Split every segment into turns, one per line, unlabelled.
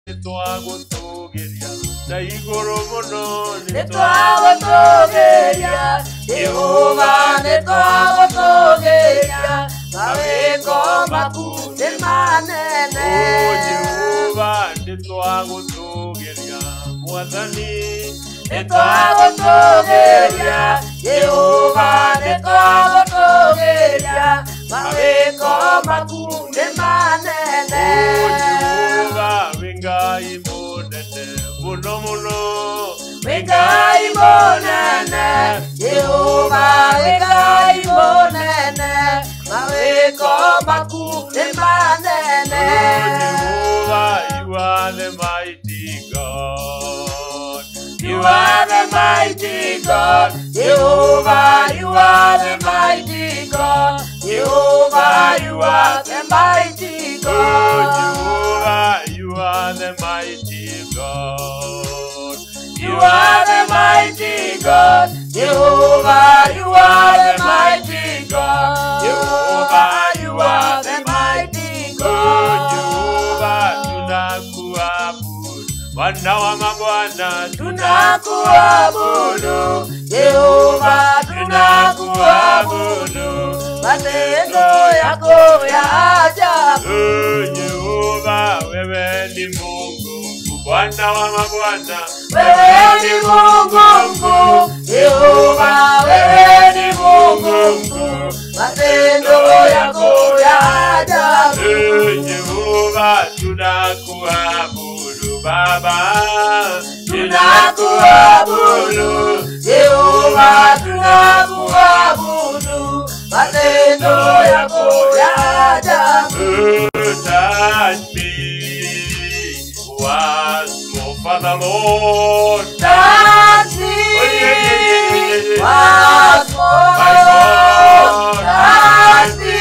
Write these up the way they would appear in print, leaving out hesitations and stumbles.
Nitwagutugiria na iguru muno
nitwagutugiria Jehova nitwagutugiria mawiko maku ni manene
Jehova nitwagutugiria Mwathani
nitwagutugiria Jehova nitwagutugiria mawiko maku ni manene
Jehova wingai munene muno muno
wingai munene Jehova wingai munene mawiko maku ni manene
Jehovah, you are the mighty God.
You are the mighty God. Jehovah, you are the mighty God. Jehovah, you are the mighty God.
Jehovah, you are the mighty God.
You are the mighty God. Jehovah, you are the mighty God. Jehovah, you are the mighty God.
Jehovah, tunakuabudu. Bwana wa mabwana
tunakuabudu. Jehova tunakuabudu. Matendo yako ya ajabu.
Jehova, wewe ni Mungu. Bwana wa mabwana
wewe ni Mungu mkuu. Jehova, wewe ni Mungu mkuu. Matendo yako ya ajabu.
Jehova, tunakuabudu. Baba,
tunakuabudu. Jehova, tunakuabudu. Matendo yako ya ajabu.
Touch me once more, Father Lord.
Touch me once more. Touch me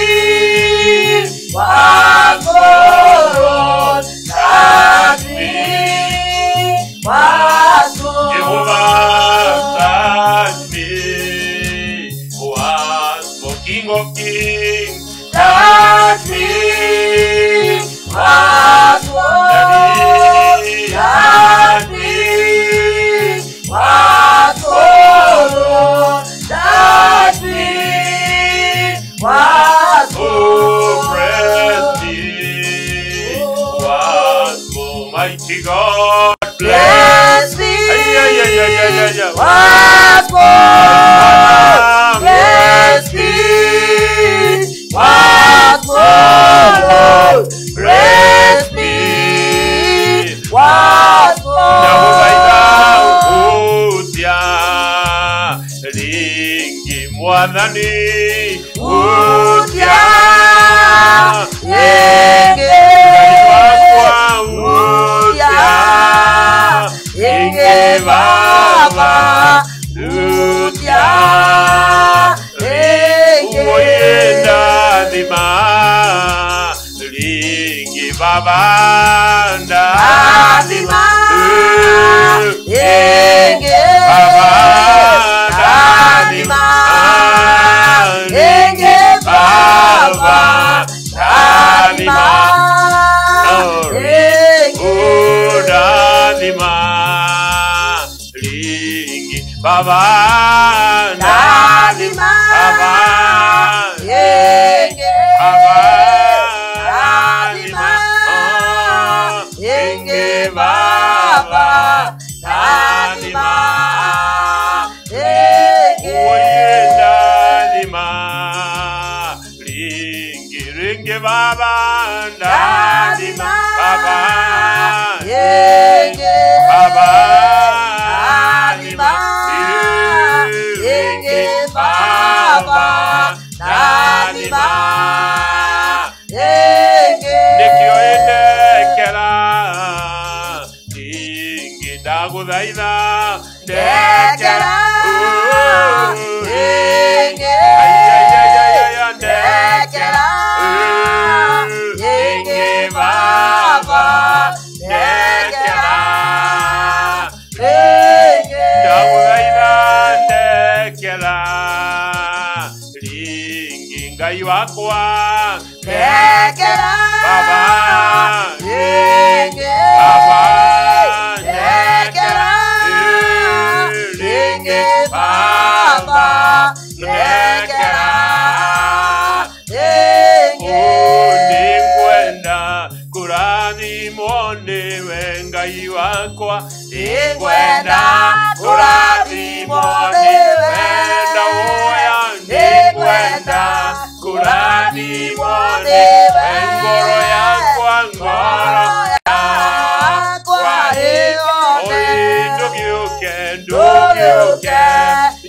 once more. Touch me once more.
Jehovah, touch me once more, King of Kings.
Touch me once more. Touch me once more. Touch me once more.
Oh, bless me once more, mighty God.
Bless me once more. Bless me once more. Bless me once more.
Ringi Mwathani
Utia Yenge Yenge Baba Utia Yenge
Uyenda Dima Ringi Baba
Dima Yenge
Baba
Dima Yenge Baba Dima
Dadima Ringi Baba
Dadima
Baba
Yenge
Baba
Dadima Yenge Baba Dadima Yenge
Dadima Ringi Baba Dadima Baba
Yenge
Baba
Dadima Yenge Baba Dadima Yenge
Nikio endekera Ningi ndaguthaitha
Ndekera Yenge Ndekera Yenge Baba Ndekera Yenge
ndaguthaitha ndekera Ringi Ngai wakwa
Ndekera
Baba
Yenge
Baba niwe Ngai wakwa
Nĩngwenda kũrathimwo nĩwe
oya nĩngwenda kũrathimwo nĩwe ngoro yakwa ndũgĩũke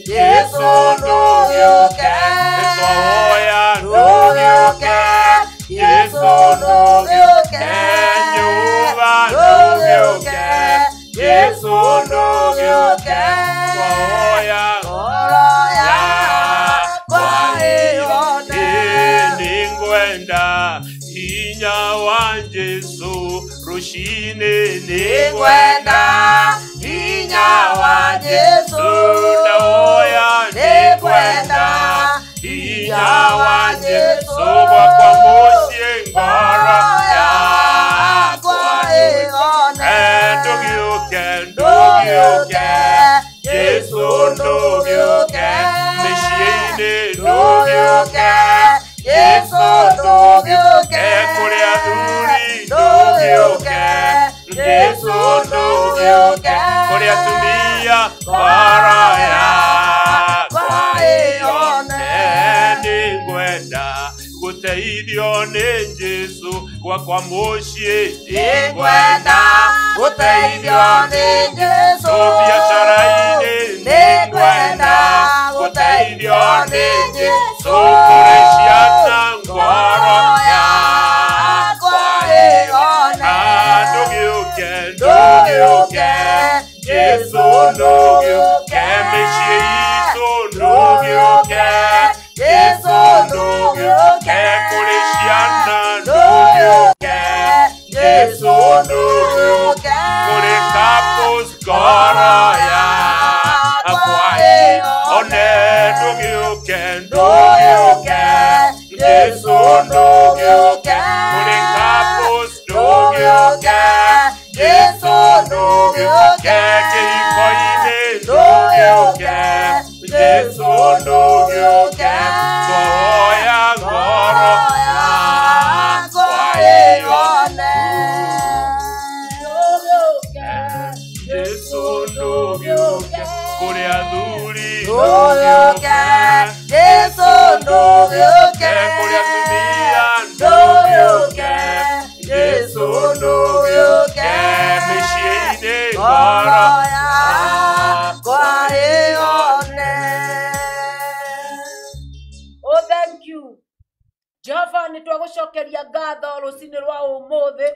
Jesũ ndũgĩũke oya ndũgĩũke Jesũ ndũgĩũke Jehova ndũgĩũke Jesũ ndũgĩũke oya nĩngwenda hinya wa Jesũ rũcinĩ nĩngwenda hinya wa Jesũ oya nĩngwenda hinya wa Jesũ gwakwa mũciĩ ngoro yakwa ndũgĩũke Jesũ ndũgĩũke mĩciĩ-inĩ ndũgĩũke Jesũ ndũgĩũke kũrĩ athuri ndũgĩũke Jesũ ndũgĩũke kũrĩ atumia ngoro yakwa nĩngwenda gũteithio nĩ Jesũ gwakwa mũciĩ nĩngwenda gũteithio nĩ Jesũ biacara-inĩ nĩngwenda gũteithio nĩ Jesũ kũrĩ ciana ngoro yakwa ndũgĩũke Jesũ ndũgĩũke mĩciĩ itũ ndũgĩũke Jesũ ndũgĩũke kũrĩ ciana ndũgĩũke Jesũ ndũgĩũke kũrĩ couples ngoro yakwa one ndũgĩũke Jesũ ndũgĩũke kũrĩ couples ndũgĩũke Jesũ ndũgĩũke kĩhiko-inĩ ndũgĩũke Jesũ ndũgĩũke oya ngoro yakwa ĩyone Jesũ ndũgĩũke kũrĩ athuri ndũgĩũke Jesũ ndũgĩũke kũrĩ atumia ndũgĩũke Jesũ ndũgĩũke mĩciĩ-inĩ ngoro yakwa ĩyone.
Oh, thank you. Jehova nĩtwagũcokeria ngatho rũcinĩ rwa ũmũthĩ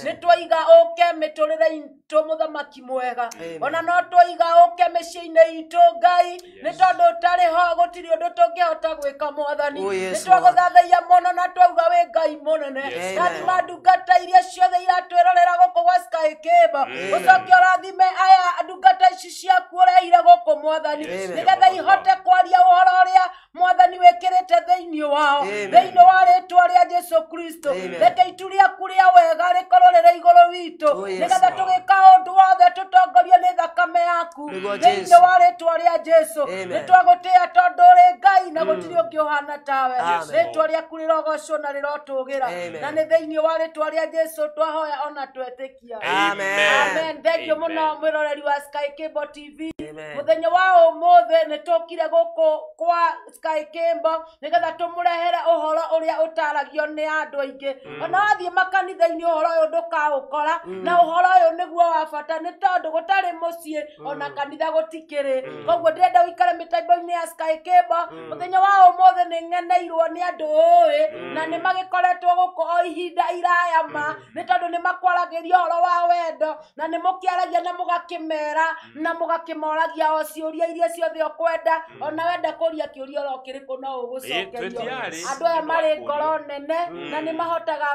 nĩtwaiga ũke mĩtũrĩre itũ mũthamaki mwega ona no twaiga ũke mĩciĩ-inĩ itũ Ngai nĩ tondũ ũtarĩ ho gũtirĩ ũndũ tũngĩhota gwĩka Mwathani nĩtwagũthathaiya mũno na twauga wĩ Ngai mũnene rathima ndungata iria ciothe iratwĩrorera gũkũ gwa Sky Cable ũcoke ũrathime aya ndungata ici ciaku ũreheire gũkũ Mwathani nĩgetha ihote kwaria ũhoro ũrĩa Mwathani wĩkĩrĩte thĩinĩ wao thĩinĩ wa rĩtwa rĩa Jesũ Kristo reke itu rĩaku rĩa wega rĩkorwo rĩrĩ igũrũ witũ nĩgetha tũgĩka ũndũ wothe tũtongorio nĩ thakame yaku thĩinĩ wa rĩtwa rĩa Jesũ nĩtwagũtĩĩa tondũ ũrĩ Ngai na gũtirĩ ũngĩ ũhana tawe rĩtwa rĩaku rĩrogocwo na rĩrotũgĩra na nĩ thĩinĩ wa rĩtwa rĩa Jesũ twahoya ona twetĩkia amen. Thank you mũno mwĩroreri wa Sky Cable TV mũthenya wa ũmũthĩ nĩtũkire gũkũ kwa Sky Cable nĩgetha tũmũrehere ũhoro ũrĩa ũtaragio nĩ andũ aingĩ ona wathiĩ makanitha-inĩ ũhoro ũyũ ndũkaũkora na ũhoro ũyũ nĩguo wa bata nĩ tondũ gũtarĩ mũciĩ ona kanitha gũtikĩrĩ koguo ndĩrenda ũikare mĩtambo-inĩ ya Sky Cable mũthenya wa ũmũthĩ nĩng'eneirwo nĩ andũ ũĩ na nĩmagĩkoretwo gũkũ o ihinda iraya ma nĩ tondũ nĩmakwaragĩria ũhoro wa wendo na nĩmũkĩaragia na mũgakĩmera na mũgakĩmoragia o ciũria iria ciothe ũkwenda ona wenda kũria kĩũria oro kĩrĩkũ no ũgũcokerio andũ aya marĩ ngoro nene na nĩmahotaga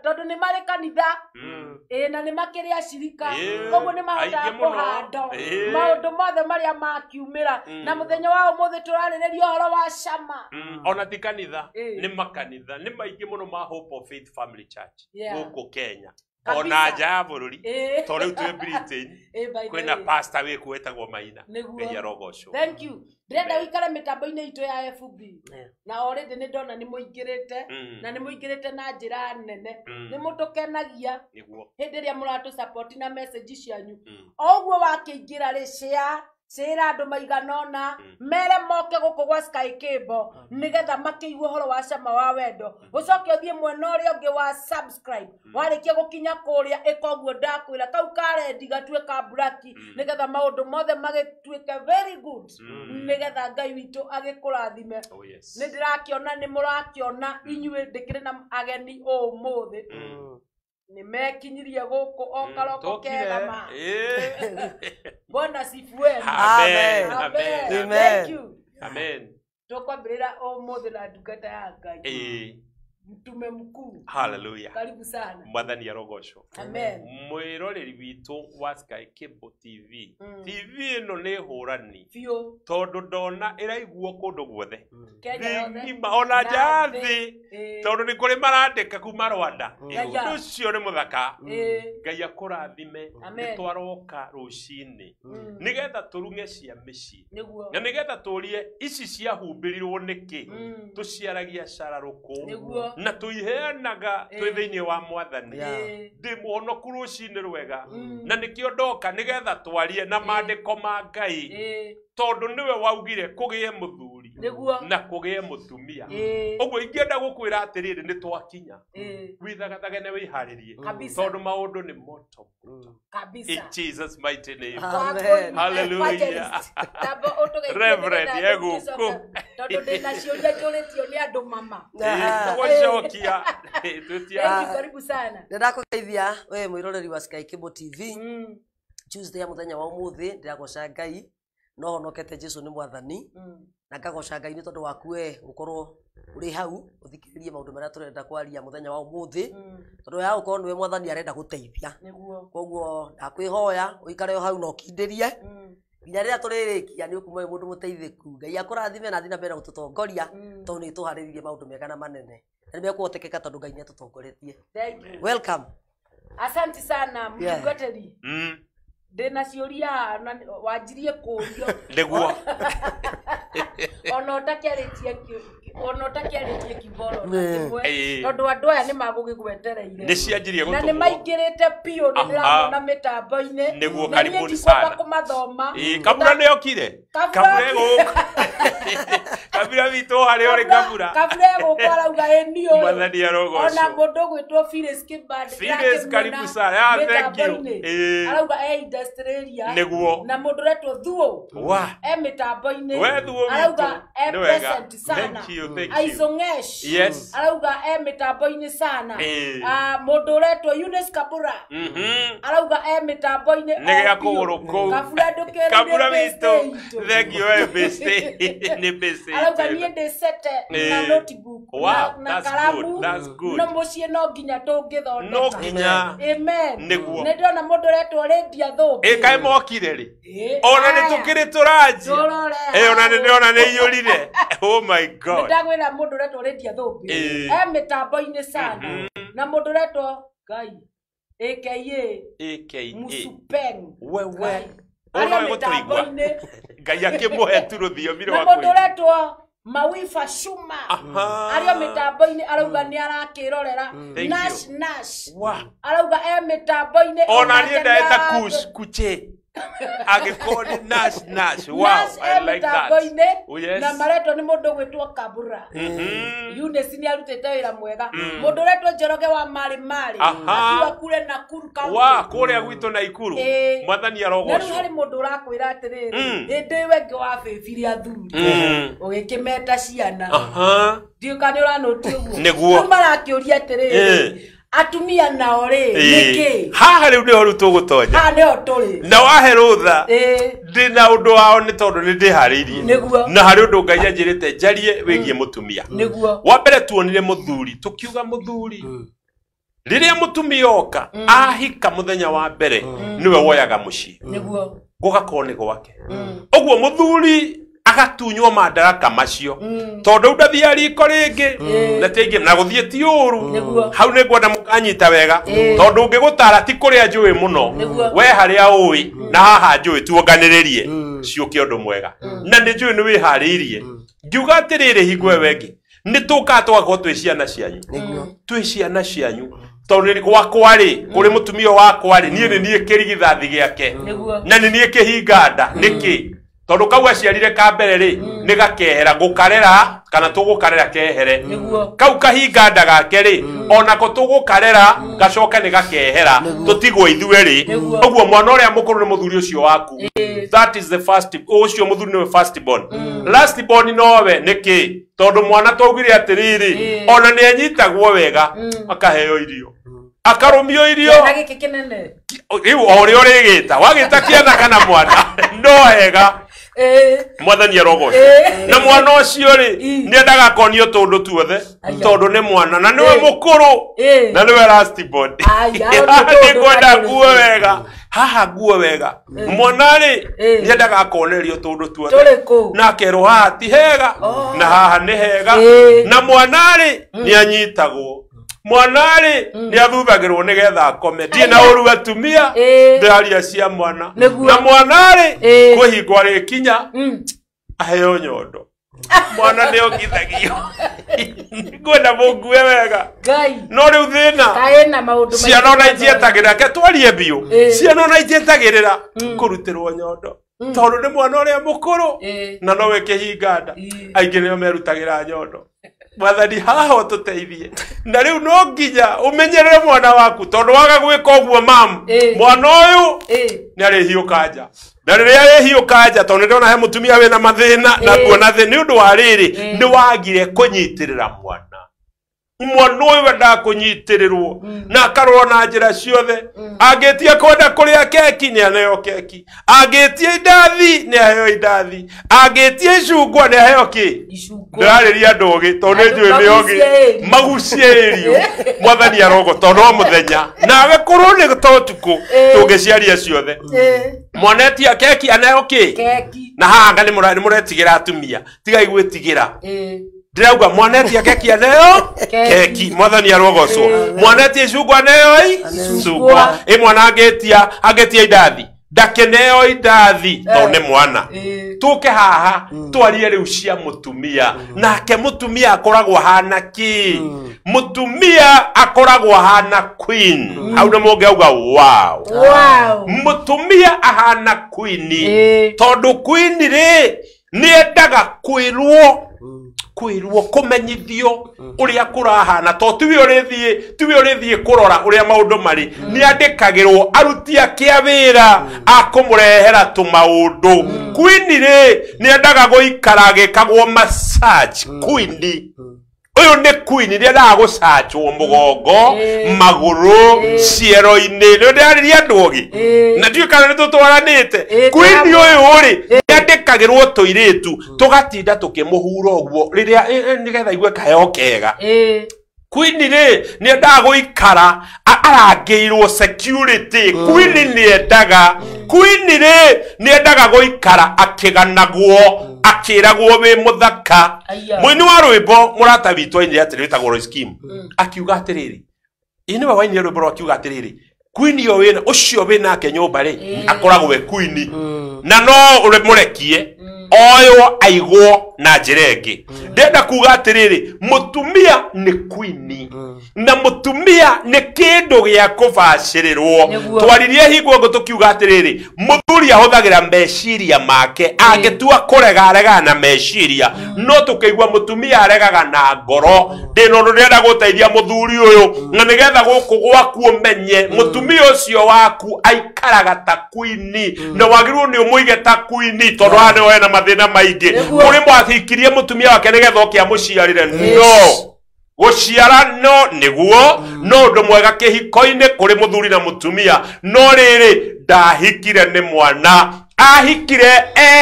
tondũ nĩ marĩ kanitha na nĩ makĩrĩ acirika koguo nĩ mahotaga kũhanda maũndũ mothe marĩa makiumĩra na mũthenya wa ũmũthĩ tũrarĩrĩria ũhoro wa cama
ona ti kanitha nĩ makanitha nĩ maingĩ mũno ma Hope of Faith Family Church gũkũ Kenya ona nja bururi to riu twi Britain kwina pastor we kwetagwo Maina ngai arogocwo.
Thank you. Ndenda wikare mitambo-ini itu ya FB na already ni ndona ni muingirite na ni muingirite na njira nene ni mutukenagia hindi ria muratu support na message cianyu ogwo wakiingira ri share Sera andu maiganona mere moke guku gwa Sky Cable nigetha makiigwe horo wa cama wa wendo ucoke uthie mwena uria ungi wa subscribe warikia gukinya kuria ikoguo ndakwira kau karendi gatuika black nigetha maundu mothe magituike very good nigetha Ngai witu agikurathime. Ni ndirakiona ni murakiona inyue ndikire na ageni umuthi ni mekinyirie guku okaroko kegama. Bwana sifiwe.
Amen.
Amen. Thank you.
Amen.
Tukwambirira umuthi na ndungata ya Ngai. Mtume mkuu.
Hallelujah.
Karibu sana.
Mwathani arogocwo.
Amen.
Mwiroreri witu wa Sky Cable TV. TV ino ni hurani.
Fio.
Tondu ndona iraiguo kundu guothe.
Kenya yothe.
Ngima ona njathi. Tondu ni kuri marandika kuma Rwanda. Undu ucio ni muthaka. Ngai akurathime. Twaroka rucini. Nigetha turunge cia micii. Na nigetha turie ici cia humbirirwo niki. Tuciaragia cararuku. Na tuiheanaga twi thiini wa Mwathani ndi muhonoku rucini rwega na nikio ndoka nigetha twarie na mandiko ma Ngai tondu niwe waugire kugie muthuri na kugie mutumia ogwo ingienda gukwira atiriri ni twakinya withagathagene wiharirie tondu maundu ni moto
kabisa
in Jesus mighty name.
Amen.
Hallelujah. Reverend Yeguku
tondu ndina ciuria njuritio ni andu mama
gũcokia
karibu sana.
Ndakugeithia we mwiroreri wa Sky Cable TV. Tuesday ya muthenya wa umuthi ndiragoca Ngai no honokete Jesu ni Mwathani na ngagoca Ngai ni tondu waku we gukorwo uri hau uthikiririe maundu maria turenda kwaria muthenya wa umuthi tondu ya ukorwo niwe Mwathani arenda guteithia koguo ndakwihoya uikare hau no kindirie nginya riria turirikia ni ukuma mundu muteithiku Ngai akurathime na thina mbere gututongoria tondu ni tuhariririe maundu mega na manene na nimekuotekeka tondu Ngai ni atutongoretie. Welcome.
Asante sana mtungateri. Ndina ciuria wanjirie kurio
niguo
ona utakiaritie kiboro tondu andu aya ni magugigwetereire
ni cianjirie gutumwo
na ni maingirite pio ndiramona mitambo-ini
niguo karibuni sana
kumathoma
kabura ni okire kabura guka kabura witu hari uri kabura
guka arauga enio
Mwathani arogocwo
ona mundu gwitwo Phyllis Kimband
Phyllis karibu sana thank you
arauga Australia
niguo
na mundu retwo thuo mitambo-ini
we thuo
arauga present sana
thank you
Aizongesh
yes
arauga mitambo-ini sana mundu retwo Eunice Kabura arauga mitambo-ini
nigea kuguruku kabura witu thank you we beste ni beste
arauga nie ndicete na notebook na kalamu no mucie no nginya tungithondeka
no nginya
amen
niguo
ni ndona mundu retwo Lydia Thumbi
kae mokire ri ona ni tukiri turaji ona ni yurire oh my god
ndagwira mundu retwo Lydia Thumbi mitambo-ini sana na mundu retwo Ngai aka Musupeng
wewe
ona mitambo-ini
Ngai akimuhe tu ruthiomi rwa
na mundu retwo Mawifa Shuma ario mitambo-ini arauga ni arakirorera Nash arauga mitambo-ini
ona ni ndaeta kuche agikoni Nash wow I like that
na maretwo ni mundu gwitwo Kabura Eunice ni arutite wira mwega mundu retwo Njoroge wa mari akiwa kule Nakuru County
kuria gwitu na Ikuru Mwathani arogocwo
na hari mundu urakwira atiriri ndi wengi wa bebiri athuri ugikimeta ciana ndiuka ni uranoti uguo
niguo
marakiuria atiriri atumia nao ri niki
haha riu ni horu tugutonya
ha ni oturi
na wahe rutha ndina undu wao ni tondu ni ndiharirie na hari undu Ngai anjirite njarie wigie mutumia wa mbere tuonire muthuri tukiuga muthuri riria mutumia oka ahika muthenya wa mbere niwe woyaga mucii gugakorwo ni gwake ogwo muthuri agatunywo madaraka macio tondu ndathia riko ringi na tingi na guthie ti uru hau ni ngwenda mukanyita wega tondu ngigutara ti kuria njui muno we haria ui na haha njui tuonganiririe ciuke undu mwega na ni njui ni wihariirie ngiuga atiriri hingwe wengi ni tuka twako twi ciana cianyu twi ciana cianyu tondu ni gwakwa ri kuri mutumia wakwa ri nie kirigithathi giake na nie kihinganda niki tondu kau aciarire ka mbere ri ni gakehera gukarera kana tugukarera kehere kau kahinganda gake ri ona ko tugukarera gacoka ni gakehera tutigwo ithue ri oguo mwana uria mukuru ni muthuri ucio waku that is the first ucio muthuri ni first born last born nowe niki tondu mwana togire atiriri ona ni anyitagwo wega akaheo irio akarumio irio riu ori rigita wagita kiana kana mwana no ega mwathani arogo na mwana ucio ri ni endaga konio tondu tuothe tondu ni mwana na niwe mukuru na niwe last born ni kwenda guo wega haha guo wega mwana ri ni endaga konerio tondu tuothe na kero hati hega na haha ni hega na mwana ri ni anyitagwo mwanari ni athuthagirwo nigetha akome ndie na uru atumia ndaria cia mwana na mwanari kuhingwa ri kinya aheo nyondo mwana ni ogithagio ngwenda mungue wega no riu thina ciana ona itietagira ke twarie biu ciana ona itietagirira kurutirwo nyondo tondu ni mwana uria mukuru na no we kihinganda aingi nio merutagira nyondo mwathani haha tuteithie na riu no nginya umenyerere mwana waku tondu waga gwika uguo mam mwana uyu ni ari hiuka na riria ari hiuka tondu ndona he mutumia wina mathina na kuona thi ni undu wa riri ni wagire kunyitirira mwana uyu wenda kunyitirirwo na akarwo na njira ciothe angitie kwenda kuria keki ni aneo keki angitie indathi ni aheo indathi angitie icungwa ni aheo ki ndariria ndogi tondu njui ni ogi magucierio mwathani arogo tondu muthenya nawe kuru ni totuku tungiciaria ciothe mwanetia keki aneo ki na hanga ni muretigira atumia tigai gwitigira ndirauga mwanetia keki aneo keki mwathani arogocwo mwanetia icungwa neo icungwa mwana agetia indathi ndakeneo indathi tondu ni mwana tuke haha twarie riu cia mutumia nake mutumia akoragwo hana ki mutumia akoragwo hana queen au na mongeuga wow mutumia ahana queen tondu queen ri ni endaga kwirwo kumenyithio uria kurahana to tiwe urithie kurora uria maundu mari ni andikagirwo aruti ake awira akumurehera tumaundu queen ri ni endaga guikara gekagwo massage queen uyu ni queen ri endaga gucachwo mugongo maguru ciero-ini ni ndariria ndogi na ndiyo kana ni tutwaranite queen uyu ri andikagirwo tuiritu tugatinda tukimuhura uguo riria nigetha igwe kaheo kega queen ri ni endaga guikara arangirwo security queen ni endaga guikara akiganagwo akiragwo we muthaka mwini wa rwimbo murata witu ainire atiri witagwo Roy Scheme akiuga atiriri ini wa waini rwimbo akiuga atiriri queen yo wina ucio wina ke nyumba ri akoragwo we queen na no murekie oyo aigwo na njirenge ndenda kuga atiriri mutumia ni queen na mutumia ni kindu gia kubacirirwo twaririe hingwo ngo tukiuga atiriri muthuri ahuthagira meciria make angetua kurega na meciria no tukeigwa mutumia aregaga na ngoro ndino ndenda guteithia muthuri uyu na nigetha guku gwaku umenye mutumia ucio waku aikaraga ta queen na wagirwo ni umuige ta queen tondu ane wena mathina maingi kuri mwahikirie mutumia wake nigetha okia muciarire no guciara no niguo no ndu mwega kihiko-ini kuri muthuri na mutumia no riri ndahikire ni mwana ahikire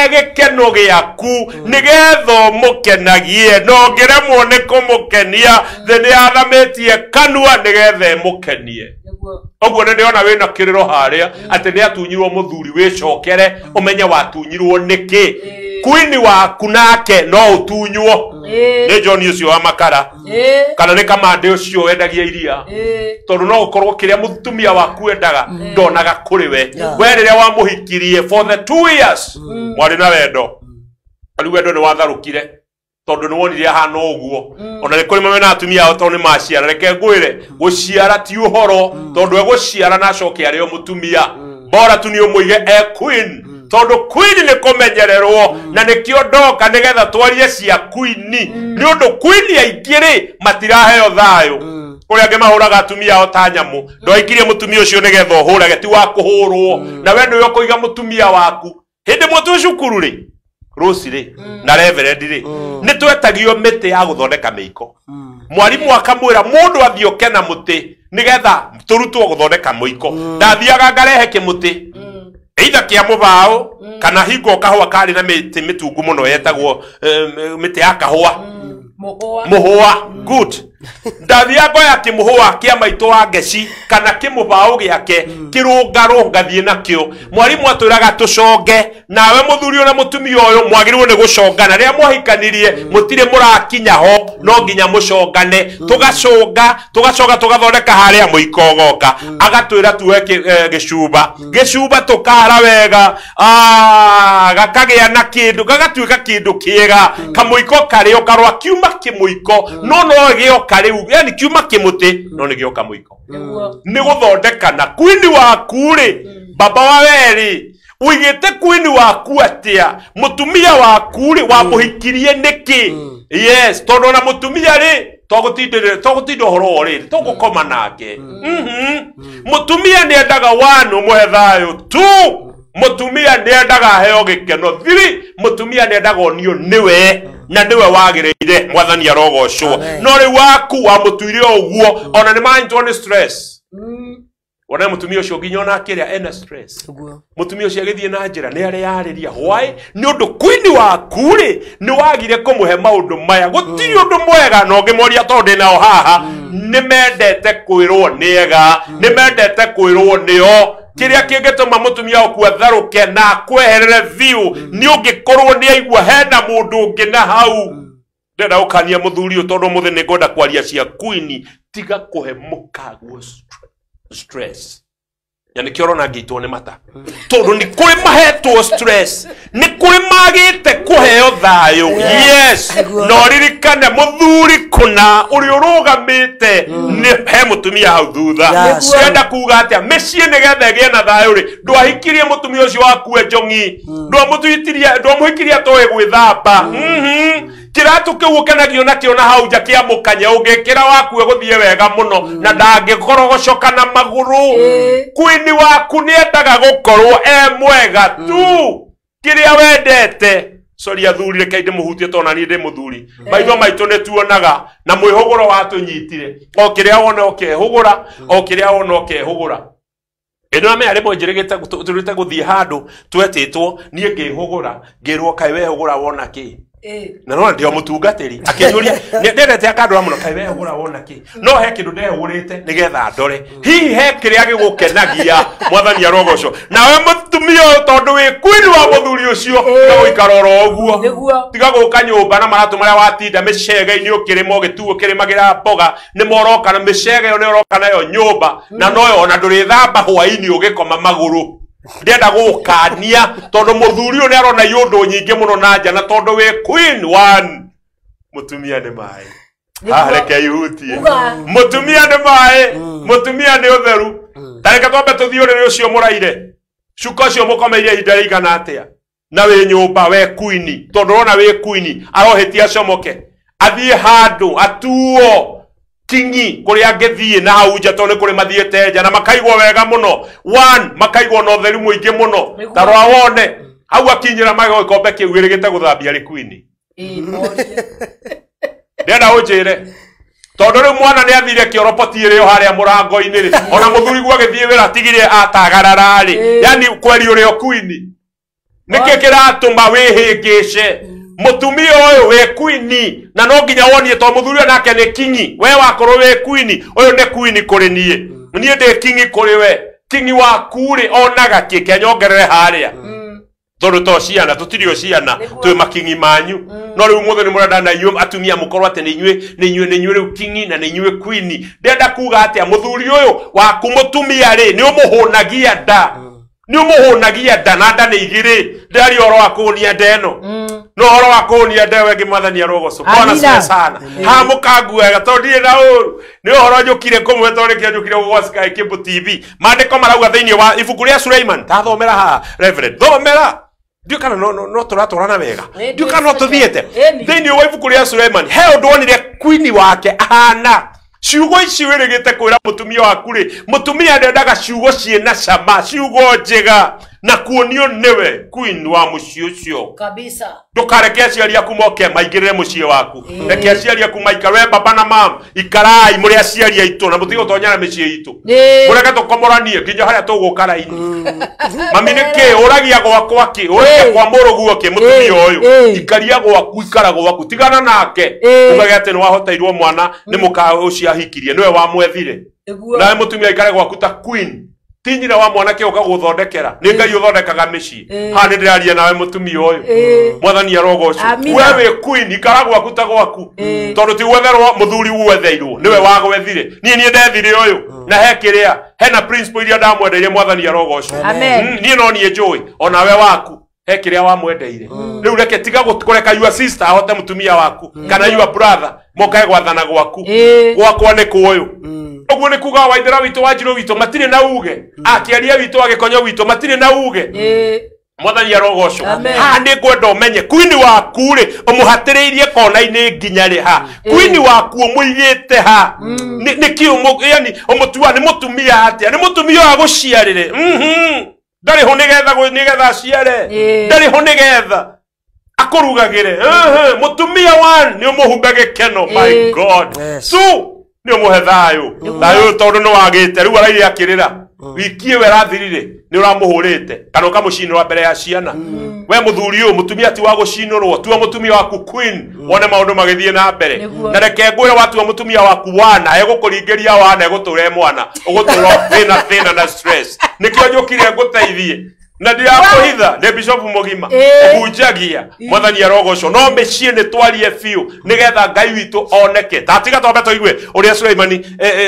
egekeno giaku nigetha mukenagie no ngiremwo ni kumukenia thini athametie kanua nigetha mukenie oguo ni ndiona wina kiriro haria ati ni atunyirwo muthuri wicokere umenye watunyirwo niki Queen waku nake no utunywo ni John ucio wa makara kana ni Kamande ucio wendagia iria tondu no ukorwo kiria mutumia waku endaga ndonaga kuri we riria wamuhikirie for the 2 years mwari na wendo ari wendo ni watharukire tondu ni wonire hana uguo ona ni kuri mame na atumia ao tondu ni maciara reke ngwire guciara ti uhoro tondu eguciara na acoke ario mutumia bora tu ni umuige queen tondu queen ni kumenyererwo na nikio ndoka nigetha twarie cia queen ni undu queen yaingire matiraheo thayo kuria ange mahuraga atumia ao ta nyamu ndoikirie mutumia ucio nigetha uhurage ti wa kuhurwo na we ndio kuiga mutumia waku hindi mutu cukuru ri Rosire na reverend ri ni twetagio miti ya guthondeka miiko mwarimu akamwira mundu athioke na muti nigetha turutwo guthondeka muiko ndathiaga ngarehe kimuti either kia mubao kana hingo kahwa kari na miti mitungu muno yetagwo miti ya kahwa muhua good ndathiaga ya kimuhua kia maito wa ngeci kana kimubao giake kirungaro ngathie nakio mwarimu atwiraga tuconge nawe muthuri ona mutumia uyu mwagirwo ni gucongana ria mwahikanirie mutire murakinya ho no nginya mucongane tugacoga tugathondeka haria muiko goka agatwira tuwe gicuba tukara wega gakagia na kindu gagatwika kindu kiega kamuiko kario karwa kiuma kimuiko no gioka riu yani kiuma kimuti no ni gioka muiko ni guthondeka na queen waku ri baba wa weri uigite queen waku atia mutumia waku ri wamuhikirie niki yes tondu na mutumia ri togutinda horo ri tugukoma nake mutumia ni endaga wanu muhe thayo tu mutumia ni endaga heo gikeno 3 mutumia ni endaga onio niwe na niwe wagireire mwathani arogocwo no ri waku wa mutuire oguo ona ni mind on stress ona mutumia ucio nginyona akiria ena stress mutumia ucio agithie na njira ni ari yariria why ni undu queen waku ri ni wagire kumuhe maundu maya gutiri undu mwega no ngimuria tondu nao haha ni mendete kwirwo niega ni mendete kwirwo nio kiria kingituma mutumia oku atharuke na kweherere view ni ungikorwo ni aigua hena mundu ungi na hau ndenda ukania muthuri tondu muthe ni ngoda kwaria cia queen tiga kuhe mukago stress yani kiorona ngitwo ni mata tondu ni kuri mahetwo stress ni kuri magite kuheo thayo yes no ririkane muthuri kuna uri urugamite ni he mutumia hau thutha sienda kuga atia mecii ni gethe gie na thayo ri ndwahikirie mutumia ucio waku njongi ndwamuhikirie atoe gwithamba kiratu kiu kenagio nakio na hau nja kia mukanya ungikira waku eguthie wega muno na ndangikorogocoka na maguru queen waku ni endaga gukorwo mwega tu kiria wendete sorry athuri reke muhutie tona ni ndi muthuri maitho maito ne tuonaga na mwihuguro watunyitire o kiria wona okehugura o kiria wona okehugura eno ame ari mwenjirigite turite guthie handu twetitwo nie ngihugura ngirwo kai wehugura wona ki na no ndio mutungatiri akinyuria ndendete akandura muno kai wehugura wona ki no he kindu ndehugurite nigetha ndore hihi he kiria gigukenagia mwathani arogoco nawe mutumia tondu wi queen wa muthuri ucio gaguikaroro oguo tiga guka nyumba na maratu maria watinda micege-ini ukirimo gituo kirimagira mboga ni moroka na micege yo ni oroka nayo nyumba na noyo ona ndurithamba hwaini ugikoma maguru ndenda gukania tondu muthuri uyu ni arona yundu nyingi muno na nja na tondu wi queen one mutumia ni mai reke ihutie mutumia ni mai mutumia ni utheru tareka twambe tuthiurire ucio muraire cuka ucio mukomeire ihinda rigana atia na wi nyumba we queen tondu rona wi queen arohitia comoke athie handu atuo kingi kuri angethie na hau nja tondu kuri mathiete nja na makaigwo wega muno one makaigwo no theru muingi muno tarwa wone hau akinyira mago ikombe kiu girigite guthambia ri queen ndenda unjire tondu ri mwana ni athire kioroboti iri yo haria murango-ini ri ona muthuri gwa githie wira tigire atagarara ri yani kweri uri o queen niki kiratuma wihingice mutumia uyu we queen na no nginya wonie to muthuri nake ni kingi we wakorwo we queen uyu ni queen kuri nie ndi kingi kuri we kingi waku ri onaga kike nyongerere haria tondu to ciana tutirio ciana twi makingi manyu no riu muthe ni murenda na inyuĩ atumia mukorwo ati ni inyuĩ riu kingi na ni inyuĩ queen ndenda kuga ati muthuri uyu waku mutumia ri ni umuhunagia nda na nda ni igiri ndari oro wa kunia ndeno no oro wa kunia nda wengi mwathani arogoco kona cia sana ha mukanguega tondu ndire na uru ni uhoro njukire kumwe tondu kia njukire gwa Sky Cable TV mandiko marauga thiini wa ibuku ria Suleiman tathomera ha Reverend thomera ndio kana no turatorana wega ndio kana no tuthiete thiini wa ibuku ria Suleiman he undu wonire queen wake ahana ciugo ici wirigite kwira mutumia waku ri mutumia ndendaga ciugo ciena cama ciugo njega na kuonio niwe queen wa muciĩ ucio
kabisa
ndukareke aciari aku moke maingirire muciĩ waku reke aciari aku maikare baba na mam ikarai muri aciari aitu na mutigo tonyana miciĩ itu mureke tukomoranie nginya haria tugukara-ini mami niki uragia gwakwa ki uragia kwa muruguo ki mutumia uyu ikaria gwaku ikara gwaku tigana nake ugage ati ni wahoteirwo mwana ni muka uciahikirie niwe wamwethire na mutumia ikare gwaku ta queen tinyira wa mwana ke ukaguthondekera ni ngai uthondekaga miciĩ ha ni ndiraria nawe mutumia uyu mwathani arogoco wewe queen ikara gwaku ta gwaku tondu ti wetherwo muthuri wetheirwo niwe wagwethire nie ndethire uyu na hekiria hena principle iria ndamwendeire mwathani arogoco nie no nie njui ona we waku hekiria wamwendeire riu reke tiga kureka your sister ahote mutumia waku kana your brother mokae gwathana gwaku gwakwa ni kuyu oguo ni kuga waithera witu wanjiru witu matire na uge akiaria witu agikonyo witu matire na uge mwathani arogoco ha ni ngwenda umenye queen waku ri umuhatiriirie kona-ini nginya ri ha queen waku umuigite ha ni kiumo yani umutua ni mutumia atia ni mutumia wa guciarire ndari ho nigetha aciare ndari ho nigetha akurugagire mutumia wan ni umuhumbe gikeno my god ni umuhe thayu tondu no wagite riu araire akirira wikie we rathirire ni uramuhurite kana ukamucinirwa mbere ya ciana we muthuri uyu mutumia ti wa gucinirwo tuwa mutumia waku queen wone maundu magithie na mbere na reke ngwire watu mutumia waku wana egukuringiria wana eguture mwana ugutura thina na stress nikio njukire nguteithie na ndiakuhitha ni bishop mugima ubunjagia mwathani arogoco no miciĩ ni twarie biũ nigetha ngai witu oneke tatiga twambe tũigue uria Suleiman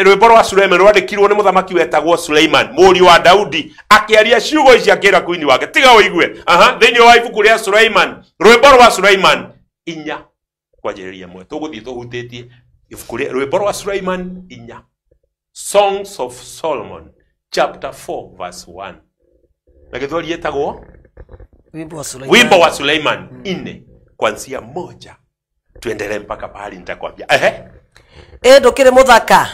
rwĩmbo rwa Suleiman rwandĩkirwo ni muthamaki wetagwo Suleiman mũriũ wa Daudi akiaria ciugo ici akĩra queen wake tiga ũigue thĩinĩ wa ibuku ria Suleiman rwĩmbo rwa Suleiman 4 kwanjĩrĩria 1 tũgũthiĩ tũhutĩtie ibuku ria rwĩmbo rwa Suleiman 4 Songs of Solomon chapter 4 verse 1 na githwari yetagwo wimbo wa Suleiman 4 kuanzia 1 tuendelee mpaka pahali nitakwambia
ndukire muthaka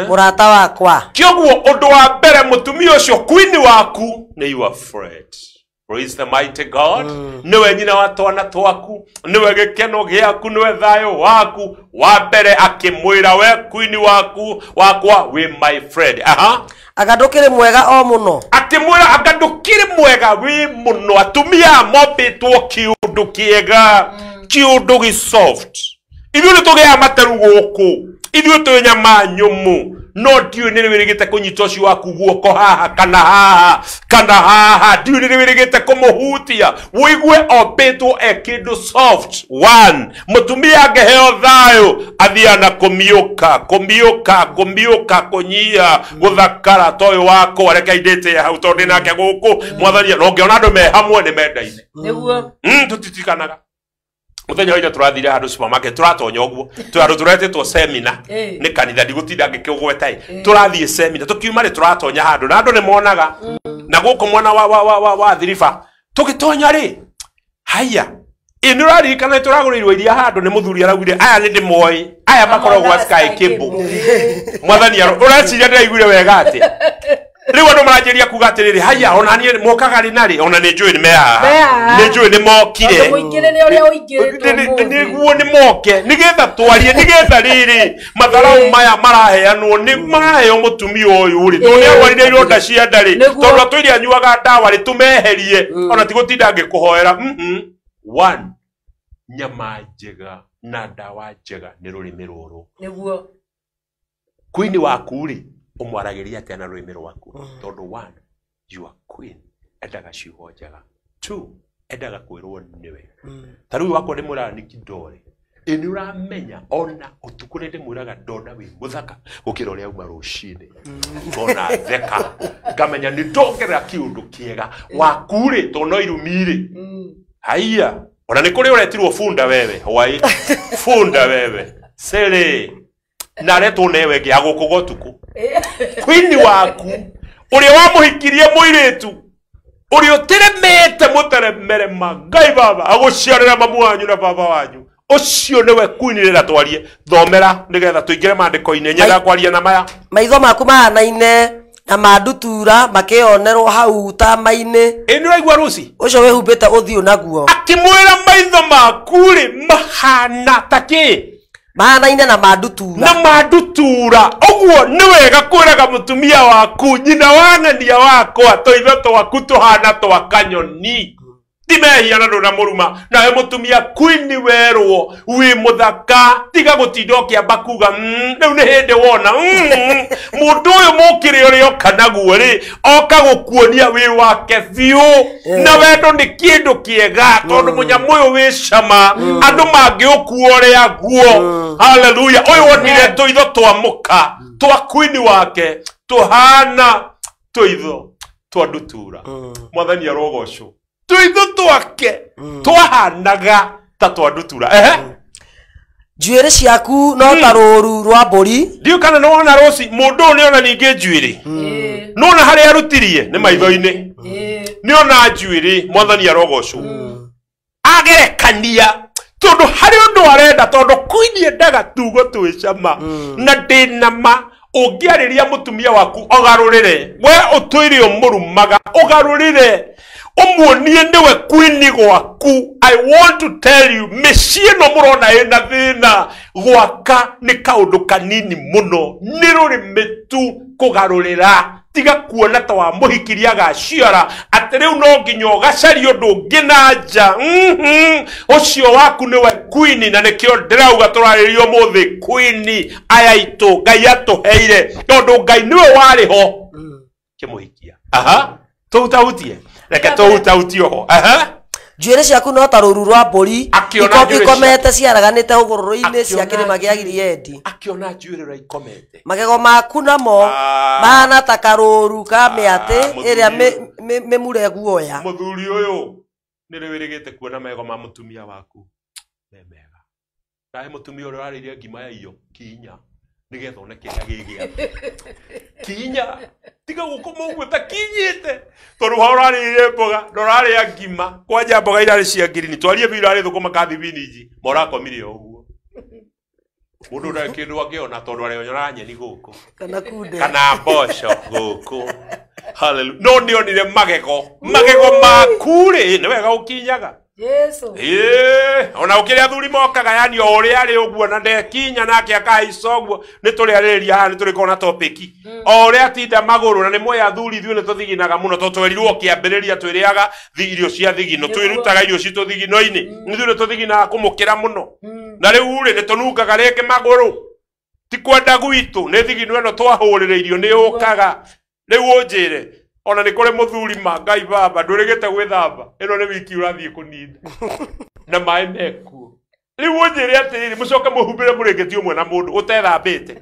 murata wakwa
kioguo undu wa mbere mutumia ucio queen waku ni you afraid praise the mighty God niwe nyina wa twana twaku niwe gikeno giaku niwe thayo waku wa mbere akimwira we queen waku wakwa we my friend
agandukire mwega o muno
akimwira agandukire mwega we muno atumia mobitwo kiundu kiega kiundu gi soft ithuĩ nĩ tũgĩa materu gũkũ ithuĩ twĩ nyama nyũmũ no ndiũĩ nĩ wĩrĩgĩte kũnyita ũcio waku guoko haha kana haha ndiũĩ nĩ wĩrĩgĩte kũmũhutia wĩigue ombĩtwo kĩndũ soft one mũtumia angĩheo thayũ athiana kũmiũka kũnyia gũthakara ta ũyũ wakwa reke indĩte hau tondũ ndĩ nake gũkũ mwathani no ngĩona andũ me hamwe nĩ mendaine nĩguo tũtitikanaga muthenya ira turathire handu supermarket turatonya uguo turaru turetetwo seminar ni kanitha ndigutinda ngikugweta turathie seminar tukiuma ri turatonya handu na andu ni monaga na guku mwana wa thirifa tugitonya ri haya inurari kana turagurirwo iria handu ni muthuri aragwire aya ni ndimoi aya makoragwo Sky Cable mwathani ureciria ndiraiguire wega ati riu andu maranjeria kuga atiriri haya ona nie mokaga ri nari ona ni njui ni meha ni njui ni mokire
muingire uria uingire
niguo ni moke nigetha twarie nigetha riri matharau maya maraheanwo ni maraheo mutumia uyu ri tondu arwarire ironda cia ndari tondu atwiri anyuaga ndawa ri tumeherie ona tigutinda ngikuhoera one nyama njega na ndawa njega ni rurimi ruru
niguo
queen waku ri umwaragiria atia na rwimi rwaku tondu one you are queen endaga ciugo njega two endaga kwirwo niwe taru wako ni murani kidore ni uramenya ona utukure ndi muraga ndona wi muthaka gukira uria uma rucini ngona theka ngamenya ni ndongera kiundu kiega wakure tono irumire haiya ona ni kuri uretirwo funda wewe hawai funda wewe sere na reto newe gi agukugotuku kwini waku uria wamuhikirie muiretu uria utiremete muteremere magai baba aguciarira mamu wanyu na baba wanyu ucio niwe kuinirira twarie thomera nigetha tuingire mandiko-ini nyenda kwaria na maya
maitho maku mahanaine na mandutura makionerwo hau tama-ini
ni uraigua ruci
ucio wihumbite uthiu naguo
akimwira maitho maku ri mahana taki
mahanaine na mandutura uguo ni wega kwiraga mutumia waku nyina wang'ania wakwa toitho twaku tuhana twa kanyoni timehiana ndona muruma nawe mutumia kwini werwo wi muthaka tiga gutinda ukiamba kuga riu ni hindi wona mundu uyu mukire uria oka naguo ri oka gukuonia wi wake biu na wendo ni kindu kiega tondu munyamu uyu wi cama andu mangiukua uria guo haleluya uyu wonire tuitho twa muka twa kwini wake tuhana tuitho twa ndutura mwathani arogocwo tuitho twake twahanaga ta twandutura njuĩrĩ ciaku no ta rũru rwa mbũri
ndiũ kana nĩwona roci mũndũ nĩona ningĩ njuĩrĩ nĩona harĩa arutirie nĩ maitho-inĩ nĩona njuĩrĩ mwathani arogocwo agerekania tondũ harĩ ũndũ arenda tondũ kwini endaga tugo twĩ cama na ndĩnama ũngĩarĩria mũtumia waku ũgarũrĩre we ũtwĩre ũmũrumaga ũgarũrĩre umuonie niwe kwini gwaku. I want to tell you mĩciĩ no mũrona ĩna thĩna gwaka nĩ kaũndũ kanini mũno nĩ rũrĩmĩ tu kũgarũrĩra tiga kuona ta wa mũhikiria gaciara atĩ rĩu no nginya ũgacaria ũndũ ũngĩ na nja ũcio waku nĩwe kwini na nĩkĩo ndĩrauga tũrarĩrio mũthĩ kwini aya itũ Ngai atũheire tondũ Ngai nĩwe warĩ ho kĩmũhikia tũhutahutie reke tũhutahutie ho
njuĩrĩ ciaku no ta rũru rwa mbũri ikomete ciaraganĩte hũgũrũrũ-inĩ cia kĩrĩma gĩa Gileadi
akiona njuĩrĩ ikomete
magego maku namo mahana ta karũru ka mĩatĩ ĩrĩa mĩmure guoya.
Mũthuri ũyũ nĩ rĩ wĩrĩgĩte kuona magego ma mũtumia waku me mega nawe mũtumia ũrĩa ũrarĩire ngima ya iyo kinya nigetha one kĩrĩa gĩgĩa kinya tiga gũkoma ũguo ta kinyĩte tondũ ũrarĩire mboga ndũrarĩa ngima kwanja mboga irarĩ cia ngirini twarie biũ irarĩ thũkũma ka thibiniji morakomire ũguo mũndũ ndarĩ kĩndũ angĩona tondũ arĩonyora nyeni gũkũ kana mboco gũkũ. Hallelujah. No nĩonire magego maku rĩ nĩ wega ũkinyaga
Yesu.
Ona ukiri athuri mokaga yani o uri ari uguo na ndekinya nake akaica uguo ni turi ariria ha ni turi kona topic o uri atinda maguru na ni moya athuri ithuĩ ni tuthiginaga muno to twerirwo kiambiriria twiriaga irio cia thigino twirutaga irio citu thigino-ini ithuĩ ni tuthiginaga kumukira muno na riu ri ni tunungaga rĩngĩ maguru ti kwenda gwitu ni thigino ĩno twahũrĩrĩirio ni ũkaga riu ũnjĩre ona ni kore muthuri ma Ngai baba ndurigite gwithamba ino ni wiki urathie kuninda na mai mekuo riu unjire atiri mucoke muhumbire muringeti umwe na mundu utethambite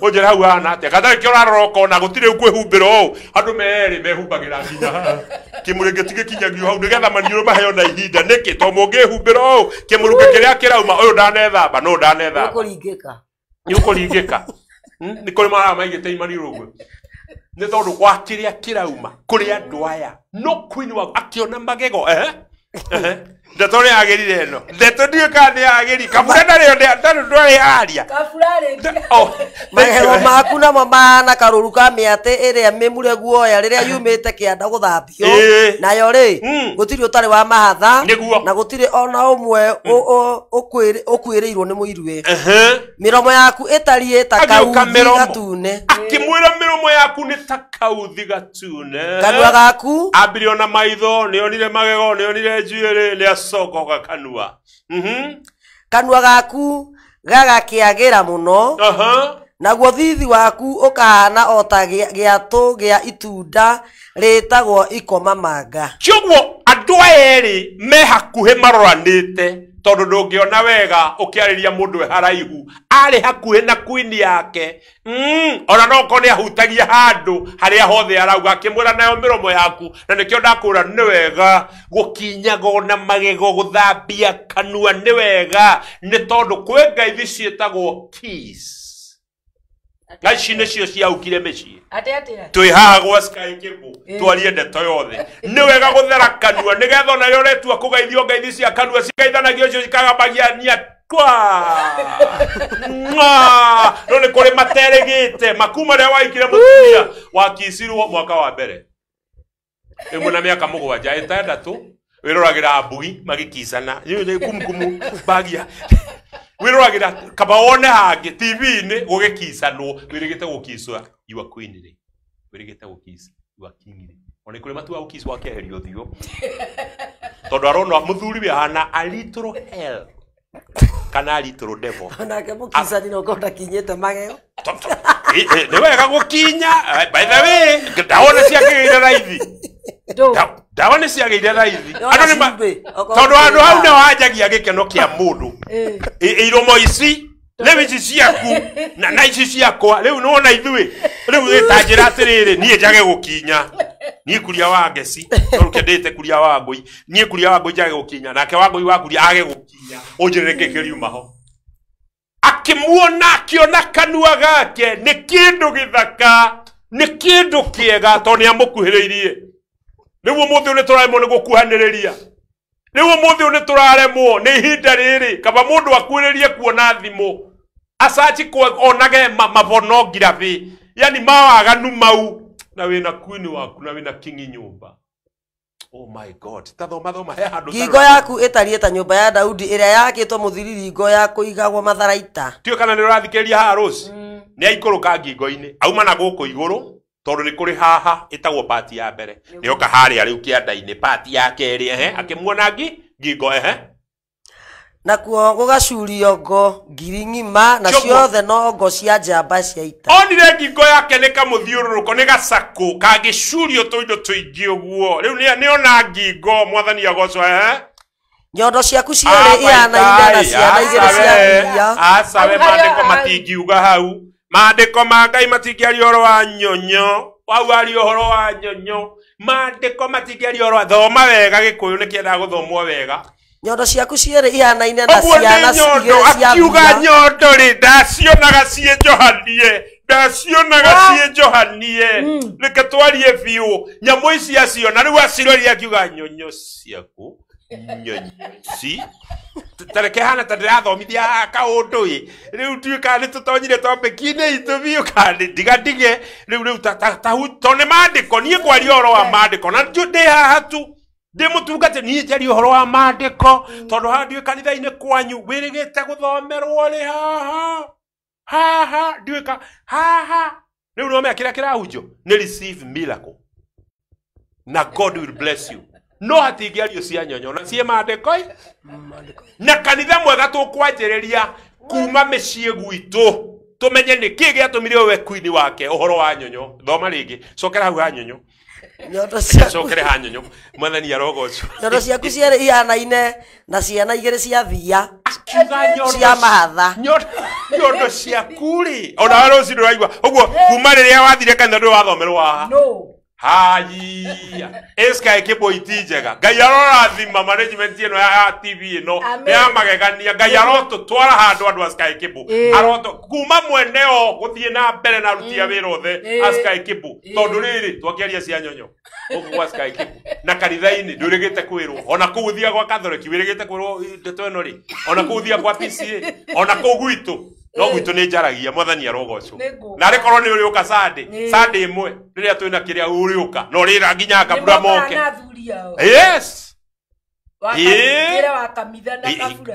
unjire hau hana atia gathari ki uraroroka ona gutire ukwihumbira o andu meeri mehumbagira nginya kimuringeti gikinyagio hau nigetha maniuru maheo na ihinda niki to mungihumbira o kimuruke kiria kirauma uyu ndanethamba no ndanethamba ni ukuringika ni kuri mara maigite imaniuru uguo ni tondu kwa kiria kirauma kuri andu aya no kwini wa akiona magego ndeto ni agirire no ndeto ndio kandi agiri kabura ndario ndari aria
kafurare
magego maku namo mahana karuru ka mĩatĩ ĩrĩa mĩmure guoya rĩrĩa yumĩte kĩanda gũthambio nayo rĩ gũtirĩ ũtarĩ wa mahatha na gũtirĩ ona ũmwe ũkuĩrĩirwo nĩ mũirue mĩromo yaku ĩtariĩ ta kauthi gatune
akĩmwĩra mĩromo yaku nĩ ta kauthi gatune
kanua gaku
ambirio na maitho nĩonire magego nĩonire njuĩrĩ nĩacokoka kanua
kanua gaku gagakĩagĩra mũno naguo thithi waku ũkahana o ta gĩatũ gĩa itunda rĩtagwo ikomamanga
kĩoguo andũ andu eri me hakuhe maroranite tondu ndungiona wega ukiariria mundu haraihu ari hakuhe na queen yake ona no ko ni ahutagia handu haria hothe arauga akimwira nayo miromo yaku na nikio ndakura ni wega gukinyaga ona magego guthambia kanua ni wega ni tondu kwe ngaithi cietagwo kiss Gaci nĩcio ciaukire mĩciĩ twĩ haha gwa Sky Cable twarie ndeto yothe nĩ wega gũthera kanua nĩgetha ona rĩo ũretua kũgeithio ngeithi cia kanua cikaithanagio cio cikagamagia nia no nĩ kũrĩ materĩgĩte makuma rĩrĩa waikire mũtumia wakicirwo mwaka wa mbere ĩmwe na mĩaka 7 6 wĩroragĩra mbugi magĩkicana kumkumu bagia wĩroragĩra kaba wone hangi TV-inĩ gũgĩkicanwo wĩrĩgĩte gũkicwa your queen rĩ wĩrĩgĩte gũkica your king rĩ ona kũrĩ matua gũkicwa akeherio thio tondũ arona mũthuri we hana a little hell kana a little devil
onake mũkicani no konda kinyĩte magego
nĩ wega gũkinya by the way ndaona ciakĩgĩire raithi ndawa nĩ ciagĩire raithi tondũ andũ hau nĩ wanjagia gĩkeno kĩa mũndũ iromo ici rĩu ici ciaku na ici ciakwa rĩu nĩ wona ithuĩ rĩu ĩtanjĩra atĩrĩrĩ niĩ njage gũkinya niĩ kuria wa ngeci tondũ kendĩte kuria wa ngũi niĩ kuria wa ngũi njage gũkinya nake wa ngũi wa kuria age gũkinya ũnjĩrĩre kĩkĩriuma ho akĩmuona akĩona kanua gake nĩ kĩndũ gĩthaka nĩ kĩndũ kĩega tondũ nĩ amũkuhĩrĩirie rĩu ũmũthĩ nĩ tũraremwo nĩ gũkuhanĩrĩria rĩu ũmũthĩ nĩ tũraremwo nĩ ihinda rĩrĩ kaba mũndũ akuhĩrĩrie kuona thimũ asachi onage mabono ngirabi yani mawaganu mau na wĩna queen waku na wĩna king nyũmba. Oh my God, thoma he handu
ngingo yaku ĩtariĩ ta nyũmba ya Daudi ĩrĩa yakĩtwo mũthiriringo ya kũigagwo matharaita
tio kana nĩ ũrathikĩrĩria haha Rose nĩ aikũrũka ngingo-inĩ auma na gũkũ igũrũ tondu ni kuri haha itagwo party ya mbere ni oka haria riu kianda-ini party ya keri akimuona ngingo
nakuo gugacurio ngo ngiri ng'ima na ciothe no ngo cia njamba cia ita
onire ngingo yake ni kamuthiururuko ni gacako kagicurio tuindo tuingi uguo riu ni ona ngingo mwathani agocwo
nyondo ciaku cierĩ ihanaine na ciana igĩrĩ cia thia
asawe mandĩko matingiuga hau mandĩko ma Ngai matingĩaria ũhoro wa nyonyo wau aria ũhoro wa nyonyo mandĩko matingĩaria ũhoro wa thoma wega Gĩkũyũ nĩkĩendaga gũthomwo wega
nyondo ciaku cierĩ ihanaine na ciana igĩrĩ cia
akiuga nyondo rĩ ndacionaga ciĩ njohanie reke twarie biũ nyamũ ici aciona rĩu aciroria akiuga nyonyo ciaku nyonyi tareke hana tandirathomithia kaundu riu tuika ni tutonyire topic-ini itu biu kandi digadige riu tone mandiko nie kwaria horo wa mandiko na ndi haha tu ndi mutungate nie njari horo wa mandiko tondu handu kanitha-ini kwanyu wirigite guthomerwo ri haha ndiwika haha riu no me kira kirahunjo ni receive miracle na God will bless you no hatingiario cia nyonyo na cie mandiko na kanitha mwega tukwanjĩrĩria kuma mĩciĩ gwitũ tumenye nĩ kĩĩ gĩatũmire we queen wake ũhoro wa nyonyo thoma rĩngĩ cokera hau ha nyonyo
nyondo cia
cokera ha nyonyo mwathani arogocwo
nyondo ciaku cierĩ ihanaine na ciana igĩrĩ cia thia cia mahatha
nyondo ciaku rĩ ona Rose ndũraigua ũguo kuma rĩrĩa wathire kanitha ndũrathomerwo haha haya Sky Cable itinjega Ngai arorathima management ino ya TV ino ya magegania Ngai arotutwara handu andu a Sky Cable aroto kuma mweneo guthie na mbere na rutia wira othe a Sky Cable tondu riri twakiaria cia nyonyo ogwa Sky Cable na kanitha-ini ndurigite kwirwo ona kuuthia gwa Catholic wirigite kwirwo ndeto ino ri ona kuuthia kwa PCA ona kugwitu no gwitũ nĩ njaragia mwathani arogocwo na rĩ korwo nĩ ũrĩũka Sunday ĩmwe rĩrĩa twĩna kĩrĩa ũrĩũka no rĩra nginya kabura moke yes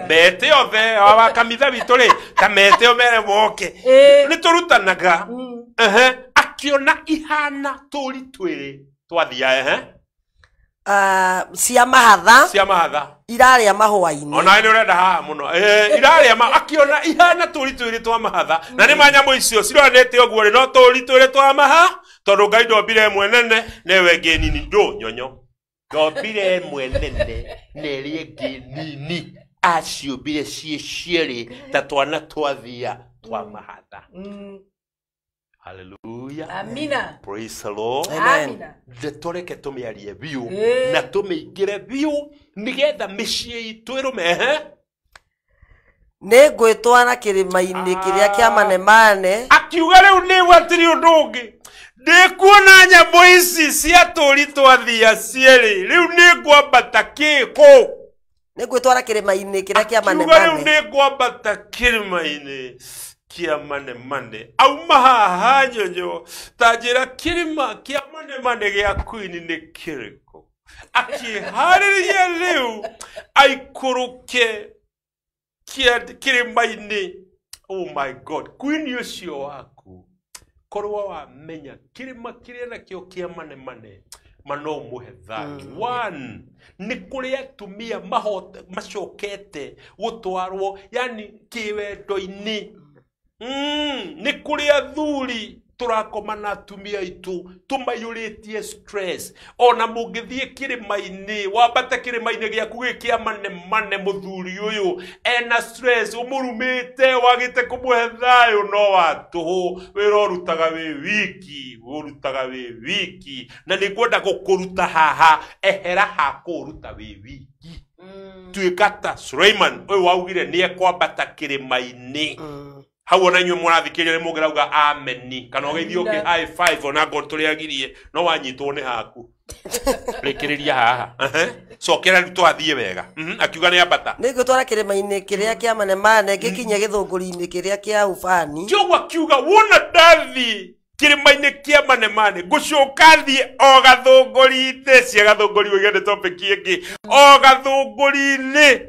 mete othe wa kanitha witũ rĩ ta mete o mere moke nĩ tũrutanaga akiona ihana tũri twĩrĩ twathia
cia mahatha irarĩa mahũa-inĩ
ona nĩ ũrenda haha mũno irarĩa akiona ihana tũri twĩrĩ twa mahatha na nĩ manyamũ icio cironete ũguo rĩ no tũri twĩrĩ twa maha tondũ Ngai ndombire ĩmwe nene na ĩyo ĩngĩ nini ndũ nyonyo Ngobire ĩmwe nene na ĩrĩa ĩngĩ nini aciũmbire ciĩ cierĩ ta twana twathia twa mahatha. Hallelujah.
Amina.
Praise the Lord.
Amina.
Ndetoreke tũmĩarie biũ na tũmĩingĩre biũ nĩgetha mĩciĩ itũ ĩrũme.
Nĩ ngwĩtwara kĩrĩma-inĩ kĩrĩa kĩa manemane.
Akiuga rĩu nĩ gwatirĩ ũndũ ũngĩ. Ndĩkuona nyamũ ici cia tũũri twathia cierĩ. Rĩu nĩ ngwambata kĩĩkũ.
Nĩ ngwĩtwara kĩrĩma-inĩ kĩrĩa kĩa manemane.
Akiuga rĩu nĩ ngwambata kĩrĩma-inĩ kia manemane. Auma haha nyonyo ta njĩra kĩrĩma kĩa manemane gĩa Queen nĩ kĩrĩkũ. Akĩharĩria rĩu aikũrũke kĩrĩma-inĩ. Oh my God, Queen ũcio waku korwo wamenya kĩrĩma kĩrĩa nakĩo kĩa manemane mano mũhe thani. One, nĩ kũrĩ atumia macokete gũtwarwo yani kĩwendo-inĩ. Nĩ kũrĩ athuri tũrakoma na atumia aitũ tũmaiyũrĩtie stress. Ona mũngĩthiĩ kĩrĩma-inĩ wambate kĩrĩma-inĩ gĩaku gĩkĩa manemane mũthuri ũyũ ena stress ũmũrumĩte wagĩte kũmũhe thayũ no watũhũ wĩra ũrutaga wĩ wiki na nĩ ngwenda gũkũruta haha ehera ha kũruta wĩ wiki. Tuĩka ta Suleiman ũyũ waugire nĩ ekwambata kĩrĩma-inĩ. Hau ona inyuĩ mũrathikĩrĩria nĩ mũngĩrauga ameni kana ũgeithio ũngĩ high five ona ngoro tũrĩagirie no wanyitwo nĩ haku. Rĩkĩrĩria haha. Cokera rĩu twathiĩ wega. Akiuga nĩ ambata.
Nĩ ngwĩtwara kĩrĩma-inĩ kĩrĩa kĩa manemane ngĩkinye gĩthũngũri-inĩ kĩrĩa kĩa Ufani.
Kĩoguo akiuga wona ndathiĩ kĩrĩma-inĩ kĩa manemane ngũcoka thiĩ o gathũngũri-inĩ cia gathũngũri ũigane topic ĩngĩ o gathũngũri-inĩ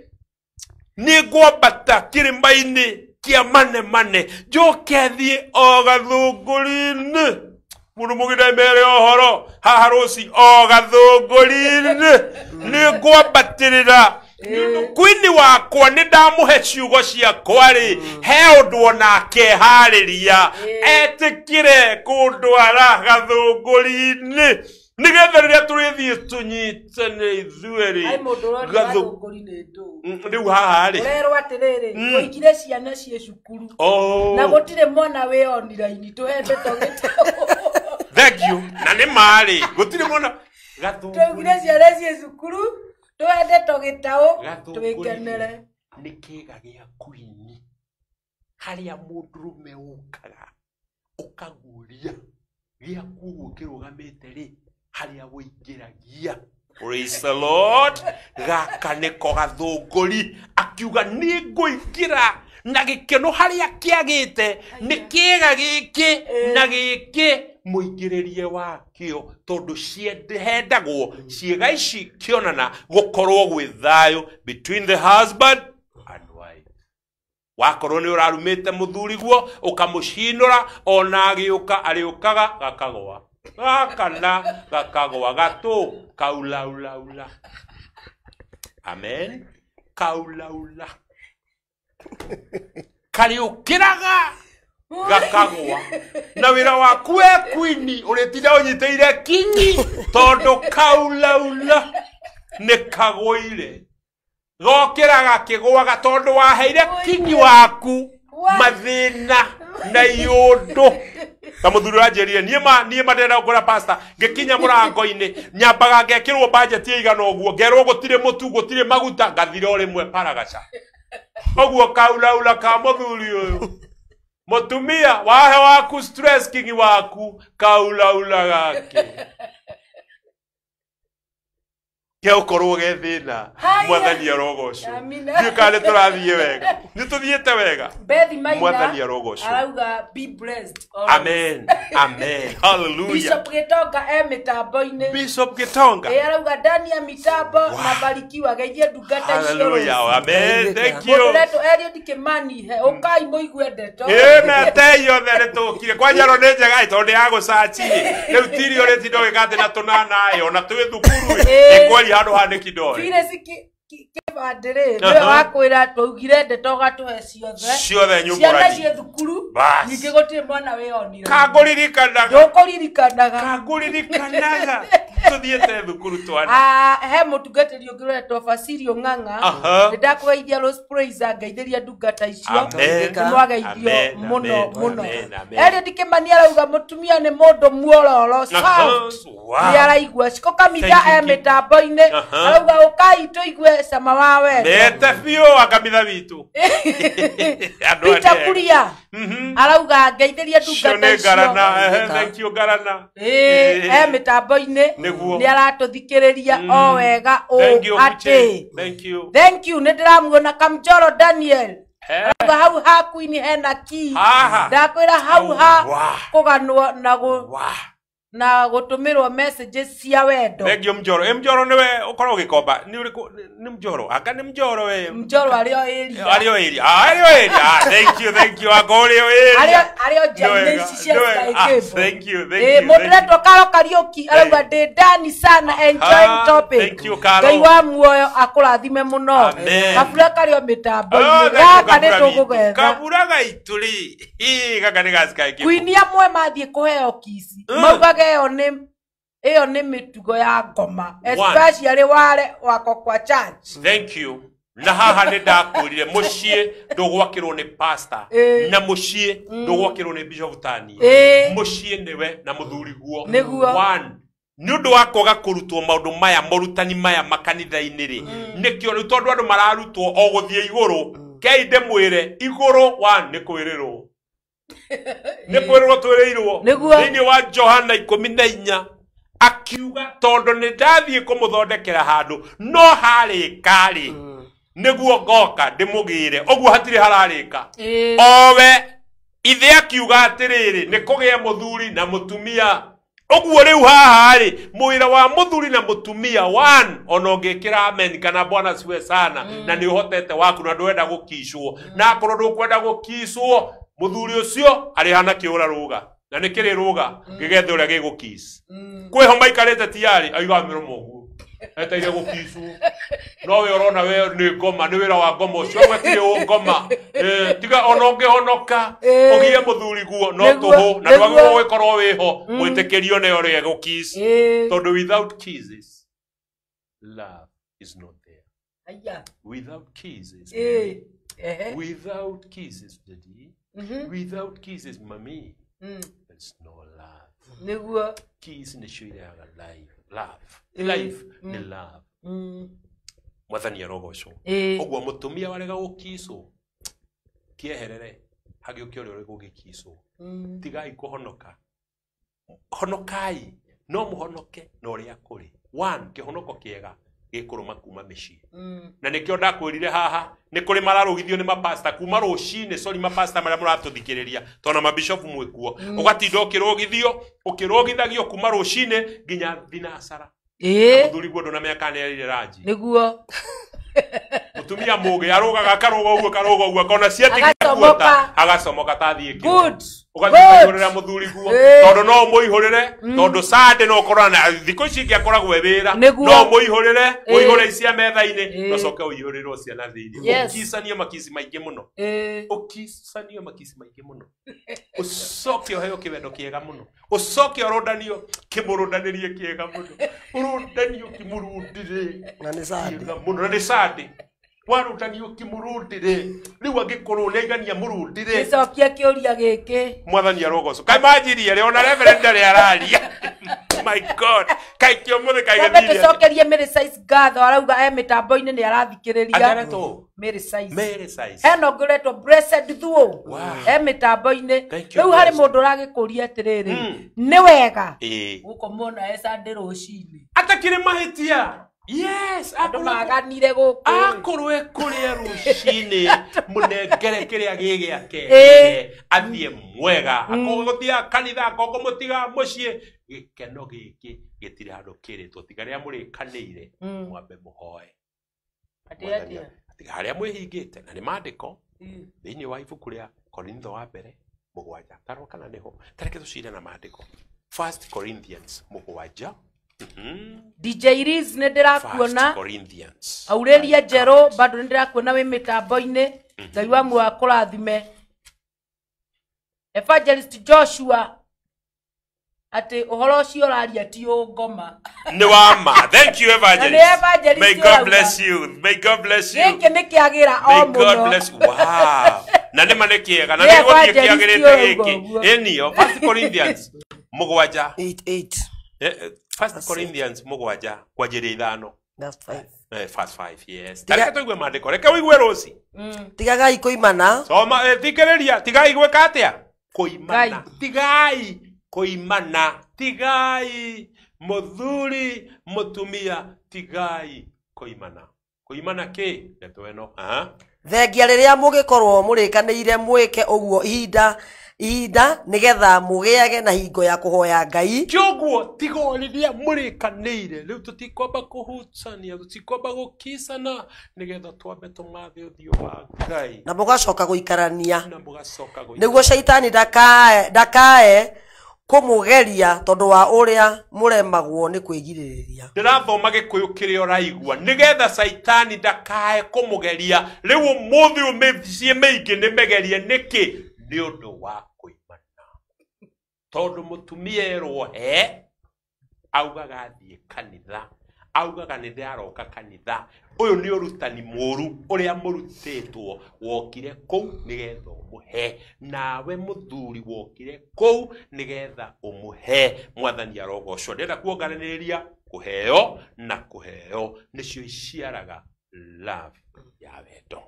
nĩ ngwambata kĩrĩma-inĩ kia manemane njoke thiĩ o gathũngũri-inĩ. Mũndũ mũgĩna mere ũhoro haha rũci o gathũngũri-inĩ nĩ ngwambatĩrĩra. Queen wakwa nĩ ndamũhe ciugo ciakwa-rĩ he ũndũ onake harĩria etĩkĩre kũndwara gathũngũri-inĩ nĩgetha rĩrĩa tũrĩthiĩ tũnyitane ithuĩ-rĩ rĩu haha-rĩ
ũrerwo atĩrĩrĩ tũingire ciana ciĩ cukuru na gũtirĩ mwana wĩonira-inĩ tũhete tũgĩtaũ.
Thank you. Na nĩ marĩ gũtirĩ mwana
tũingire ciana ciĩ cukuru tũhete tũgĩtaũ twĩkenere.
Nĩ kĩga gĩa Queen harĩa mũndũrũme ũkaga ũkaguũria gĩaku ũguo kĩrũgamĩte-rĩ harĩa wũingĩragia. Praise the Lord. Gaka nĩko gathũngũri. Akiuga nĩ ngũingĩra na gĩkeno harĩa kĩagĩte nĩ kĩega gĩkĩ na gĩkĩ mũingĩrĩrie wakĩo tondũ ciendagwo ciĩga ici kĩonana gũkorwo gwĩ thayũ between the husband and wife. Wakorwo nĩ ũrarumĩte mũthuri guo ũkamũcinũra ona agĩũka arĩũkaga gakagwa gakana gakagwa gatũ kaulaulaula. Amen. Kaulaula kariũkĩraga gakagwa na wĩra waku we Queen ũrĩtinda ũnyitĩire kinyi tondũ kaulaula nĩ kagũire gokĩraga kĩgwaga tondũ waheire kinyi waku mathĩna na iũndũ. Ta mũthuri wanjĩrire niĩ mandenda gũkũra pastor ngĩkinya mũrango-inĩ nyambaga ngekĩrwo budget ĩigana ũguo ngerwo gũtirĩ mũtu gũtirĩ maguta ngathira o rĩmwe paragaca. Ũguo kaulaula ka mũthuri ũyũ mũtumia wahe waku stress kingi waku kaulaula gake kĩa ũkorwo ge thĩna mwathani arogocwo. Ndiũ kana tũrathiĩ wega nĩ tũthiĩte wega mwathani arogocwo.
Arauga be blessed.
Amen. Amen. Hallelujah.
Bishop Gitonga mĩtambo-inĩ.
Bishop Gitonga
arauga ndani ya mitambo na barikiwa geithie ndungata icio.
Hallelujah. Amen. Thank you.
Mũndũ Eliud Kimani he ũkai mũigue ndeto.
Mete yothe nĩ tũkire kwanja ro nĩ njega tondũ ya gũcaci rĩu tiri ũrĩ tindo gĩkate na tũnana yo na twĩ thukuru ĩ kweli handũ hanĩki ndore.
Bandere ndio wakwira tugire ndeto gatuhe ciothe
nyumbura
cie thukuru ninge gutire mwana weyonire
kaguririkanaga tuthiete thukuru twana
he mutungatiri ungiretwo Basirio Ng'ang'a ndakugeithia Rose Praise ngeithiria ndungata icio nimwageithio muno eri ndikimania arauga mutumia ni mundu muororo soft ni araigua ciko kamitha mitambo-ini arauga ukai tuigue cama wa wendo
nete biũ akamitha witũ
Peter Kuria arauga ngeithiria ndungata icio
thank you Garana
mitambo-ini ni aratuthikiriria o wega ati thank you nindiramuona Kamjoro Daniel arauga hau haku-ini hena ki ndakwira hau ha kuganwo na gutumirwo messages cia wendo
Regio Mjoro Mjoro niwe ukorwo gikomba ni Mjoro aka ni Mjoro we
Mjoro ario area
thank you agorio area
ario jainesi cia
thank you
modereto Karo Kariuki arauga ndi ndani sana enjoying topic
thank you Karo
Ngai wa muoyo akurathime muno kabura kario mitambo-ini gaka ni tugugetha
kabura gaituri gaka ni gasika iki
Queen amwe mathie kuheo kisi maugage iyo ni mitugo ya ngoma especially wale wako kwa church
thank you na haha ni ndakwirire mucie ndugwakirwo ni pastor na mucie ndugwakirwo ni bishop Tani mucie niwe na muthuri guo one nundu wa koga kurutwo maundu maya morutani maya makanitha-ini ri nikio riu tondu andu mararutwo o guthie iguru keinde mwire iguru one ni kwirirwo ni kwirirwo twirirwo thiini wa Johana 14 akiuga tondu ni ndathie kumuthondekera handu no harikari niguo ngoka ndimugire oguo hatiri hararika owe ithe akiuga atiriri ni kugia muthuri na mutumia oguo riu haha ri mwira wa muthuri na mutumia one ono ngikira amen kana bwana siwe sana na ni uhotete waku na ndwenda gukishwo na akorwo ndukwenda gukishwo muthuri ucio ari hana kiura ruga na nikiri ruga gigethe uria gigukis kwiho maikarite tiari aiga miromo guo etaire gukiswo no we urona we ni ngoma ni wira wa ngoma ucio gwetire ngoma tiga ono ngihonoka ugie muthuri guo no tuhu na ndwagirwo wikorwo wiho mwitikirio ne uri gukis tondu without kisses love is not there without kisses without kisses daddy without kisses mommy there's no love
niguo
kiss ni shiraga life ni love mwathani arogoco oguo mutumia warega gukiswo kieherere hagiuki uri uri gugikiswo tigai kuhonoka honokai no muhonoke no ria kuri one kihonoko kiega gikuruma kuma micii na nikio ndakwirire haha ni kuri mararugithio ni mapasta kuma rucini sorry mapasta maria muratuthikiriria tona mabishop mwikuo ugatinda ukirugithagio kuma rucini nginya thinacara muthuri guo ndona miaka ni arire ranji niguo mutumia mugi arugaga karuga uguo kona ciatigikuota agacomoka tathie
good
ugathikirira muthuri guo tondu no muihurire tondu sande no korana thiko ici ngiakoragwo wira no muihurire uihure cia metha-ini no coke uihurirwo ciana thiini ukisania makisi maingi muno ukisania makisi maingi muno ucoke uheo kiwendo kiega muno ucoke urondanio kimurundanirie kiega muno urundanio kimurundire
na ni sande
muno na ni sande warutanio kimurundire riu angikorwo neigania murundire
icokia kiuria giki
mwathani arogoco kai manjirie riona reverend ari araria my god kai kio muthe kai gathiri
tucokerie Mary Size ngatho arauga mitambo-ini ni arathikiriria Mary Size eno ngoretwo blessed thuo mitambo-ini riu hari mundu uragikuria atiriri ni wega gukomona Sunday rucini
atakire mahitia yes
maganire guku
akorwe kuria rucini munengere kiria gigiake athie mwega akogothia kanitha akogomutiga mucii gikeno giki gitire handu kiritwo tiga ria muri kanire mwambe muhoe tiga haria mwihingite na ni mandiko thiini wa ibuku ria Korintho wa mbere 7 tarwo kana niho tareke tucire na mandiko 1 Corinthians 7
DJ Riz ndirakuona
1 Corinthians.
Aurelia Jero bado ndirakuona we mitambo-ini Ngai wa mu akurathime. Evangelist Joshua ate uhoro ucio raria ti ngoma
Ni wama. Thank you, Evangelist. May God bless you. May God bless you.
Giki nikiagira o muno.
May God bless you. Wow. Na ni manekiega na ni gothie kiagirite giki. Enio 1 Corinthians
8:8.
1 Corinthians 7 kwanjiria 5.
That's 5.
Verse 5, yes. Tareke tuigue mandiko. Reke uigue Rosi.
Tigagai kuimana.
Soma thikiriria. Tigai gwika atia? Kuimana. Tigai kuimana. Tigai muthuri mutumia. Tigai kuimana. Kuimana ki? Ndeto eno.
Thengia riria mugikorwo murikanire mwike uguo ihinda nigetha mugiage na hingo ya kuhoya Ngai.
Kyoguo tigoriria murikanire riu tutikwamba kuhutsania tutikwamba gukisana nigetha twambe tumathe uthio wa Ngai
na mugacoka guikarania
na mugacoka
niguo shaitani ndakae kumugeria tondu wa uria muremagwo ni kwigiririria.
Ndirathoma Gikuyu kirio raigua nigetha shaitani ndakae kumugeria riu umuthi umicie meingi ni megerie niki ni undu wa kuimana tondu mutumia erwo augaga athie kanitha augaga ni ndaroka kanitha uyu ni urutani muru uria murutitwo wokire kou nigetha umuhe nawe muthuri wokire kou nigetha umuhe mwathani arogocwo ndenda kuongananiria kuheo na kuheo nicio iciaraga love ya wendo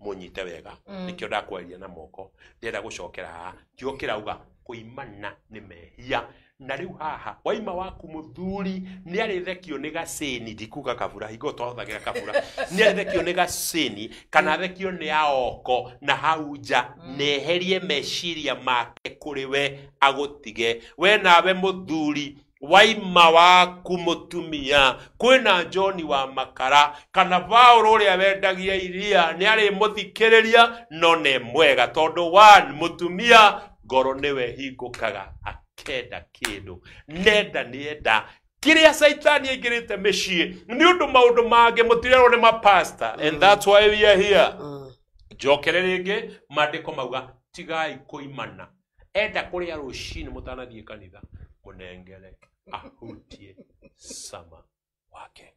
munyite wega nikio ndakwaria na moko ndenda gucokera haha ndiokira uga kuimana ni mehia na riu haha waima waku muthuri ni arithekio ni gacini ndikuga kabura higo twathagira kabura ni arithekio ni gacini kana thekio ni aoko na hauja neherie meciria make kuri we agutige we nawe muthuri waima waku mutumia kwina John wa makara kana Paulo uria wendagia iria ni ari muthikiriria no ne mwega tondu one mutumia ngoro niwe hingukaga akenda kindu nienda kiria saitani aingirite mecii ni undu maundu mange mutirero ni mapasta and that's why we are here jokere ringi mandiko mauga tigai kuimana enda kuria rucini mutanathie kanitha munengere ahutie sama wake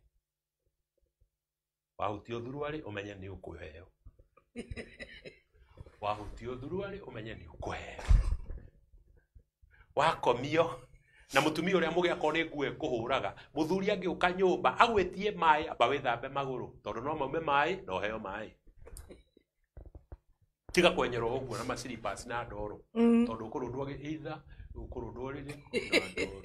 wahutie thuruari umenye ni ukuheo wahutie thuruari umenye ni ukuheo wakomio na mutumia uria mugia kone ngue kuhuraga muthuri angiuka nyumba agwetie mai aba withambe maguru tondu no maume mai no heo mai tiga kwenyerwo uguo na masilipas na ndoro tondu kurundwo either ukurundwo riri na ndoro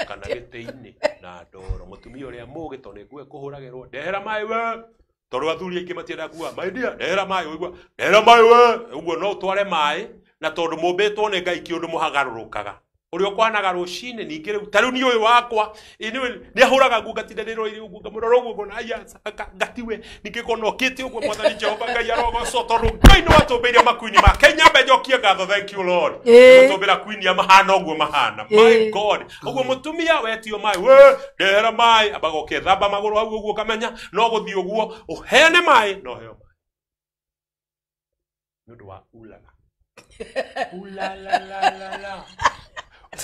kana giteini na ndoro mutumia uria mugi tondu ngue kuhuragirwo ndehera mai we tondu athuri aingi matienda kuwa my dear ndehera mai uigwa ndehera mai we uguo no tware mai na tondu mumbitwo ni Ngai kiundu muhagarurukaga urio kwanaga rucine ningi riu tariu ni uyu wakwa ni ahuraga ngugatinda riro iri ugu ngamuroro ugu na aya ngatiwe ningikonokite ugu mwathani Jehova Ngai arogoco tondu Ngai ni watumbiria makwini ma Kenya mbejokie ngatho thank you Lord gutumbira kwini ya mahana ugu mahana my God ugu mutumia wetio mai we ndehera mai abagoke thamba maguru hau ugu kamenya no guthii uguo uhene mai no heo mai ndu wa ulaga ula la la la la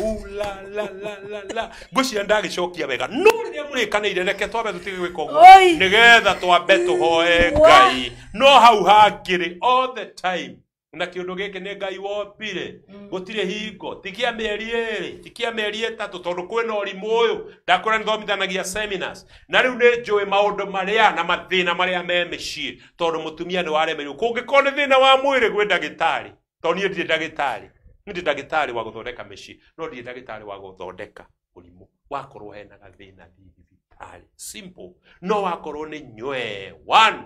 ula la la la la gucia ndagicokia wega no ni murikanire reke twabe tutige gwika uguo nigetha twabe tuhoe Ngai no hau hangiri all the time na kiundu giki ni Ngai wombire gutire hingo tikia mieri iri tikia mieri itatu tondu kwina urimu uyu ndakora nthomithanagia seminars na riu ni njui maundu maria na mathina maria me micii tondu mutumia ni waremerirwo kungikona thina wa mwiri gwi ndagitari tondu nie ndire ndagitari ndi ndagitari wa guthondeka micii no ndire ndagitari wa guthondeka urimu wakorwo hena gathina thibitari simple no wakorwo ni nywe one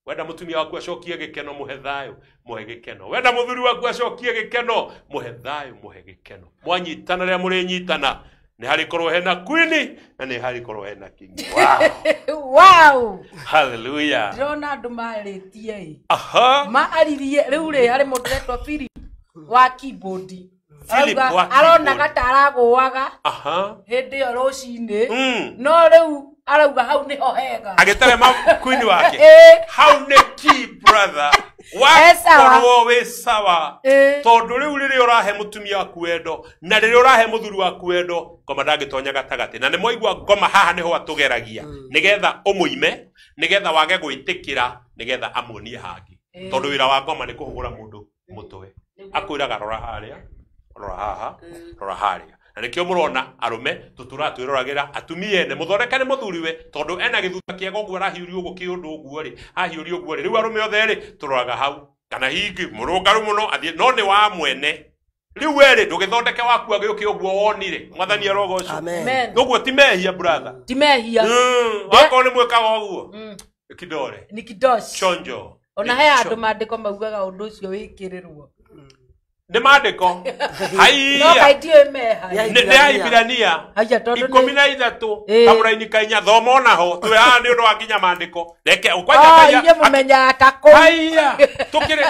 wenda mutumia waku acokie gikeno muhe thayo muhe gikeno wenda muthuri waku acokie gikeno muhe thayo muhe gikeno mwanyitana ria muri nyitana ni hari korwo hena queen na ni hari korwo hena king
wow
hallelujah
ndona andu maritie
aha
maaririe riu ri hari mundu retwa Philip wa keyboard
Philip wa
arona gataraguaga hindi yo rucini no riu arauga hau niho hega
agitarema queen wake hau ni key brother wakorwo wi sawa tondu riu riri urahe mutumia waku wendo na riri urahe muthuri waku wendo ngoma ndangitonya gatagati na ni moigwa ngoma haha niho atugeragia nigetha umuime nigetha wage gwitikira nigetha amuonie hangi tondu wira wa ngoma ni kuhugura mundu mutwe akwiraga rora haria rora haha rora haria na nikio murona arume tuturatwiragira atumia ene muthondekane muthuriwe tondu ena githuta kiego uguo arahiurio uguo kiundu uguo ri ahiurio uguo ri riu arume othe ri turoraga hau kana hingi murungaru muno athie no ni wa mwene riu weri ndugithondeke waku agiuki uguo wonire mwathani arogo ucio amen uguo timehia brother timehia wako ni mwekaga uguo kidore
ni kidosh
chonjo
ona he andu mandiko maugaga undu ucio wikirirwo
ne mandiko haiya
no kaitio meha
ne haibirania 13 kamuraini kainya thomona ho twe ha ni undu wakinya mandiko reke ukwanja kaya
ile mumenya kako
haiya tukire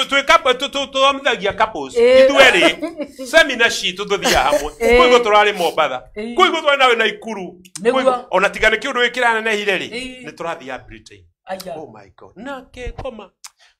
twithagia couples ithueri seminar sheet tuthia hamwe kuigo turari Mombatha kuigo twa nawe na Ikuru kuigo ona tigane kiundu wikirana na hireri ni turathia Britain. Oh my god na ke koma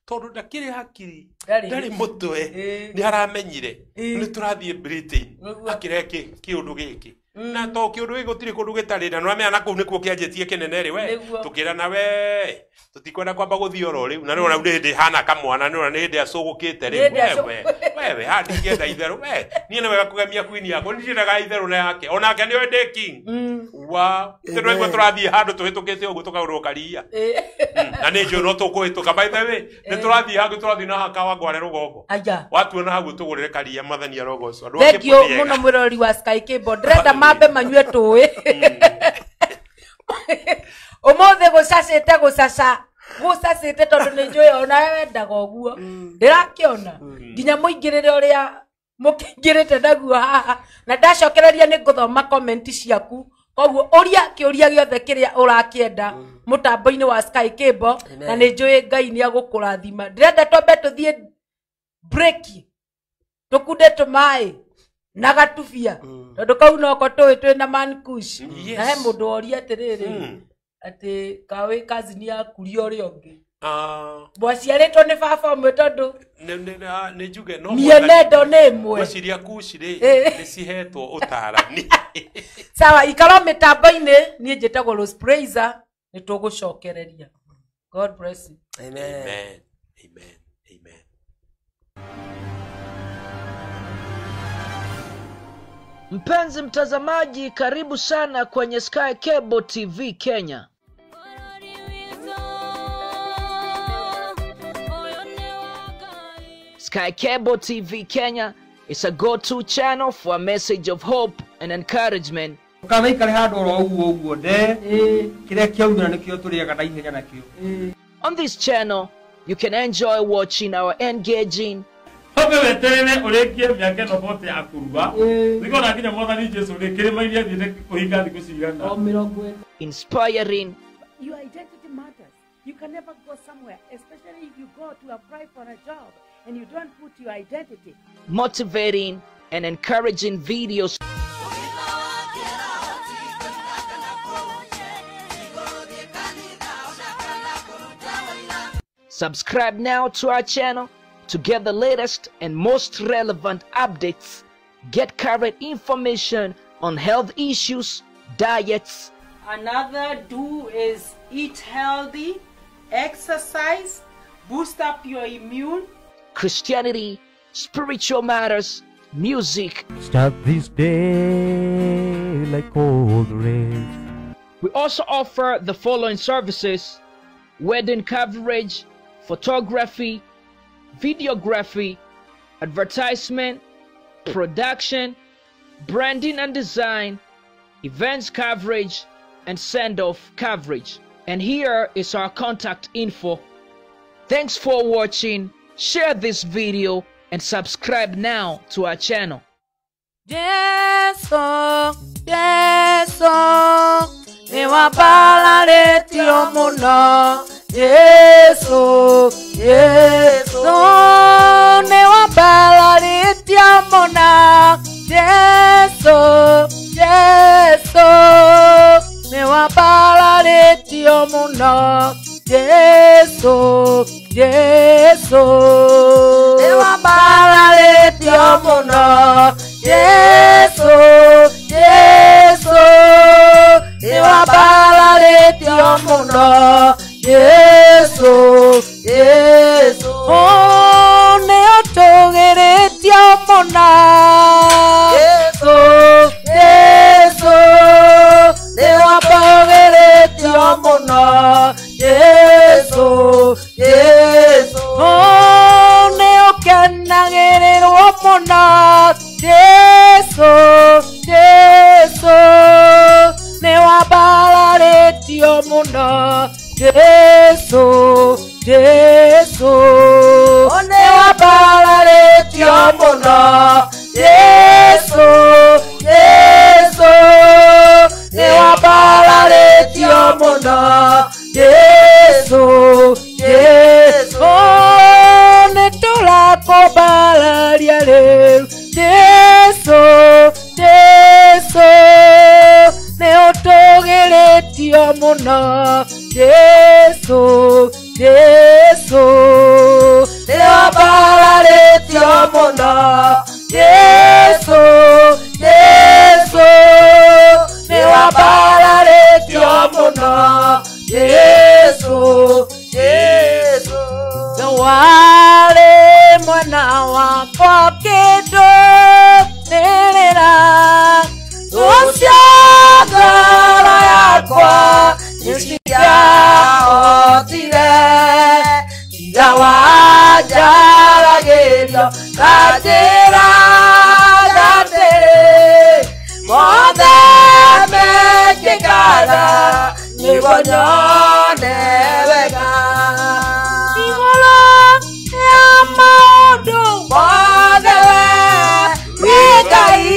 tondu ndakiri hakiri ndari mutwe ni aramenyire ni turathie Britain akireke kiundu giki na to kiundu gigutiri kundu gitari na no na kuu nikuo kianjetie kinene ri we tukira na we tutikwenda kwamba guthio ro riu na no ndi hana kamwana no ni ndi acugukite ri wewe hadi ngenda itheru we ni ne wega kugemia queen yako ni ndiraga itheru na yake onake ni we king wa tendo ngo turathie handu tuhitukite uguo tukaurwo karia na ni jo no tukuhituka by the way ni turathie handu turathie na hakawa ngware rugongo watu na hagu tugurire karia mathani arogo so andu
akipia muno mwirori wa Sky Cable ndrenda mambe manyue tuwe omothe gucacite tondu ni njui ona wendaga uguo ndirakiona nginya muingirire uria mukingirite naguo haha na ndacokereria ni nguthoma comment ciaku koguo uria kiuria giothe kiria urakienda mutambo-ini wa Sky Cable na ni njui Ngai ni agukurathima ndirenda twambe tuthie break tukunde tumai na gatubia tondu kau noko twi twina mankush na he mundu oria atiriri ati kawe kazi ni akuria uria ungi bwaciaritwo ni baba umwe tondu
ni njuge no
mienendo ni imwe
bwaciria kuciri ni cihetwo utarani
sawa ikaro mitambo-ini ni njitagwo Rose Praiser ni tugucokereria. God bless you.
Amen.
Amen. Amen. Amen.
Mpenzi mtazamaji, karibu sana kwenye Sky Cable TV Kenya. Sky Cable TV Kenya is a go-to channel for a message of hope and encouragement. On this channel, you can enjoy watching our engaging, inspiring,
your identity matters. You can never go somewhere, especially if you go to apply for a job and you don't put your identity.
motivating, and encouraging videos. Subscribe now to our channel to get the latest and most relevant updates. Get current information on health issues, diets.
Another do is eat healthy, exercise, boost up your immune.
Christianity, spiritual matters, music.
Start this day like cold rain.
We also offer the following services: wedding coverage, photography, videography, advertisement, production, branding and design, events coverage, and send-off coverage. And here is our contact info. Thanks for watching. Share this video and subscribe now to our channel.
Ni wabalatio muno. Yesu, ni wabalatio mona Yesu Yesu ne wabalaretio mona Yesu Yesu ne wabalaretio mona Yesu Yesu ne wabalaretio mona Yesu Yesu oh ne otogeretio mona Yesu Yesu ne wabalaretio mona Yesu Yesu oh ne okenagererwo mona Yesu Yesu ne wabalaretio mona Yesu Yesu ne wabalaretio mona Yesu Yesu ne wabalaretio mona Yesu Yesu oh ne tulakobalaria leo Yesu Yesu ne otogeretio mona Yesu Yesu ne wabalaretio mona Yesu Yesu ne wabalaretio mona Yesu Yesu wale mwana wako kido nerera usiagara yakwa nisikia otire ira wajaragerio katera gatere mothe mekikara nibonyone wega igolo ya maundu mothe wikai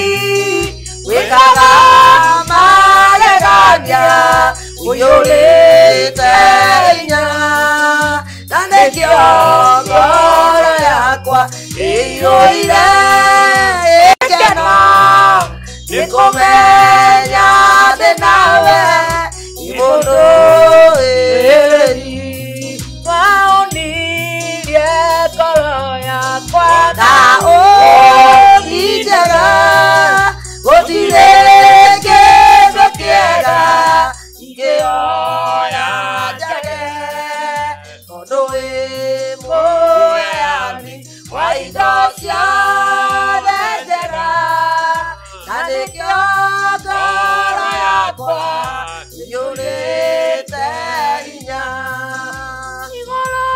wikaga magegania uyurite inya nandekio ngoro yakwa iyuire ikeno nikumenya ndi nawe imundu iri waunirie ngoro yakwa na unitega gutire kindu kiega ingioya njage tondu wi muheani wa indo ciothe njega na nikio ngoro yakwa iyurite hinya iguru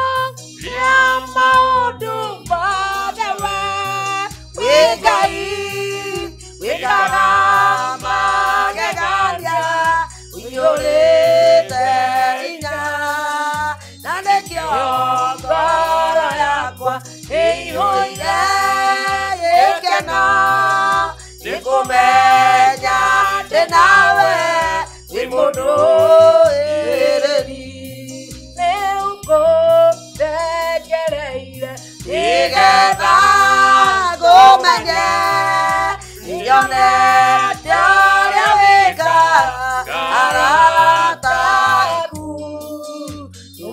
ria maundu mothe we wi Ngai wikaga magegania uyurite hinya na nikio ngoro yakwa iyuire ikeno nikumenya ndi nawe wi mundu ireri riu nguthegereire nigetha ngumenye niyonete ũrĩa wĩkaga arata aku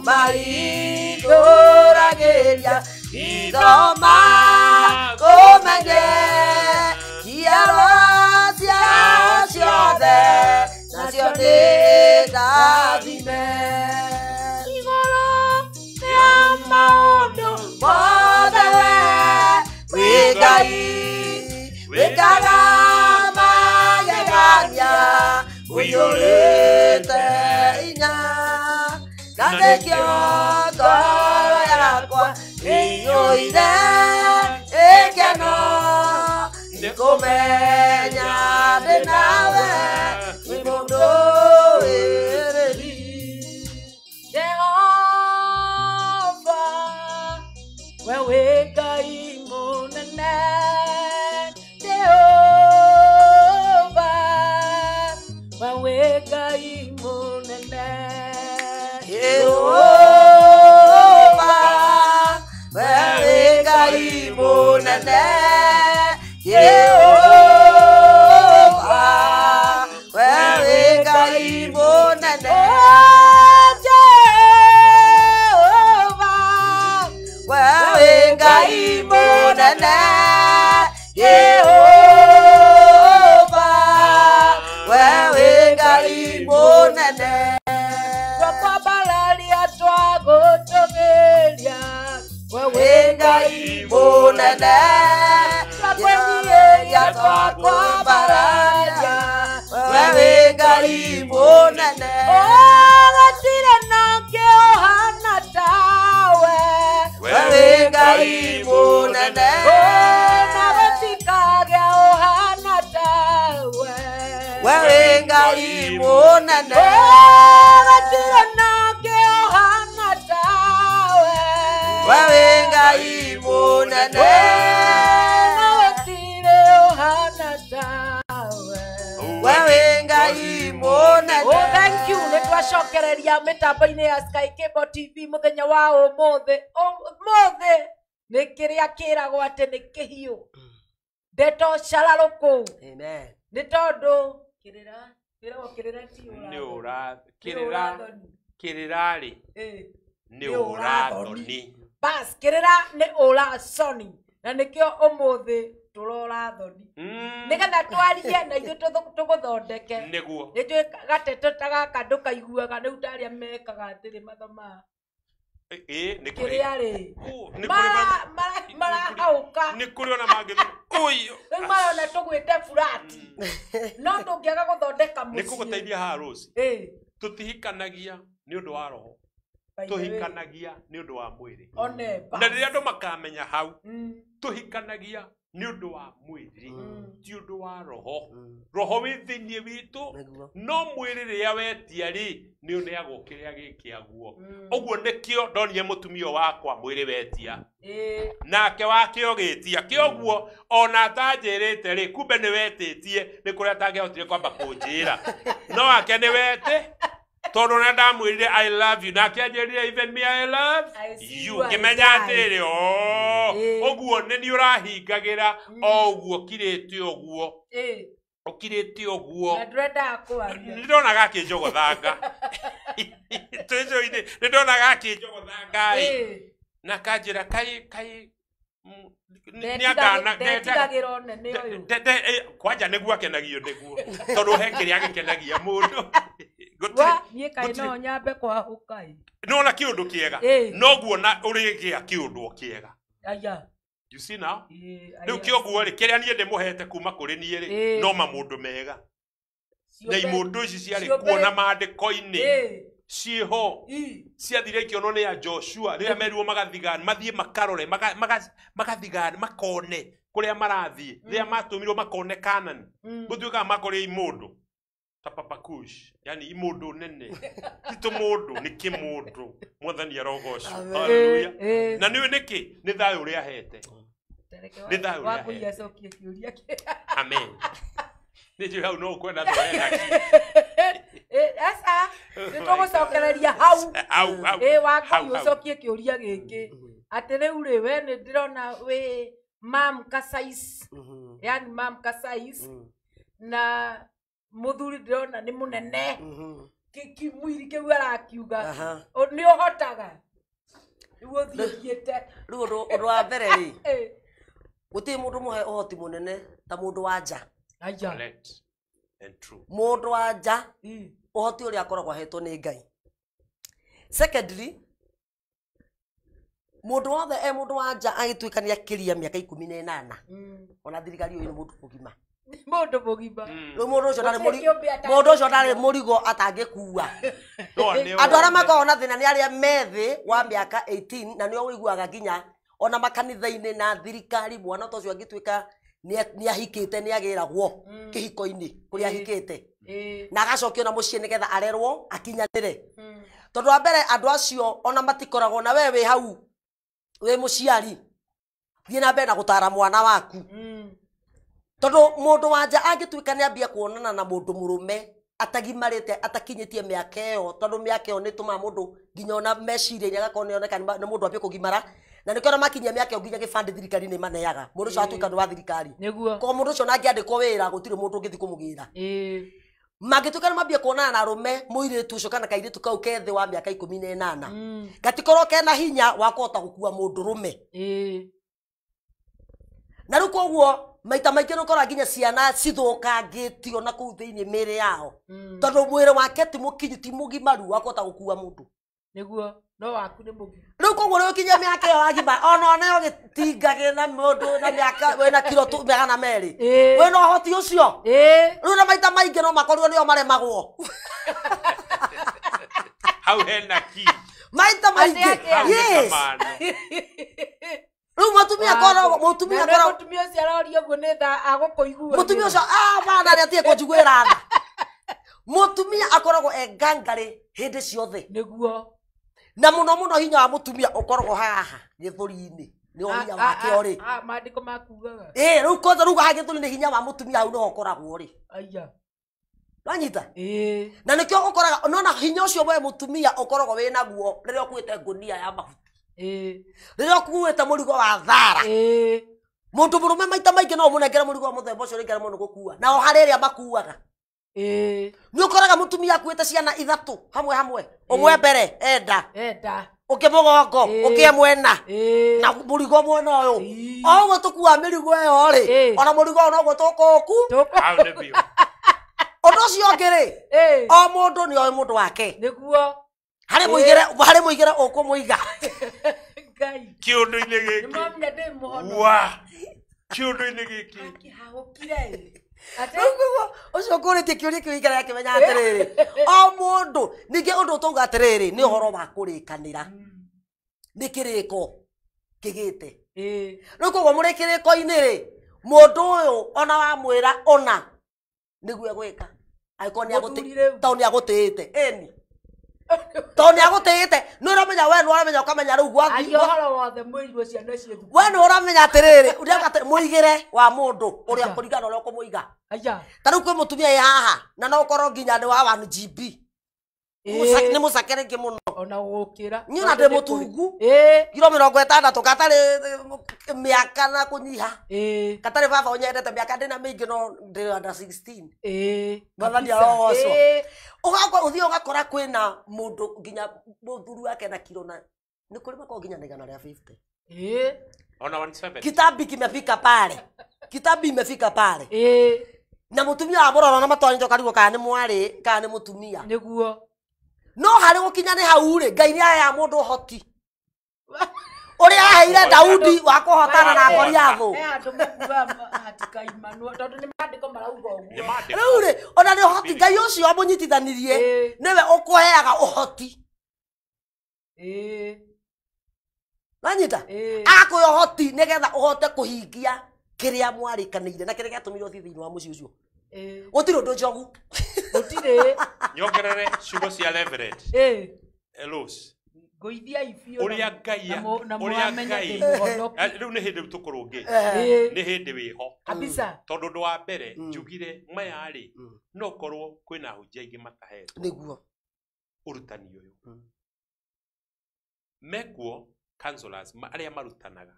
marindũragĩria ithoma ngumenye njiarwa ciao ciothe nacio nĩ ndathime igũrũ rĩa maũndũ mothe we wĩ Ngai wĩkaga magegania ũiyũrĩte hinya na nĩkĩo ngoro yakwa ĩiyũire ĩkeno nĩkũmenya ndĩ nawe wĩ mũndũ wĩrĩri Jehova we wĩ Ngai mũnene Jehova we wĩ Ngai mũnene Jehova we wĩ Ngai mũnene
Jehova wewe ngai munene
twakwambararia twagutugiria
wewe ngai munene
twakwenyiria twakwambararia
wewe ngai munene
gutire nangĩ ũhana tawe
wewe ngai munene
na gũtikagĩa ũhana tawe
wewe ngai munene
gutire nangĩ ũhana tawe
wewe ngai munene
na gũtirĩ ũhana tawe
wewe ngai munene.
Oh, thank you. Nĩ twacokereria mĩtambo-inĩ ya Sky Cable TV mũthenya wa ũmũthĩ. Ũmũthĩ nĩ kĩrĩa kĩragwo atĩ nĩ kĩhiũ. Ndeto cararũkũ.
Amen.
Nĩ tondũ kĩrĩra ti
kĩrĩra-rĩ nĩ ũrathoni.
Bas, kĩrĩra nĩ ũraconi. Na nĩkĩo ũmũthĩ tũrora thoni. Nĩgetha twarie na ithuĩ tũgũthondeke.
Nĩguo.
Nĩnjũĩ gateto ta gaka ndũkaiguaga nĩ ũtarĩa mekaga atĩrĩ mathomaa. Kĩrĩa-rĩ marahaũka.
Nĩ kũrĩ ona mangĩthiĩ ũyũ.
Rĩu marona tũgwĩte burati. No ndũngĩaga gũthondeka mũciĩ.
Nĩ kũgũteithia haha Rose. Tũtihikanagia nĩ ũndũ wa roho. Tũhikanagia nĩ ũndũ wa mwĩrĩ. Na rĩrĩa andũ makamenya hau tũhikanagia nĩ ũndũ wa mwĩrĩ ti ũndũ wa roho. Roho wĩ thĩinĩ witũ no mwĩrĩ rĩrĩa wetia-rĩ nĩ ũneagwo kĩrĩa gĩkĩaguo. Ũguo nĩkĩo ndonire mũtumia wakwa mwĩrĩ wetia nake wake ũgĩtia kĩoguo ona atanjĩrĩte-rĩ kumbe nĩ wetĩtie nĩ kũrĩa atangĩahotire kwamba kũnjĩra no wake nĩ wete tondũ na ndamwĩrire I love you nake anjĩrire even me I love you ngĩmenya atĩrĩ ũguo nĩ ũrahingagĩra o ũguo kirĩte ũguo ũkirĩte ũguo nĩndona gakĩnjogothanga twĩcũinĩ nĩndona gakĩnjogothanga na kanjĩra kai kwanja nĩguo akenagio nĩguo tondũ he kĩrĩa gĩkenagia mũndũ nona kĩũndũ kĩega noguo na ũrĩgĩa kĩũndũ kĩega. You see now? Rĩu kĩoguo-rĩ kĩrĩa niĩ ndĩmũhete kuma kũrĩ niĩ-rĩ no mamũndũ mega na imũndũ ici ciarĩ kuona maandĩko-inĩ ciĩho ciathire ikĩonwo nĩ ya Joshua rĩrĩa merirwo magathigani mathiĩ makarore magathigani makone kũrĩa marathiĩ rĩrĩa matũmirwo makone Kanani gũtuĩkaga makorĩa imũndũ ta Papa Kush yani imũndũ nene tito mũndũ nĩ kĩmũndũ mwathani arogocwo haleluya na nĩ nĩkĩ nĩ thayũ ũrĩa ahete nĩ thayũ ũrĩa ahete amen nĩnjũĩ hau no ũkwenda tũrenda
asa nĩtũgũcokereria hau wakwĩ ũcokie kĩũria gĩkĩ atĩ rĩu-rĩ we nĩ ndĩrona wĩ Mam Kasais yani Mam Kasais na mũthuri ndĩrona nĩ mũnene kimwiri kĩu arakiuga nĩ ũhotaga rĩu ũthiĩte
rĩu ũndũ wa mbere-rĩ gũtirĩ mũndũ mũhe ũhoti mũnene ta mũndũ wa nja. Mũndũ wa nja ũhoti ũrĩa akoragwo ahetwo nĩ Ngai. Secondly mũndũ wothe mũndũ wa nja agĩtuĩka nĩ akĩria mĩaka 18 ona thirikari ũyũ nĩ mũndũ mũgima.
Mũndũ mũgima.
Rĩu mũndũ ũcio ndarĩ mũrigo atangĩkua. Andũ arĩa makoragwo na thĩna nĩ arĩa methĩ wa mĩaka 18 na nĩo wĩiguaga nginya ona makanitha-inĩ na thirikari mwana ta ũcio angĩtuĩka nĩ ahikĩte nĩ agĩragwo kĩhiko-inĩ kũrĩa ahikĩte na agacokio na mũciĩ nĩgetha arerwo akinyanĩre. Tondũ wa mbere andũ acio ona matikoragwo na we wĩ hau wĩ mũciari thiĩ na mbere na gũtara mwana waku. Tondũ mũndũ wa nja angĩtuĩka nĩ ambia kuonana na mũndũ mũrũme atagimarĩte atakinyĩtie mĩaka ĩyo tondũ mĩaka ĩyo nĩ ĩtũmaga mũndũ nginya ona meciria-inĩ agakorwo nĩoneka nĩ mũndũ ambia kũgimara na nĩkĩo ona makinyia mĩaka ĩyo nginya gĩbandĩ thirikari nĩ maneaga mũndũ ũcio atuĩka nĩ wa thirikari koguo mũndũ ũcio nangĩandĩkwo wĩra gũtirĩ mũndũ ũngĩthiĩ kũmũgĩra. Mangĩtuĩka nĩ mambia kuonana na arũme mũirĩtu ũcio kana kairĩtu kau kethĩ wa mĩaka 18 gatikorwo kena hinya wa kũhota gũkua mũndũrũme. Na rĩu koguo maita maingĩ nĩ ũkora nginya ciana cithũkangĩtio na kũu thĩinĩ mĩĩrĩ yao tondũ mwĩrĩ wake ti mũkinyu ti mũgimaru wa kũhota gũkua mũndũ
nĩguo no waku nĩ mũgimaru
rĩu koguo rĩu kinya mĩaka ĩyo wagima ona onayo gĩtingagĩ na mũndũ na mĩaka wĩna kiro 200 wĩna ũhoti ũcio rĩu na maita maingĩ no makorirwo nĩo maremagwo
hau hena ki
maita maingĩ yes rĩu mũtumia koragwo mũtumia
ũcio aroria ũguo nĩ tha agũkũigua
mũtumia ũcio bana nĩ atige kũnjiguĩra tha mũtumia akoragwo engangarĩ hĩndĩ ciothe
nĩguo
na mũno hinya wa mũtumia ũkoragwo haha gĩthũri-inĩ nĩ hinya wake ũrĩ
maandĩko makugaga
rĩu kwanza rĩu haha gĩthũri nĩ hinya wa mũtumia hau nĩho ũkoragwo rĩ
aya
wanyita na nĩkĩo ũkoraga nona hinya ũcio we mũtumia ũkoragwo wĩnaguo rĩrĩa ũkuĩte ngũnia ya mahuti rĩrĩa ũkuĩte mũrigo wa thara mũndũ mũrũme maita maingĩ no mũnengere mũrigo wa mũthemba ũcio rĩngĩ mũno gũkua na o harĩa ĩrĩa makuaga nĩ ũkoraga mũtumia akuĩte ciana 3 hamwe ũmwe mbere enda ũngĩ mũgongo ũngĩ mwena na mũrigo mwena ũyũ o ũguo tũkua mĩrigo ĩyo rĩ ona mũrigo ũyũ noguo tũkũku ũndũ ũcio ũngĩ rĩ o mũndũ nĩ oĩ mũndũ wake
nĩguo
harĩ mũigĩre ũkũmũiga
kĩũndũ-inĩ gĩkĩ wa kĩũndũ-inĩ gĩkĩ
ũcio ũkũrĩtie kĩũria kĩu ikara yakĩmenya atĩrĩrĩ o mũndũ ningĩ ũndũ ũtauga atĩrĩrĩ nĩ ũhoro wa kũrĩkanĩra nĩ kĩrĩko kĩgĩte rĩu koguo mũrĩ kĩrĩko-inĩ rĩ mũndũ ũyũ ona wamwĩra ona nĩguo egwĩka angĩkorwo nĩ agũtĩĩte ĩni tondũ nĩ agũtĩĩte nĩ ũramenya we nĩ ũramenya ũkamenya rĩu we nĩ ũramenya atĩrĩrĩ mũigĩre wa mũndũ ũrĩa kũringana ũrĩa ũkũmũiga ta rĩu kwĩ mũtumia ĩ haha na no ũkorwo nginya nĩ wa 1 GB nĩ mũcake rĩngĩ mũno
ona gũkĩra
niĩ ona ndĩ mũtungu kiro 60 gatarĩ mĩaka na kũnyiha gatarĩ baba ũnyendete mĩaka ndĩ na mĩingĩ no ndĩ under 16 mwathani arogocwo ũthiĩ ũgakora kwĩna mũndũ nginya mũthuri wake na kiro na nĩ kũrĩ makorwo nginya na 150
ona 170
kitabi imefika pale na mũtumia wa mũroro na matwanĩtwo karigwo kana nĩ mwarĩ kana nĩ mũtumia
nĩguo
no harĩ gũkinya nĩ hau rĩ Ngai nĩ aya mũndũ ũhoti ũrĩa aheire Daudi wa kũhotana na Goliathũ rĩu rĩ ona nĩ ũhoti Ngai ũcio amũnyitithanirie nĩwe ũkũheaga ũhoti nanyita akwĩ ũhoti nĩgetha ũhote kũhingia kĩrĩa mwarĩkanĩire na kĩrĩa gĩatũmire ũthiĩ thĩinĩ wa mũciĩ ũcio gũtirĩ ũndũ njogu
gũtirĩ
nyongerere ciugo cia Reverend Elos
ngoithia ifio
ũrĩa Ngai rĩu nĩ hĩndĩ tũkũrũnge nĩ hĩndĩ wĩho
kabisa
tondũ ũndũ wa mbere njugire maya rĩ no korwo kwĩna hũnjia ingĩ matahetwo
nĩguo
ũrutani ũyũ mekuo counselors arĩa marutanaga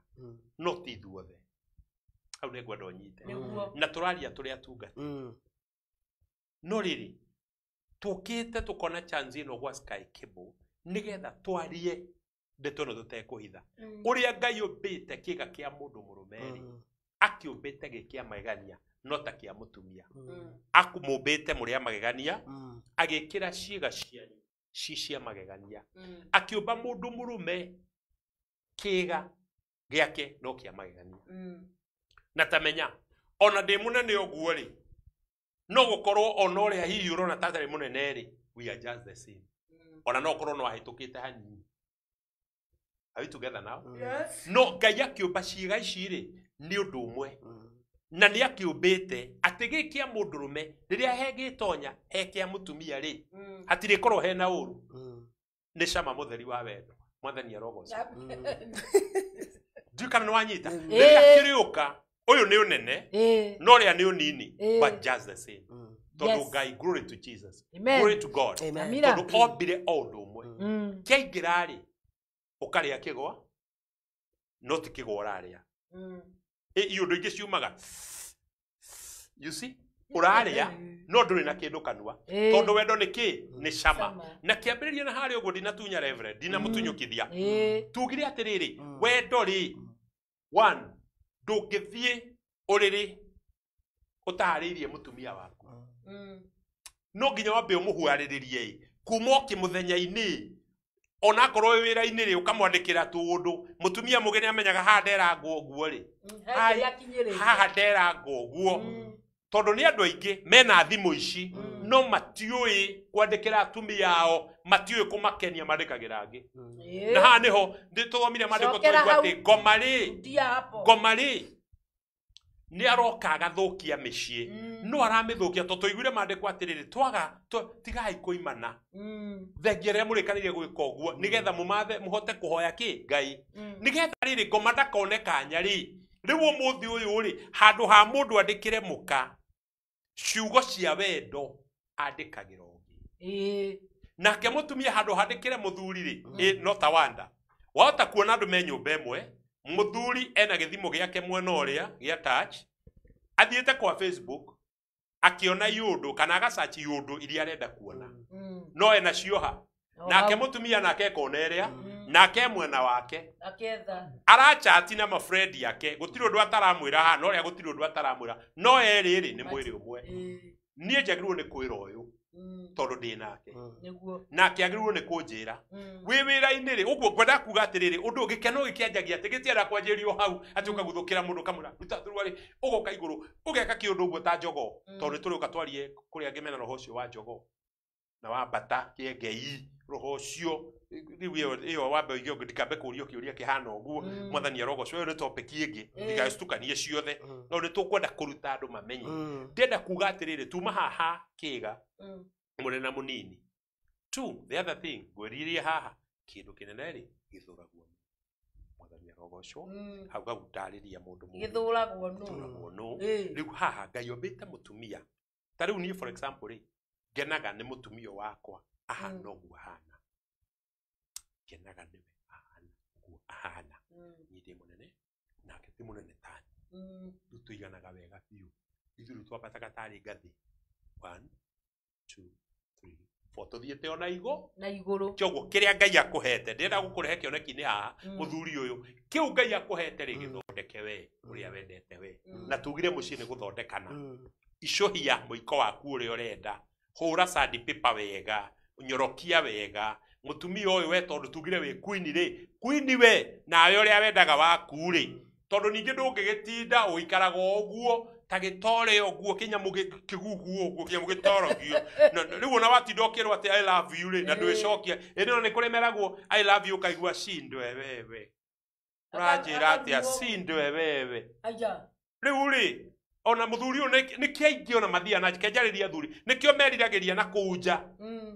no ti ithuothe hau nĩ ngwenda ũnyite na tũraria tũrĩa tungata no rĩrĩ tũkĩte tũkona chance ĩno gwa Sky Cable nĩgetha twarie ndeto ĩno tũtekũhitha ũrĩa Ngai ũmbĩte kĩga kĩa mũndũ mũrũme akĩũmbĩte gĩkĩa magegania no ta kĩa mũtumia akumũmbĩte mũrĩa magegania agĩkĩra ciĩga cianyu cia magegania akĩũmba mũndũ mũrũme kĩga gĩake no kĩa magegania na tamenya ona ndĩ mũnene ũguo rĩ no gũkorwo ona ũrĩa hihi ũrona tatarĩ mũnene rĩ we are just the same ona no korwo no ahĩtũkĩte hanini are we together now no Ngai akĩũmba ciĩga ici rĩ nĩ ũndũ ũmwe na nĩ akĩũmbĩte atĩ gĩkĩa mũndũrũme rĩrĩa he gĩtonya he kĩa mũtumia rĩ hatirĩkorwo hena ũru nĩ cama mũtheri wa wendo mwathani arogoca ndiũ kana nĩ wanyita rĩrĩa kĩrĩũka ũyũ nĩ ũnene no rĩa nĩ ũnini but just the same tondũ Ngai glory to Jesus glory to God tondũ ombire o ũndũ ũmwe kĩaingĩra rĩ ũkarĩa kĩgwa no ti kĩgwa ũrarĩa iũndũ ingĩ ciumaga you see ũrarĩa no ndũrĩ na kĩndũ kanua tondũ wendo nĩ kĩ nĩ cama na kĩambĩrĩria na harĩa ũguo ndinatunya Reverend ndinamũtunyũkithia tugire atĩrĩrĩ wendo rĩ one ndũngĩthiĩ uriri utaharirie mutumia waku no nginya wambe umuhuariririe kuma kimuthenya-ini ona korwo wira-ini ri ukamwandikira tundu mutumia mugeni amenyaga ha nderangwo uguo ri haha nderangwo uguo tondu ni andu aingi mena thimu ici no matiui kwandikira atumia ao matiui kumakenia mandikagira angi na haha niho ndituthomire mandiko twaigua ati ngoma ri ni aroka agathukia micii no aramithukia to tuiguire mandiko atiriri twaga tigai kuimana thengia ria murikanire gwika uguo nigetha mumathe muhote kuhoya ki Ngai nigetha riri ngoma ndakone kanya ri riu umuthi uyu ri handu ha mundu andikire muka ciugo cia wendo andikagira ungi nake mutumia handu handikire muthuri ri no tawanda wahota kuona andu me nyumba imwe muthuri ena githimo giake mwena uria gia touch athiete kwa Facebook akiona yundu kana agasearch yundu iria arenda kuona no ena cioha nake mutumia nake koneria nake mwena wake
aketha
arachati na mafriend yake gutiri undu ataramwira ha no ria gutiri undu ataramwira no eriri ni mwiri umwe nie njagirwo ni kwira uyu tondu ndi nake nake agirwo ni kunjira wi wira-ini ri uguo ngwenda kuga atiriri undu gikeno gikianjagia ati gitienda kwanjirio hau ati ukaguthukira mundu kamura ruta thurwa ri ugoka iguru ugeka kiundu uguo ta njogo tondu turi ukatwarie kuria ngimena roho ucio wa njogo na wa mbata kiengei roho ucio riu iyo wambe igio ndikambe kurio kiuria kihana uguo mwathani arogo cio ni topic ingi ndigacitukanie ciothe no ni tukwenda kuruta andu mamenye ndienda kuga atiriri tuma haha kiga munena munini two the other thing gwiririe haha kindu kinene ri githuragwo mwathani arogo cio hau gagutariria mundu mu githuragwo no riu haha Ngai ombite mutumia ta riu ni for example ri ngenaga ni mutumia wakwa ahana uguo ahana ngenaga niwe ahana uguo ahana nyiri munene nake ti munene tani tuiganaga wega biu ithuĩ twambataga tarĩ ngathĩ 1 2 3 4 tuthiĩte ona igũrũ kĩoguo kĩrĩa Ngai akũhete ndĩrenda gũkũrehe kĩoneki-inĩ haha mũthuri ũyũ kĩu Ngai akũhete rĩ gĩthondeke we ũrĩa wendete we na tugire mũciĩ nĩ gũthondekana icũhia mũiko waku ũrĩa ũrenda hũra sandpaper wega nyorokia wega mutumia ũyũ we tondu tugire we queen we nawe ũrĩa wendaga waku rĩ tondu ningĩ ndũngĩgĩtinda ũikaraga ũguo ta gĩtore ũguo kĩnyamũ kĩgugu ũguo kĩnyamũ gĩtorogio rĩu ona watinda ũkĩrwo atĩ I love you rĩ na ndwĩcokia ĩno nĩ kũrĩ meragwo I love you ũkaigua cindwe wewe ũranjĩra atĩa cindwe wewe rĩu rĩ ona muthuri ũyũ nĩ kĩaingĩ ona mathia na kenjarĩria athuri nĩkĩo meriragĩria na kũnja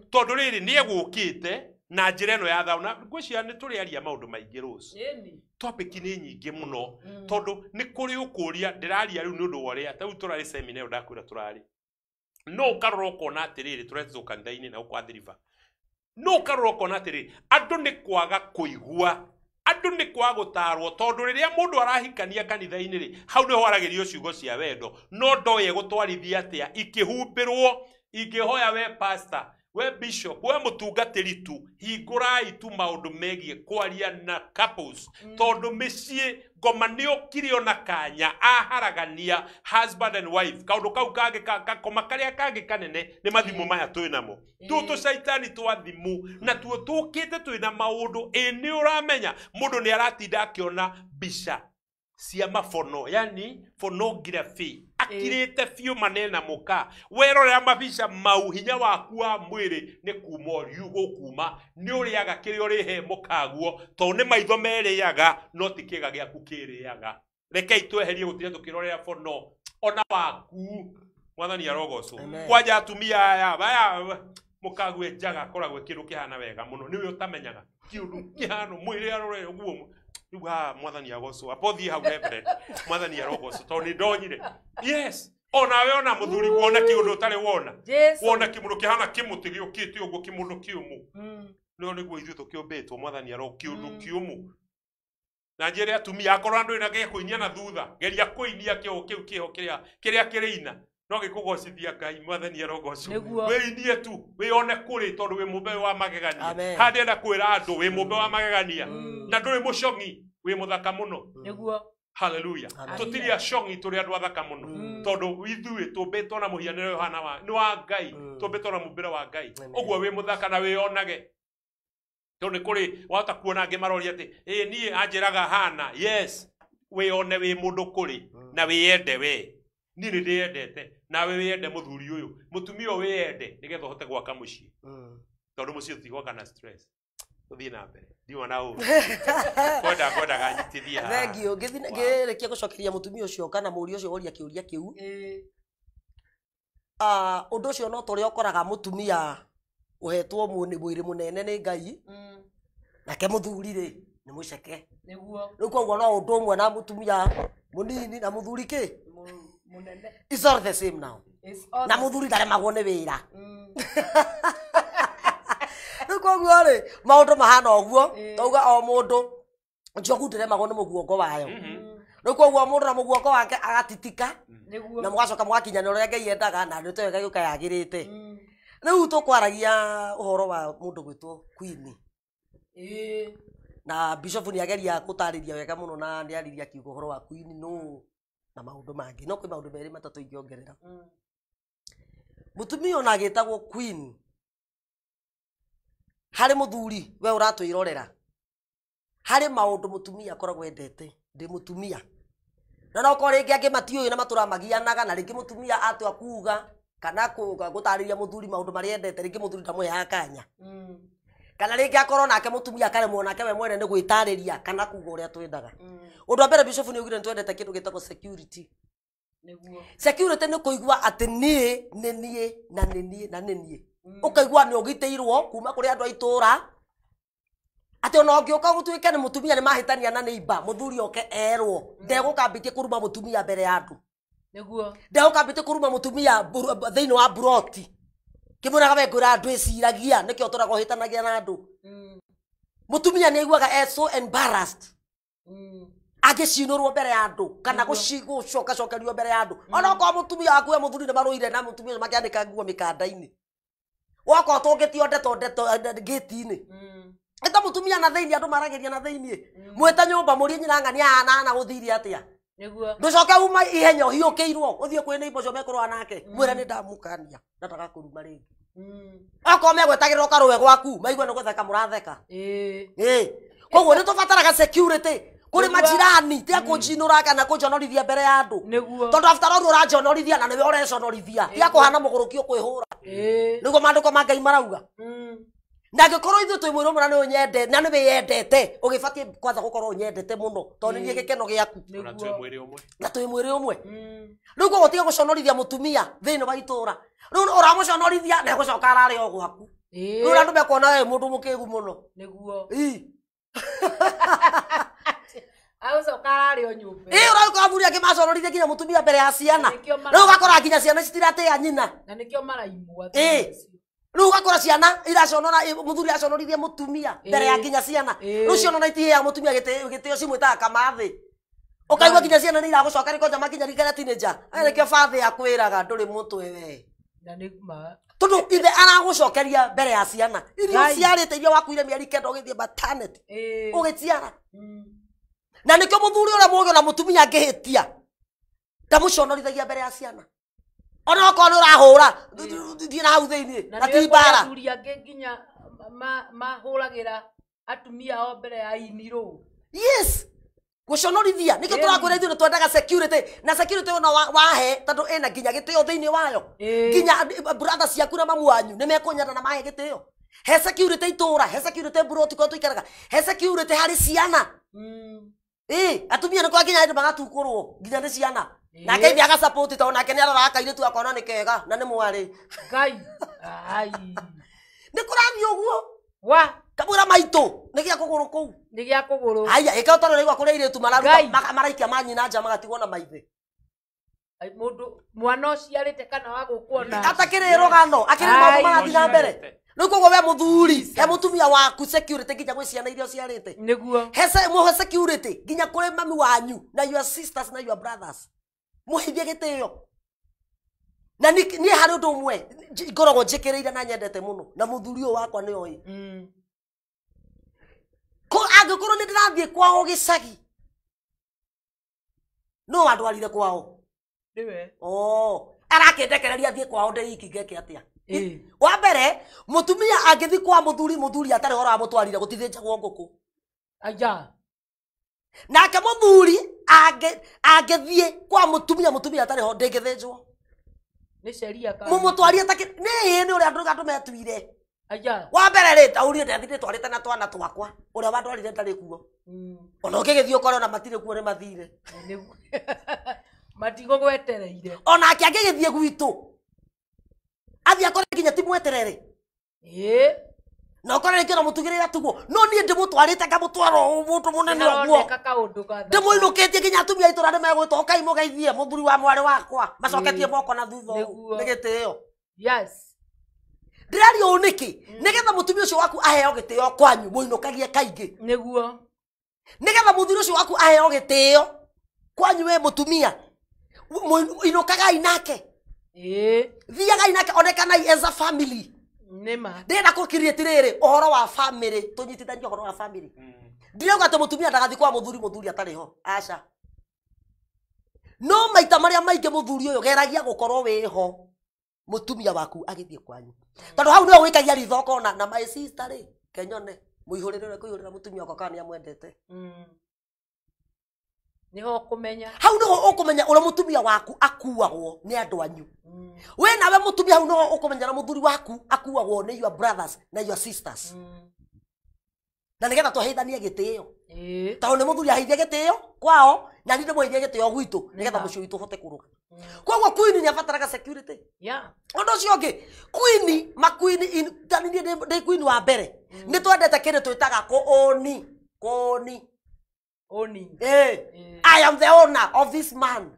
tondu rĩrĩ nĩ egũkĩte na njĩra ĩno ya thayũ na ngwĩciria nĩ tũrĩaria maũndũ maingĩ rũciũ topic nĩ nyingĩ mũno tondu nĩ kũrĩ ũkũria ndĩraria rĩu nĩ ũndũ wa ũrĩa ta rĩu tũrarĩ seminar ĩyo ndakwĩra tũrarĩ no ũkarora ũkona atĩrĩrĩ tũretwo kanitha-inĩ na gũkwa thiriva no ũkarora ũkona atĩrĩrĩ andũ nĩ kwaga kũigua andu ni kwa gutarwo tondu riria mundu arahikania kanitha-ini ri hau niho haragĩrio ciugo cia wendo no ndoye gutwarithia atia ikihumbirwo ingihoya we pastor we bishop we mutungatĩri tu hingurai tu maundu megie kwaria na couples tondu mĩciĩ ngoma nĩ ũkire ona kanya aharagania husband and wife kaundu kau kangĩ gakoma karĩa kangĩ kanene nĩ mathimũ maya twĩ namo tuo tũcaitani twa thimũ na tuo tũkĩte twĩna maũndũ nĩ ũramenya mũndũ nĩ aratinda akĩona mbica cia mabono yani pornography akirĩte biũ manena mũka werorera mabica mau hinya waku wa mwĩrĩ nĩ kuma ũriũ gũkuma nĩ ũrĩaga kĩrĩa ũrĩhe mũkaguo tondũ nĩ maitho merĩaga no ti kĩga gĩaku kĩrĩaga rekei tweherie gũtiga tũkĩrorera bono ona waku mwathani arogocwo kwanja atumia aya baya mũkagu enjaga akoragwo kĩndũ kĩhana wega mũno nĩwe ũtamenyaga kĩndũ kĩhana mwĩrĩ arorera ũguo mwathani agocwo apothi hau reverend mwathani arogocwo tondu nĩ ndonyire yes onawe ona mũthuri wona kĩũndũ ũtarĩ wona wona kĩmũndũ kĩhana kĩmũtĩ gĩũkĩte ũguo kĩmũndũ kĩũmũ no nĩguo ithuĩ tũkĩũmbĩtwo mwathani arogocwo kĩũndũ kĩũmũ na njĩre atumia akorwo andũ ĩna gĩa kũinia na thutha geria kũinia kĩo kĩu kĩho kĩrĩa kĩrĩina no gĩkũgocithia Ngai mwathani arogocwo wĩinie tu wĩone kũrĩ tondũ wĩ mũmbe wa magegania handĩ enda kwĩra andũ wĩ mũmbe wa magegania na ndũrĩ mũcong'i wĩ mũthaka mũno haleluya tutiri ashongi turi andu athaka muno tondu ithui tumbitwo na muhianiro Yohana wa ni wa Ngai tumbitwo na mumbira wa Ngai uguo wi muthaka na wi onage tondu kuri wata kuona angi marori ati nie anjiraga hana yes wi one wi mundu kuri na wi yende we ni ndiyendete na wi yende muthuri uyu mutumia wi yende nigetha hote gwaka mucii tondu mucii utigwaka na stress uthii na mbere ndiwa na u kwenda ganyitithia
thengio ngirekia gucokeria mutumia ucio kana muri ucio woria kiuria kiu undu ucio no turi okoraga mutumia uhetwo mwiri munene ni Ngai nake muthuri ri ni muceke niguo koguo no undu umwe na mutumia munini na muthuri ki munene is all the same now na muthuri ndaremagwo ni wira koguo ri maundu mahana oguo tauga o mundu njogu ndiremagwo ni muguongo wayo koguo mundu na muguongo wake agatitika na mugacoka mugakinyana uria Ngai endaga na ndio Ngai ukayagirite riu tukwaragia uhoro wa mundu gwitwo Queen na Bishop ni ageria gutariria wega muno na ni ariria kiugo uhoro wa Queen no na maundu mangi no kwi maundu meri matatu ingiongerera mutumia ona agitagwo Queen hari muthuri we uratwirorera hari maundu mutumia akoragwo endete ndi mutumia na no ko ringi angi matiuyu na maturamagianaga na ringi mutumia atwa kuuga kana gutariria muthuri maundu mari endete ringi muthuri ndamuheaga kanya kana ringi akorwo nake mutumia kare muonake we mwene ni gwitariria kana kuuga uria twendaga undu wa mbere Bishop ni ugire twendete kindu gitagwo security niguo security ni kuigua ati nie na nie ukaigua ni ugiteirwo kuma kuri andu aitura ati ona ngioka gutwike ni mutumia ni mahitania na neiba muthuri oke erwo ndegukambite kuruma mutumia mbere ya andu niguo ndegukambite kuruma mutumia thiini wa broti kimuraga we ngura andu iciragia nikio turago hitanagia na andu mutumia ni aiguaga so embarrassed agicinurwo mbere ya andu kana gucoka cokerio mbere ya andu ona ko mutumia akuwe muthuri ni maruire na mutumia makiandika nguo mikanda-ini wako tungitio ndeto gate-ini eta mutumia na thiini andu marageria na thiini mweta nyumba muri nyina ngani ana guthiri atia niguo nducoke uma ihenya hiukiirwo uthie kwi ni iboco mekorwa nake mwira ni ndamukania ndataga kuruma ringi ako megwetagirwo karuwe gwaku maigwe no gutheka muratheka koguo ni tubataraga security kuri majirani tia kujinura kana kujonorithia mbere ya andu tondu after all urajonorithia na niwe ureconorithia tia kuhana muguruki ukwihura niguo manduko ma Ngai marauga na gikorwo ithu twi mwiro mura ni unyende na ni wiyendete ugibatie kwanza gukorwo unyendete muno tondu ni gikeno giaku na twi mwiri umwe riu ko gutige guconorithia mutumia thiini wa itura riu uramuconorithia na gucoka arari o gwaku riu andu mekuona we mundu mukigu muno niguo aucoka arari o nyumba urauka thuri akimaconorithia nginya mutumia mbere ya ciana riu gakora nginya ciana citiratia nyina na nikio maraimua riu gakora ciana iraconora muthuri aconorithia mutumia mbere ya nginya ciana riu cionona itihia mutumia gitio cimwitaga kamathi ukaigua nginya ciana ni iragucoka rikonja makinya rikana teenager nikio bathi akwiraga nduri mutwe we na nikuma tondu ithe aragucokeria mbere ya ciana irio ciarite irio wakuire mieri kenda ugithie maternity ugitiara na nikio muthuri uria mugi na mutumia angihitia ndamuconorithagia mbere ya ciana ona ko ni urahura thie na hau thiini na timbara athuri angi nginya mahuragira atumia o mbere ya iniru yes guconorithia nikio turakwira ithu twendaga security na security ona wahe tondu ina nginya gitio thiini wayo nginya brother ciaku na mamu wanyu ni mekunyana na mahe gitio he security itura he security broti ko tuikaraga he security hari ciana atumia ni kwa nginya andu magatukurwo nginya ni ciana na keithi aga support ta ona kene arara kairitu akona ni kega na ni mwari Ngai ai ni kurathi uguo wa kabura maitu ni gia kuguru kuu ni gia kuguru aya ika utaro rigwa kuri iritu maraikia manyina nja magatigwo na maithe ai mundu mwana uciarite kana wa gukuona atakire rogano akire maundu marathi na mbere nuko we muthuri he mutumia waku security nginya gwi ciana irio ciarite niguo he security nginya kuri mami wanyu na your sisters na your brothers muhithie gitio na ni hari undu umwe ngoragwo njikireire na nyendete muno na muthuri uyu wakwa ni oi ko angikorwo ni ndirathie kwao gicagi no andwarire kwao
niwe
arakendekereria thie kwao ndeiki ngeke atia wa mbere mutumia angithi kwa muthuri atari hora mutwarire gutithinjagwo nguku
aya
nake muthuri angithie kwa mutumia atari ho ndingithinjwo
ni sheria ka
mumutwarie taki ni uri andu gatu metuire
aya
wa mbere ri tauri ndathire twarite na twana twakwa uria watwarire ndari kuo ona ukigithio koro na matire kuo ni mathire
matigo gwetereire
ona akigithie gwitu athia kore kinya timweterere no kore kino mutugirira tugo no nie ndimutwarite ngamutwaro umuntu munene ogwo ndimuinukitie kinya atumia itura ni megwita okai mugeithie muthuri wa mwari wakwa macoketie moko na thutha nigitio
yes
ndirari uniki nigetha mutumia ucio waku aheo gitio kwanyu muinukagie kaingi
niguo
nigetha muthuri ucio waku aheo gitio kwanyu we mutumia inukagai nake thiagai nake onekanai as a family
nema
ndenda ko create riri ohoro wa family tunyitithanie ohoro wa family ndirauga ati mutumia ndagathi kwa muthuri atari ho aca no maita maria maingi muthuri uyo geragia gukorwo wiho mutumia waku agithie kwanyu tondu hau niwe wikagia rithoko na my sister ri kenyone muihurire kuihurira mutumia wako kana amwendete
niho kumenya
hau niho ukumenya ura mutumia waku akuagwo ni andu anyu we nawe mutumia hau niho ukumenya na muthuri waku akuagwo ni your brothers na your sisters na nigetha twahithanie gitio tondu ni muthuri ahithie gitio kwao na ni ndimwithie gitio gwitu nigetha mucio witu hote kuruga koguo queen ni abataraga security undu ucio ngi queen maqueen tani ndi queen wa mbere ni twendete kindu twitaga kuoni I am the owner of this man.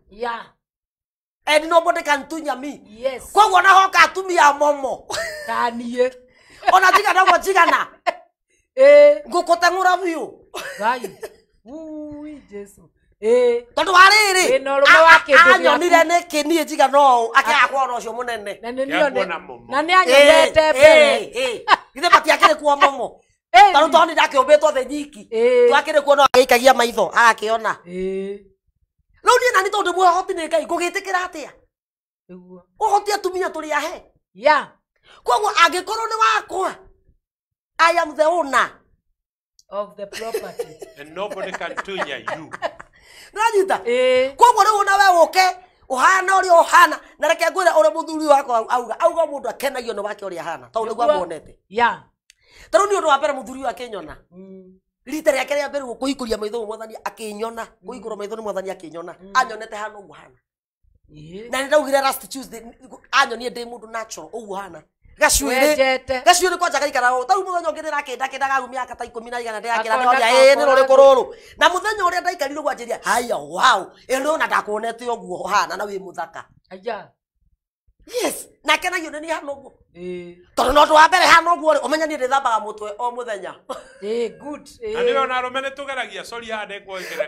And nobody can tunya me.
Yes.
Kwa wana hoka atumia momo.
Kanie.
Ona tika na wajigana. Ngukotengura vyo.
Gai. Ui Jesu.
Tondu wariri.
Norume wake
anyonire ne kini jiga no akakwa no cio munene.
Na ni anyonete mbere.
Githe pati akire kwa momo. Taru toni ndakiumbitwo the nyiki twakire kuona agikagia maitho agakiona riu ni nani tondu muhoti ni Ngai ngugitikira atia uhoti atumia turi ahe koguo angikorwo ni wakwa I am the owner
of the property
and nobody can tunya you
rajita koguo riu nawe uke uhana uri uhana na reke ngwira uri muthuri wako auga mundu akenagio ni wake uri ahana tondu gwa muonete taru ni undu wa mbere muthuri wa kinyona rita rĩake rĩa mbere kuhikuria maitho mwathani akinyona kuhikura maitho ni mwathani akinyona anyonete hana ugu hana na ndaugire last Tuesday anyonie ndi mundu natural ugu hana gacuire kwa jaga ikara taru muthenya ungi ndĩrakĩnda kĩndaga miaka ta 10 na igana ndĩrakĩra nĩoria nĩ rũrĩkũ rũrũ na muthenya ũrĩa ndaikarire gwanjĩria haya wow ndĩrona ndakuonete ũguo hana na wĩ mũthaka
aya
yes na kenagio ni hana ũguo tondu no wa mbere hana ũguo umenya ni ndĩthambaga mũtwe o mũthenya
good
ani ona arume nĩ tũgeragia sorry hande kwa ikere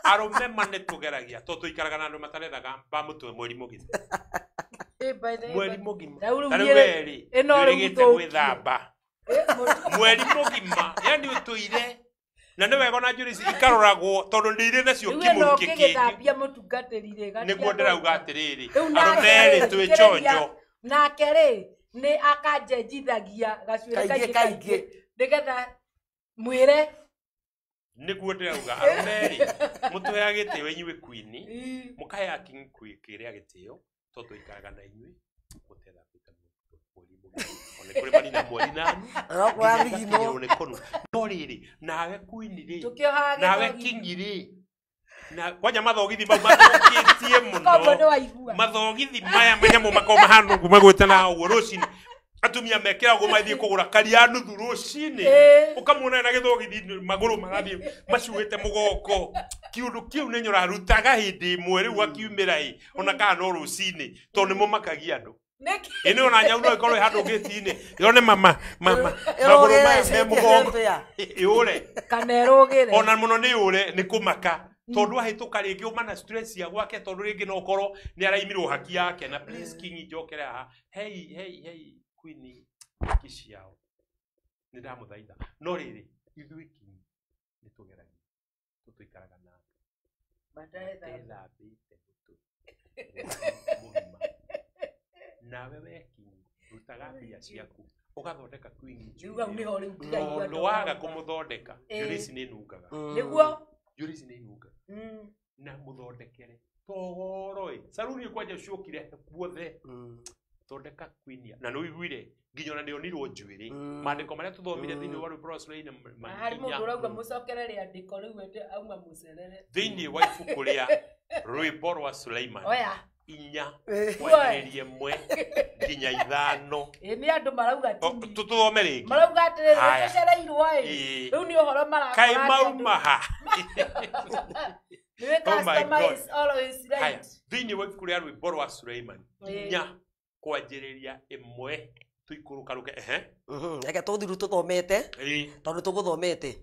arume mane tũgeragia to tũikaraga na andũ matarethaga ba mũtwe mweri mũgima mweri mũgima tarũweri nĩrĩgĩte gwĩthamba mweri mũgima yani ũtũire na nĩ wega na njũri ikaroragwo tondu nĩ irĩ nacio kimũrukĩ kĩngĩ
gĩthambia mũtungatĩrire
nĩguo ndĩrauga atĩrĩrĩ arũme rĩ twĩ chonjo
nake rĩ nĩ akanjenjithagia gacuĩrĩ kaingĩ nĩgetha mwĩre
nĩguo ndĩrauga arũme rĩ mũtũhea gĩtĩo inyuĩ queen mũkahea king kĩrĩa gĩtĩo to tũikaraga na inyuĩ mũtera kwĩta one kũrĩ mani na mweri nani no rĩrĩ nawe queen rĩ nawe king rĩ na kwanja mathogithi mau mathokĩtie mũno mathogithi maya manyamũ makoo mahana ũguo magwĩte na ũguo rũcinĩ atumia mekĩragwo mathiĩ kũgũra karia nuthu rũcinĩ ũkamuona na gĩthogithi magũrũ magathiĩ macuĩte mũgongo kiũndũ kĩu nĩ nyorarutaga hĩndĩ ĩmwe rĩu akiumĩra ĩ ona kana no rũcinĩ tondũ nĩmũmakagia andũ ĩnĩ ona nyau no ĩkorwo ĩhandũ gĩti-inĩ yone mama magũrũ maya me mũgongo ĩũre
kana ĩrũgĩre
ona mũno nĩ ĩũre nĩ kũmaka tondu ahituka ringi umana stress ya gwake tondu ringi no korwo ni araimirwo haki yake na please king njokere ha hey queen kiciao ni ndamuthaitha no riri ithui king ni tugeragia tutuikaraga na Ethambĩte mũtwe mũgima nawe wekinyi rutaga mbia ciaku ugathondeka queen no waga kumuthondeka jurisi ni nungaga
niguo
jurisi ni nungaga na muthondekere togoro saruni kwaje ciokire guothe thondeka queen na no igwire nginya na nionirwo njwiri mandiko maria tuthomire thini wa Bruce na
hari mundu urauga mucokere ria ndiko riu ende auma mucerere
thini wa ibuku ria rwimbo rwa Suleiman
oya
inya kwererie mwe nginya ithano
ni andu marauga
tuthome ringi
marauga atiriri tucereirwo riu ni uhoro marakora
kai mauma ha
niwe customer is always right
thini wa ibuku ria rwimbo rwa Suleiman inya kwanjiriria imwe tuikurukaruke
eke tuthiru tuthomete tondu tuguthomete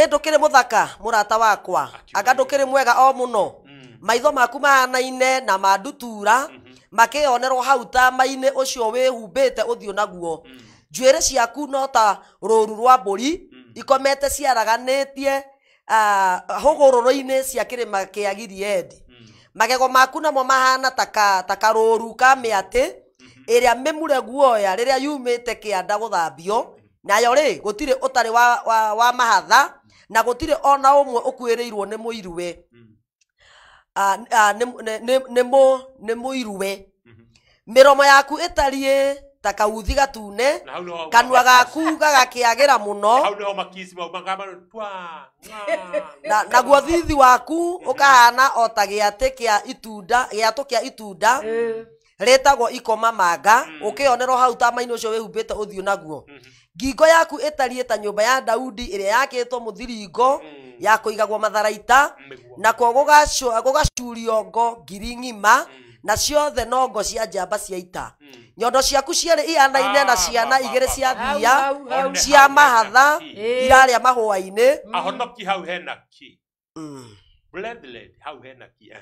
ndukiri muthaka murata wakwa anga ndukiri mwega o muno maitho maku mahanaine na mandutura makionerwo hau tama-ini ucio wihumbite uthio naguo njuĩrĩ ciaku no ta rũru rwa mbũri ikomete ciaraganitie hũgũrũrũ-inĩ cia kĩrĩma kĩa Gileadi magego maku namo mahana ta karũru ka mĩatĩ ĩrĩa mĩmure guoya rĩrĩa yumĩte kĩanda gũthambio nayo rĩ gũtirĩ ũtarĩ wa mahatha na gũtirĩ ona ũmwe ũkuĩrĩirwo nĩ mũiruwe nĩ mũiruwe mĩromo yaku ĩtariĩ ta kauthi gatune kanua gaku gagakĩagĩra mũno naguo thithi waku ũkahana o ta gĩatũ kĩa itunda retagwo ikoma manga ukionerwo hau tama-ini ucio wihumbite uthio naguo ngingo yaku itariĩ ta nyũmba ya Daudi ĩrĩa yakĩtwo mũthiringo ya kũigagwo matharaita nakwo gũgacurio ngo ngiri ng'ima na ciothe no ngo cia njamba cia ita nyondo ciaku cierĩ ihanaine na ciana igĩrĩ cia thia cia mahatha irarĩa mahũa-inĩ
ahonoki hau hena ki bloodlet hau hena ki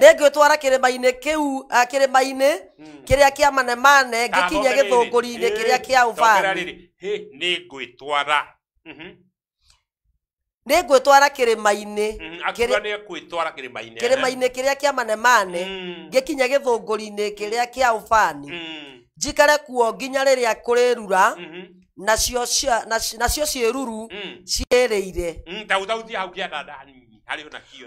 nĩngwĩtwara kĩrĩma-inĩ kĩu kĩrĩma-inĩ kĩrĩa kĩa manemane ngĩkinye gĩthũngũri-inĩ kĩrĩa kĩa Ufani
nĩngwĩtwara
kĩrĩma-inĩ
kĩrĩma-inĩ
kĩrĩa kĩa manemane ngĩkinye gĩthũngũri-inĩ kĩrĩa kĩa Ufani njikare kuo nginya rĩrĩa kũrĩrura nacio ciĩruru ciĩrĩire
tautauti hau kĩandandani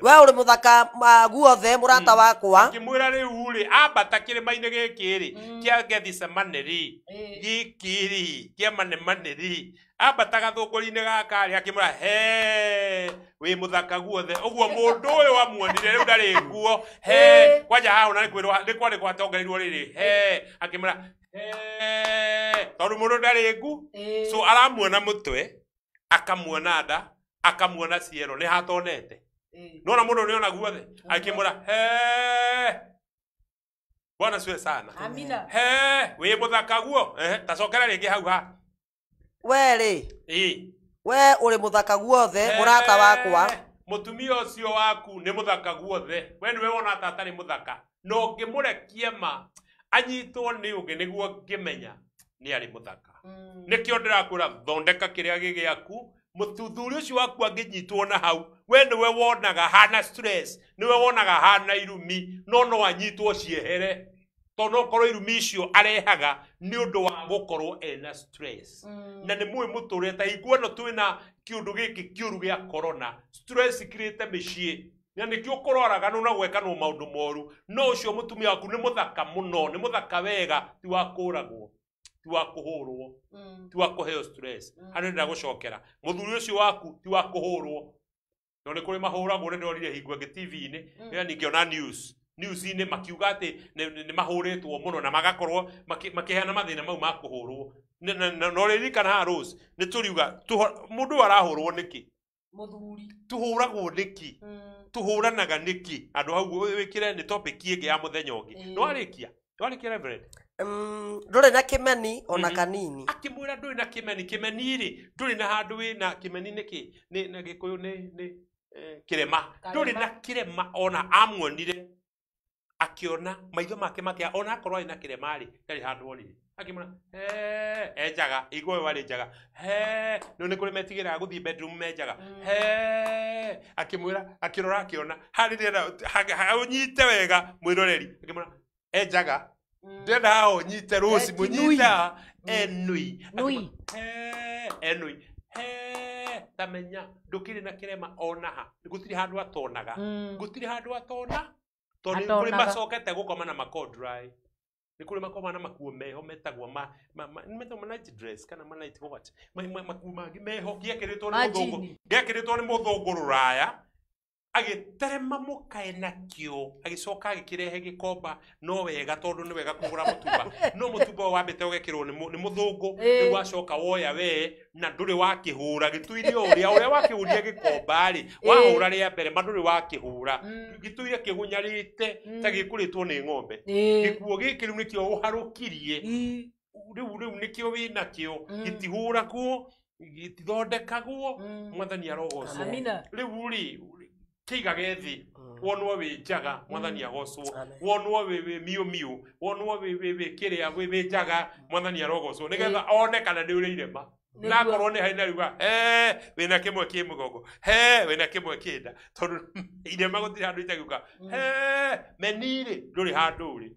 we ũrĩ mũthaka guothe mũrata wakwa
ngĩmwĩra rĩu rĩ ambata kĩrĩma-inĩ gĩkĩ rĩ kĩa Gethsemane rĩ gĩkĩ rĩ kĩa manemane rĩ ambata gathũngũri-inĩ gaka rĩ akĩmwĩra wĩ mũthaka guothe ũguo mũndũ ũyũ wamuonire rĩu ndarĩ nguo kwanja haha ona nĩ kwarĩ gwatongereirwo rĩrĩ akĩmwĩra tondũ mũndũ ndarĩ ngu so aramuona mũtwe akamuona nda akamuona ciero nĩ hatonete nona mũndũ nĩ ona guothe akĩmwĩra Bwana siwe sana
amina
wĩ mũthaka guo tacokera rĩngĩ hau ha
we ũrĩ mũthaka guothe mũrata wakwa
mũtumia ũcio waku nĩ mũthaka guothe we nĩwe wona ta atarĩ mũthaka no ngĩmũrekie ma anyitwo nĩ ũngĩ nĩguo ngĩmenya nĩ arĩ mũthaka nĩkĩo ndĩrakwĩra thondeka kĩrĩa gĩgĩaku mũthuri ũcio waku angĩnyitwo na hau we nĩwe wonaga hana stress nĩwe wonaga hana irumi no anyitwo ciehere tondũ okorwo irumi icio arehaga nĩ ũndũ wa gũkorwo ena stress na nĩ mũĩ mũtũrĩre ta iguano twĩna kĩũndũ gĩkĩ kĩũru gĩa corona stress ikirĩte mĩciĩ na nĩkĩo ũkũrwaraga no gwekanwo maũndũ moru no ũcio mũtumia waku nĩ mũthaka mũno nĩ mũthaka wega ti wa kũragwo ti wa kũhũrwo ti wa kũheo stress hanũ ndagũcokera mũthuri ũcio waku ti wa kũhũrwo no nĩ kũrĩ mahũragwo nĩ ndorire hingo ĩngĩ TV-inĩ ningĩona news-inĩ makiuga atĩ nĩ mahũrĩtwo mũno na magakorwo makĩheana mathĩna mau ma kũhũrwo no ririkana haha Rose nĩ tũriuga mũndũ arahũrwo nĩkĩ
mũthuri
tuhũragwo nĩkĩ tuhũranaga nĩkĩ andũ hau wĩkĩre nĩ topic ĩngĩ ya mũthenya ũngĩ nĩwarĩkia Reverend
ndũrĩ na kĩmeni ona kanini
akĩmwĩra ndũrĩ na kĩmeni rĩ ndũrĩ na handũ wĩna kĩmeni nĩkĩ na Gĩkũyũ nĩ kĩrema ndũrĩ na kĩrema ona amuonire akiona maitho make ona akorwo arĩ na kĩrema rĩ ndarĩ handũ onire akimana ejaga igwe wale jaga no ne kule metigira guthi bedroom mejaga akimwira akirora akiona hari ndenda unyite wega mwiroreri akimana ejaga ndenda hao nyite rusi munyita enui enui tamenya ndukiri na kirema onaha gutiri handu atonaga gutiri handu atona toni kuri macokete gukoma na makodrai ni kuri makoma na makuo meho metagwo metagwo night dress kana night what makuo magi meho giekiritwo ni muthungu giekiritwo ni muthungu ruraya agiterema mukae nakio agicoka agikirehe gikomba no wega tondu ni wega kugura mutumba no mutumba wambite ugekirwo ni muthungu ni wacoka woya we na nduri wakihura gituire uria wakihuria gikomba ri wahura ria mbere manduri wakihura gituire kigunyarite ta gikuritwo ni ng'ombe gikuo giki riu nikio uharukirie riu nikio wina kio gitihura kuo gitithondekagwo mwathani arogocwo riu ri kiga gethi wonwo wi jaga mwathani agocwo wonwo wi miu wonwo wi kiria wi jaga mwathani arogocwo nigetha one kana ni uri irema na korwo ni haina ruga wina kimwe ki mugongo wina kimwe kinda tondu irema gutiri handu itagiuka menire nduri handu uri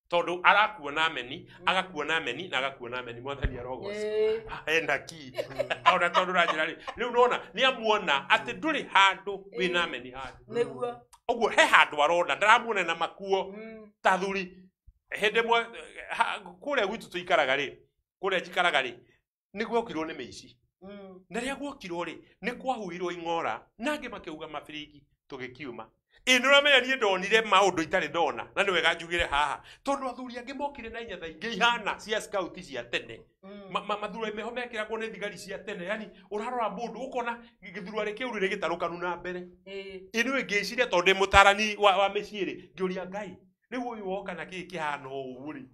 tondu arakuona meni agakuona meni na agakuona meni mwathani arogocwo enda ki ona tondu rajira riu nona ni amuona ati nduri handu wina meni handu
niguo
oguo he handu arona ndaramuona na makuo tathuri hende mwe kuria gwitu tuikaraga ri kuria jikaraga ri niguo okirwo ni meici na ria gwokirwo ri ni kwahuirwo ing'ora nange makiuga mabirigi tugikiuma inuramenya nie ndonire maundu itari ndona na niwega njugire haha tondu athuri angi mokire na inya thaingi ihana cia scout cia tene mathura meho mekiragwo ni thigari cia tene yani urarora mundu ukona githurwa rikiu riri gitarukanu na mbere inu ngiciria tondu mutarani wa miciiri ngiuria ngai riu uyu woka na kiki hana uri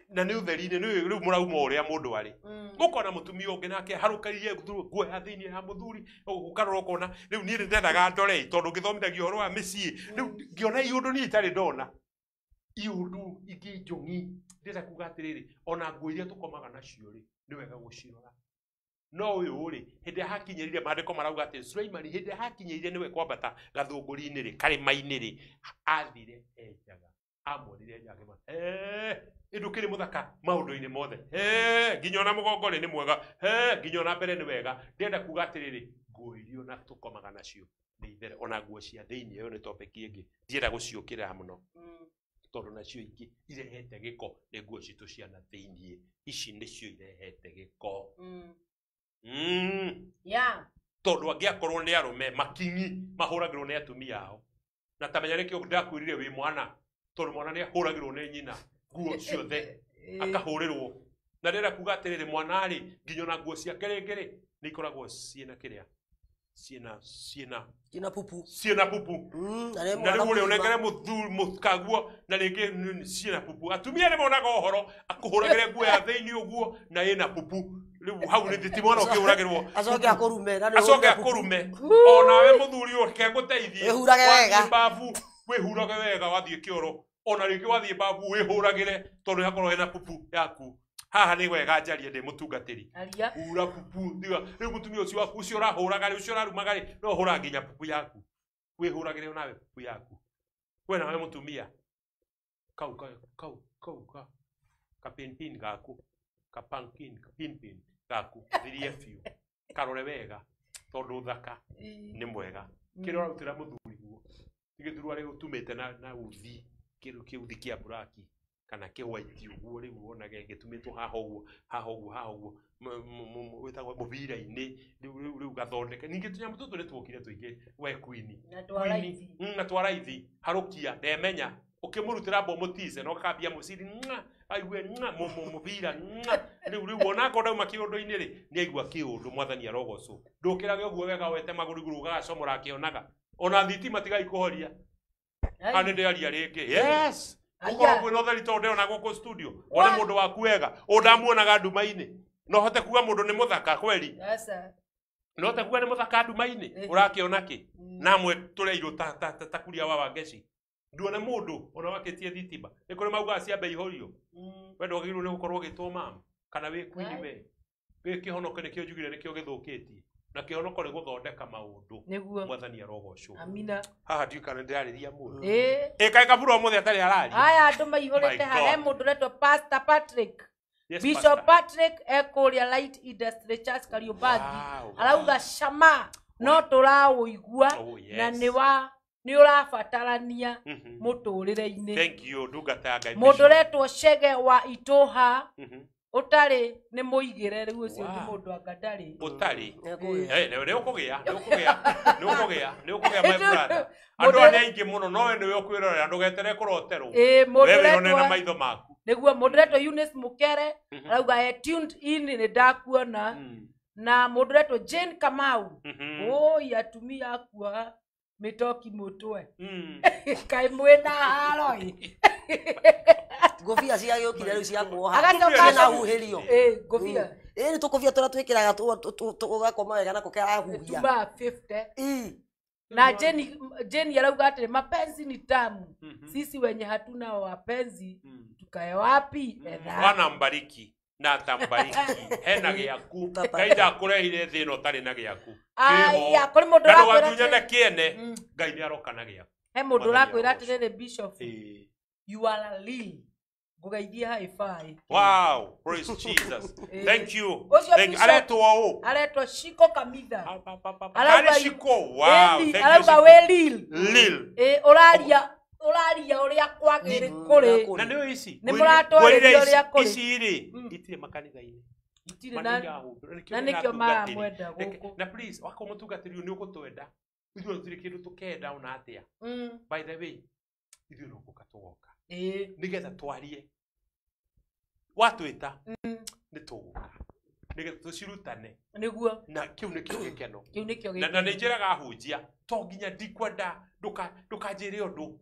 na ni utheri-ini riu murauma uria mundu ari ukona mutumia ungi nake harukaririe nguo ya thiini ya muthuri ukarora ukona riu ni ndendaga ndore tondu ngithomithagio horo wa micii riu ngiona iundu ni itari ndona iundu ingi njungi ndira kuga atiriri ona nguo iria tukomaga nacio ri ni wega gucirora no uyu ri hindi hakinyirire maandiko marauga ati Sulaimani hindi hakinyirire niwe kwambata gathunguri-ini ri karima-ini ri athire enjaga amwonire njagema indukiri muthaka maundu-ini mothe nginya ona mugongo ni mwega nginya ona mbere ni wega ndenda kuga atiriri nguo irio na tukomaga nacio ni ithere ona nguo cia thiini iyo ni topic ingi ndienda guciukira muno tondu nacio ingi irehete giko ni nguo citu cia na thiini ici nicio irehete giko tondu angiakorwo ni arume makingi mahuragirwo ni atumia ao na tamenya rikio ndakwirire wi mwana tondu mwana ni ahuragirwo ni nyina nguo ciothe akahurirwo na ndira kuga atiriri mwana ri nginya na nguo ciake ringiri ni ikoragwo ciina kiria ciina pupu na riu uri unengere mukaguo na ringi ciina pupu atumia ni monaga uhoro akuhuragire nguo ya thiini uguo na ina pupu riu hau ni thiti mwana ukihuragirwo
acoke
akurume onawe muthuri uke guteithie babu wihurage wega wathie kioro ona ringi wathie babu wihuragire tondu hakorwo hena pupu yaku haha ni wega njarie ndi mutungatiri hura pupu ndiga riu mutumia ucio waku ucio urahuraga riu ucio urarumaga ri no hura nginya pupu yaku wihuragire nawe pupu yaku we nawe mutumia kau ka pin gaku ka pin gaku thirie fiu karore wega tondu thaka ni mwega kirora utira muthuri guo igithurwa ri utumite na uthi kiuthi kia buraki kana ki white uguo riu onage gitumitwo haha uguo wetagwo mubira-ini riu gathondeke ningi tunyamu tutu nitwokire tuingi we queen na twaraithi harukia ndemenya ukimurutira bomu tize no kakambia muciri aigue mubira riu wona ko ndauma kiundu-ini ri ni aigua kiundu mwathani arogocwo ndukirage uguo wega wete maguru iguru gagacomora akionaga ona thitima tigai kuhoria ane ndiaria ringi yes ukorwo kwina utheri tondu ona guku studio one mundu waku wega undamuonaga nduma-ini no hote kuga mundu ni muthaka kweli no hote kuga ni muthaka nduma-ini urakiona ki namwe tureirwo ta kuria wa wangeci nduone mundu ona waketie thitima ni kuri mauga ciambe ihorio wendo gagirwo ni gukorwo gitwo mama kana wi kwini we kihonoke nikio njugire nikio githukitie na kihonoko ni guthondeka maundu mwathani arogocwo amina haha ndio kana ndirariria mundu kai kaburu muthe atari arari
aya andu maihurite hahe mundu retwo Pastor Patrick Bishop Patrick Ekoria Light Industry Church Kariobangi arauga shama no turaũigua na ni urabatarania muturire-ini.
Thank you ndungata Ngai.
Mundu retwo Chege wa Itoha utari ni muigire riu ucio ni mundu angatari
utari ni ukugia my brother andu ani aingi muno no we ni ukwirorera ndugetere kuroterwo wewe na maitho maku
niguo mundu retwo Eunice Mukere arauga tuned in ni ndakuona na mundu retwo Jane Kamau yatumia akua mitoki mutwe kai mwena haroi
ngobia cia giukire riu cia kuoha agacoka na uhirio
ngobia
ni tukobia tura twikiraga tugakoma wega na kukera huhia
tuma 50 na Jeni arauga atire mapenzi ni tamu sisi wenye hatuna wapenzi tukae wapi
Bwana mbariki na atambariki hena giaku kaida kurehire thino tari na giaku
aya kuri mundu rakwira
tunyane kiene Ngai ni aroka na giaku
he mundu rakwira atire Bishop you are a lily gugaithia high five
wow praise Jesus thank you
aletwa Shiko Kamitha
alauga Shiko wow
alauga we
lil
uraria uria kwagire kuri
na niyo ici
ni muratwarithia uria kuri
ici ri itire makanitha-ini
itire na nikio maramwenda guku
na please wako mutungatiriu ni ugutwenda ithuĩ tũtirĩ kĩndũ tũkenda ona atĩa by the way ithuĩ no gũka tũgoka nĩgetha twarie watwĩta nĩ tũgũka nĩgetha tũcirutane
nĩguo
na kĩu nĩkĩo gĩkeno na nĩ njĩraga hunjia to nginya ndikwenda ndũkanjĩre ũndũ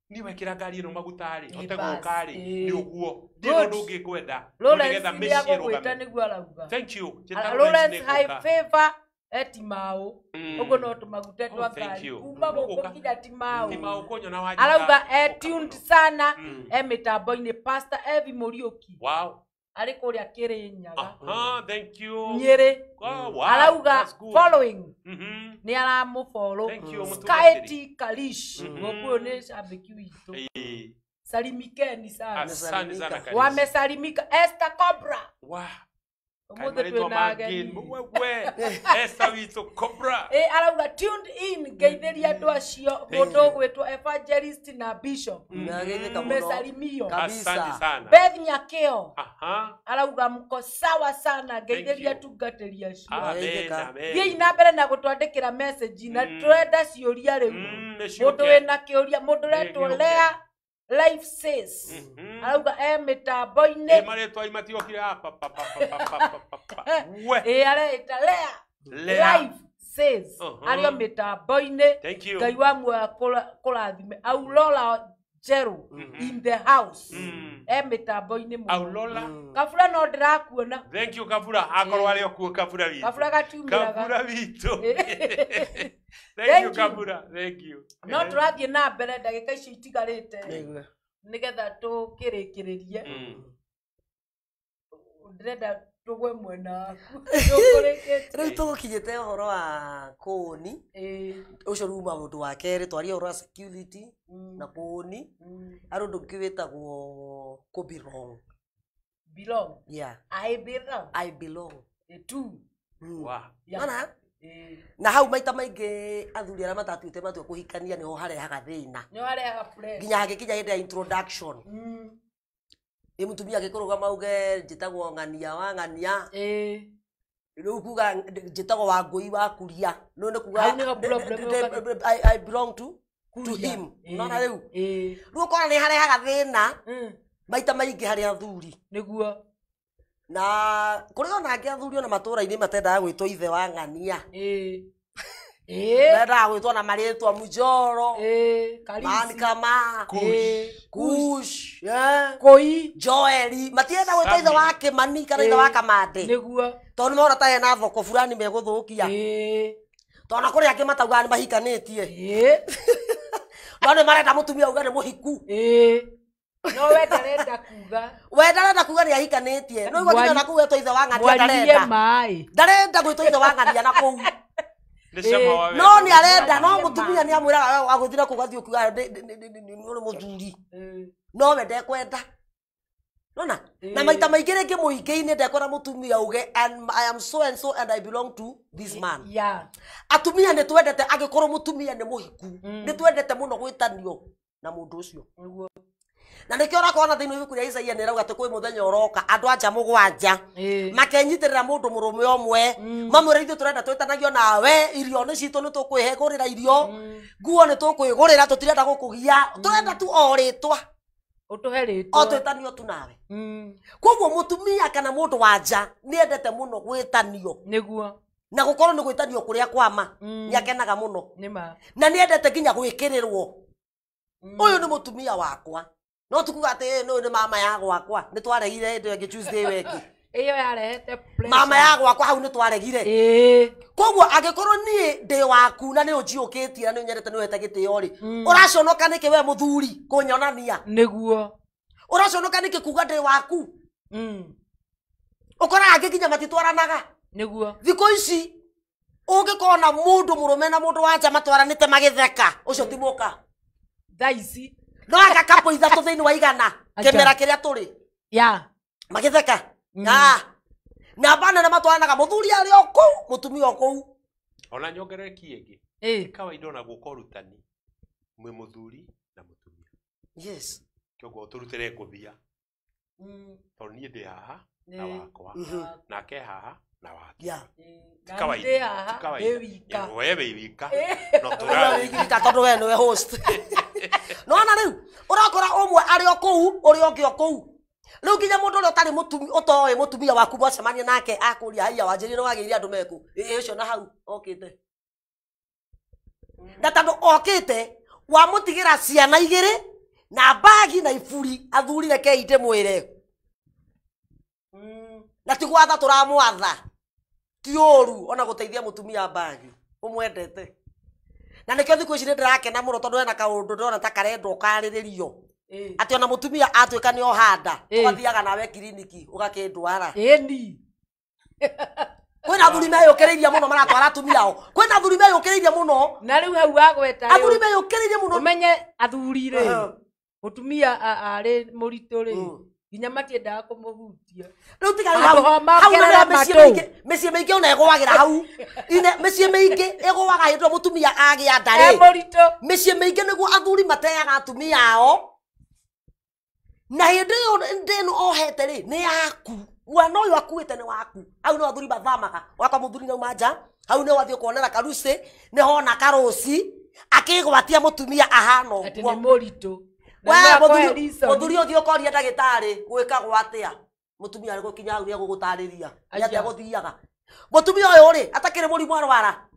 ni wekĩra ngari ĩno maguta-rĩ hote gũka-rĩ nĩ ũguo ndirĩ ũndũ ũngĩkwenda nĩgetha mĩciĩ ĩrũgame thank you
Lawrence High Favor Timau ugo no tumagute twa ngari kuma guko kinya Timau
konyona waje
arauga tuned sana mitambo-ini Pastor Evi Muriuki
wow
ari kuria Kirinyaga
thank you
Nyeri arauga following ni aramufollow Sky Kalish gokuo ni shabiki witu salimikeni sana
asante sana kanisa
wamesalimika Esther Cobra
wow
Umuthi twinage
Esther witu Cobra
arauga tuned in ngeithĩria andũ acio mũndũ gwĩtwo Evangelist na Bishop mesalimio
asante sana
Beth Nyakeo arauga mko sawa sana ngeithĩria tungatĩri acio thiĩ na mbere na gũtwandĩkĩra message na twenda ciũria rĩu mũndũ wĩna kĩũria mũndũ retwo Lea Life says arauga mitambo-ini
maretwa imatiokire
areta Lea Life says ario mitambo-ini Ngai wa muoya kũrathime Aurora Jeru in the house mitambo-ini
Aurora
Kabura no ndirakuona
thank you Kabura akorwo ari okuo Kabura witu
Kabura gatumiraga
Kabura witu thank you Kabura thank you
no turathie na mbere ndagika icio itigarite nigetha tukirikiririe ndirenda tugwe mwena waku
riu tugukinyite uhoro wa kũũni ucio ruma mũndũ wa kerĩ twarie uhoro wa security na kũũni ari ũndũ ũngĩ wĩtagwo kũbelong
yeah I belong too
wow
na hau maita maingĩ athuri arĩa matatuĩte matua kũhikania nĩho harehaga thĩna nginya hagĩkinya hĩndĩ ya introduction mũtumia agĩkũrũgama auge njĩtagwo ng'ania wa ng'ania rĩu kuga njĩtagwo Wangũi wa Kuria no nĩ kuga I belong to him nona rĩu ũkona nĩ harehaga thĩna maita maingĩ harĩ athuri
nĩguo
na kuri ona angĩ athuri ona matũra-inĩ matendaga gwĩtwo ithe wa ng'ania mendaga gwĩtwo na marĩtwa Mujoro Mankama Kush
Koi
Joeli matienda gwĩtwo ithe wa Kĩmani kana ithe wa Kamande
nĩguo
tondũ nĩmona ta hena thoko fulani megũthũkia tondũ kũrĩ angĩ matauga nĩ mahikanĩtie None marenda mutumia uga ni muhiku.
No we ndarenda kuga.
We ndarenda kuga ni ahikanitie. No igwa kinya na kuga to ithe wa ng'ania ndarenda. Ndarenda gwito ithe wa ng'ania na kuu. No ni arenda no mutumia ni amwira aguthira kugathio kuga ni muthuri. No we ndekwenda. Nona na maita maingĩ rĩngĩ mũingĩ-inĩ ndekora mutumia uge and I am so and so and I belong to this man. Atumia nĩ twendete angĩkorwo mutumia nĩ mũhiku nĩ twendete mũno gwĩtanio na mũndũ ũcio. Na nĩkĩo ũrakona thĩinĩ wa ibuku rĩa Isaia nĩ rauga atĩ kwĩ mũthenya ũroka andũ anja mũgwanja makenyitĩrĩra mũndũ mũrũme ũmwe mamwĩra ithuĩ tũrenda twĩtanagio nawe, irio nĩ citũ nĩ tũkwĩhegũrĩra irio, nguo nĩ tũkwĩgũrĩra, tũtirenda gũkũgia, tũrenda tu o rĩtwa
utuheritwo
o twetanio tu nawe. Koguo mutumia kana mundu wanja ni endete muno gwitanio niguo na gukorwo ni gwitanio kuria kwama ni akenaga muno na ni endete nginya gwikirirwo. Uyu ni mutumia wakwa no tukuga ati no ni mama ya gwakwa ni twaregire ngi Tuesday weki
iyo yarehete
mama ya gwakwa hau ni twaregire. Koguo angikorwo ni ndi waku na ni unjiukitie na ni unyerete ni wete gitio ri uraconoka niki we muthuri kunyonania niguo uraconoka niki kuga ndi waku ukora angikinya matitwaranaga niguo thiko ici ungikona mundu murume na mundu wanja matwaranite magitheka ucio ti muka
thaici
no aka kapo ithatu thiini wa igana kemera kiria turi magitheka na bana na matwaranaga muthuri ari oku mutumia oku
ona nyongereki ingi kawaida na gukorutani mwe muthuri na mutumia kyogo turutire kuthia toni ndi haha na wakwa nake haha na wake kawaida wewe wika no
turarika tondu we niwe host no na riu urakora umwe ari oku uri ongi oku riu kinya mundu uri utari mutumia utoe mutumia waku mwacemania nake akuria haiya wanjirire wagirire andu meku icio na hau okite na tondu okite wa mutigira ciana igiri na bagi na ifuri athurire keite mwire na tigwatha turamwatha ti oru ona guteithia mutumia bagi umwendete na nikyo thiku ici ndirakena muno tondu ena kaundu ndona ta karendo kariririo ati ona mutumia atwika ni ohanda twathiaga nawe kiriniki ugakindwara kwina thuri meyukiriria muno maratwara atumia ao kwina thuri meyukiriria muno
na riu hau agweta
athuri meyukiriria muno
umenye athuri ri mutumia ari muritu ri nginya matiendaga kumuhutia
riu tiga hau na mecie maingi ona egwagira hau ine mecie maingi egwaga hindu mutumia agia ndari mecie maingi niguo athuri mateaga atumia ao na hindi ndino ohete ri ni yaku mwana uyu akuite ni waku au no athuri bathamaga wakwa muthuri no manja hau ne wathio kuonera karusi ni hona karusi akigwatia mutumia ahano
ati ni muritu
muthuri uthio koria ndagitari gwika gwatia mutumia ari gukinya hau ni gugutariria ati aguthiaga mutumia uyu ri atakire murimu arwara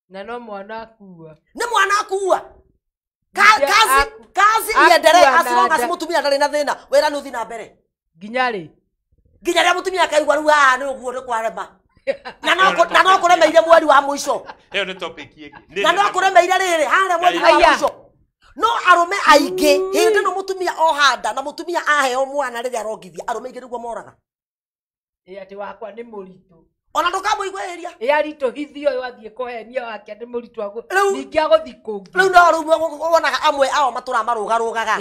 na no mwana akua
ni mwana akua kazi iendere asironga si mutumia ndari na thina wera ni uthi na mbere
nginya
ria mutumia akaigua riu ni uguo ni kwarema na no kuremeire mweri wa mwisho
iyo ni topic ingi
na no kuremeire riri hare mweri wa mwisho no arume aingi hindi no mutumia ohanda na mutumia aheo mwana riria arongithia arume ingi niguo moraga
ati wakwa ni muritu
ona ndukamuiguiria
arito hithio yo athie kuhenia wake ni muritu agu ningi aguthi kungi
riu no riu wonaga amwe ao matura marugarugaga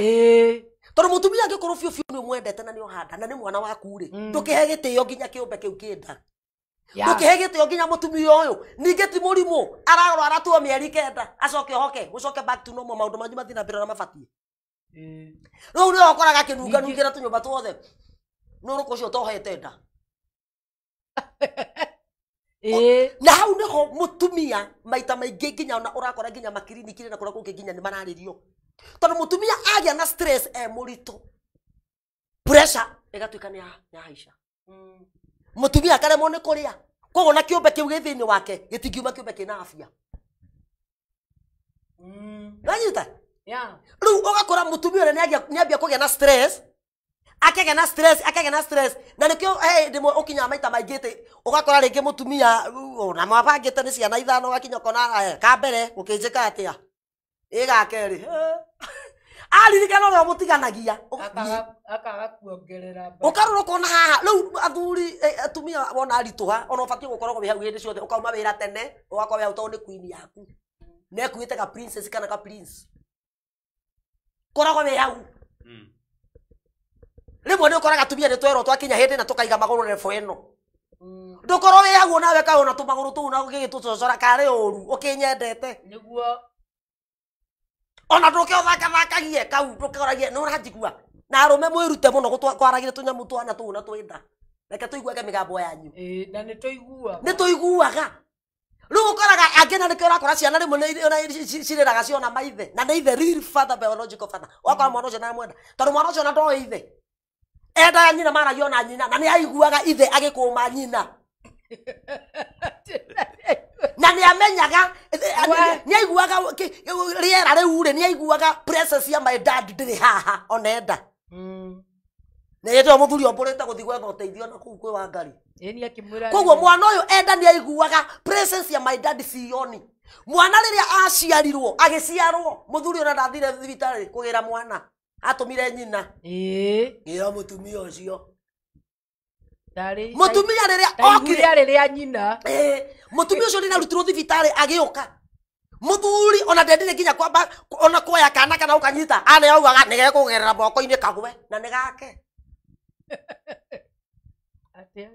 tondu mutumia angikorwo biu biu ni mwendete na ni ohanda na ni mwana waku ri ndukihe gitio nginya kiumbe kiu kinda ndukihe gitio nginya mutumia uyu ningi ti murimu ararwara tu mieri kenda acoke ohoke gucoke back to normal maundu manyu mathina mbere na mabatie riu ni okoraga kinunga nungira tunyumba tuothe no ruko cio tohete nda na hau niho mutumia maita maingi nginya ona urakora nginya makiriniki na kuria kungi nginya ni mararirio tondu mutumia agia na stress muritu pressure igatuika ni haisha mutumia akaremwo ni kuria koguo na kiumbe kiu githini wake gitingiuma kiumbe kina afya nanyita riu ugakora mutumia ule ni ambia kugia na stress akege na stress na nikyo ndimwe ukinya maita maingite ugakora ringi mutumia na mabangite ni ciana ithano gakinya kona ka mbere ukinjika atia ega keri aririkana ro mutiganagia
akaga kuongerera
ukaruro kona haha riu athuri atumia wona arituha ona ubatie gukorwo be hau hindi ciothe ukauma wira tene ugakwa we utaone queen yaku nekuite ka princess kana ka prince koragwo be hau rimwe ni ukoraga atumia ni twero twakinya hindi na tukaiga maguru refo eno ndukorwo we hau nawe ka ona tumaguru tu na gigitucocora kare uru ukinyendete
niguo
ona nduke uthakathakagie kau ndukoragie no rajigua na arume mwirute muno gutwaragire tunyamu twana tu na twenda reke tuiguage migambo yanyu
na ni
tuiguaga riu ukoraga angena nike urakora ciana rimwe ciriraga ciona maithe na ni ithe real father biological father wakora mwana ucio na mwenda tondu mwana ucio na ndoe ithe enda nyina maragio na nyina na ni aiguaga ithe agikuma nyina na ni amenyaga ni aiguaga riera riu ri ni aiguaga presence ya my dad ndiri haha onenda na yeto muthuri omborete guthi gwetha uteithio na kuu kwi wa ngari
eni akimura
koguo mwana uyu enda ni aiguaga presence ya my dad sioni mwana riria aciarirwo agiciarwo muthuri ona ndathire thibitari kugira mwana atumire nyina gira mutumia ucio mutumia riria
nyina
mutumia ucio ni arutirwo thibitari agiuka muthuri ona ndendire nginya kwamba ona kuoya kana kana ukanyita ane yaugaga nige kugerera moko-ini kagwe na nigake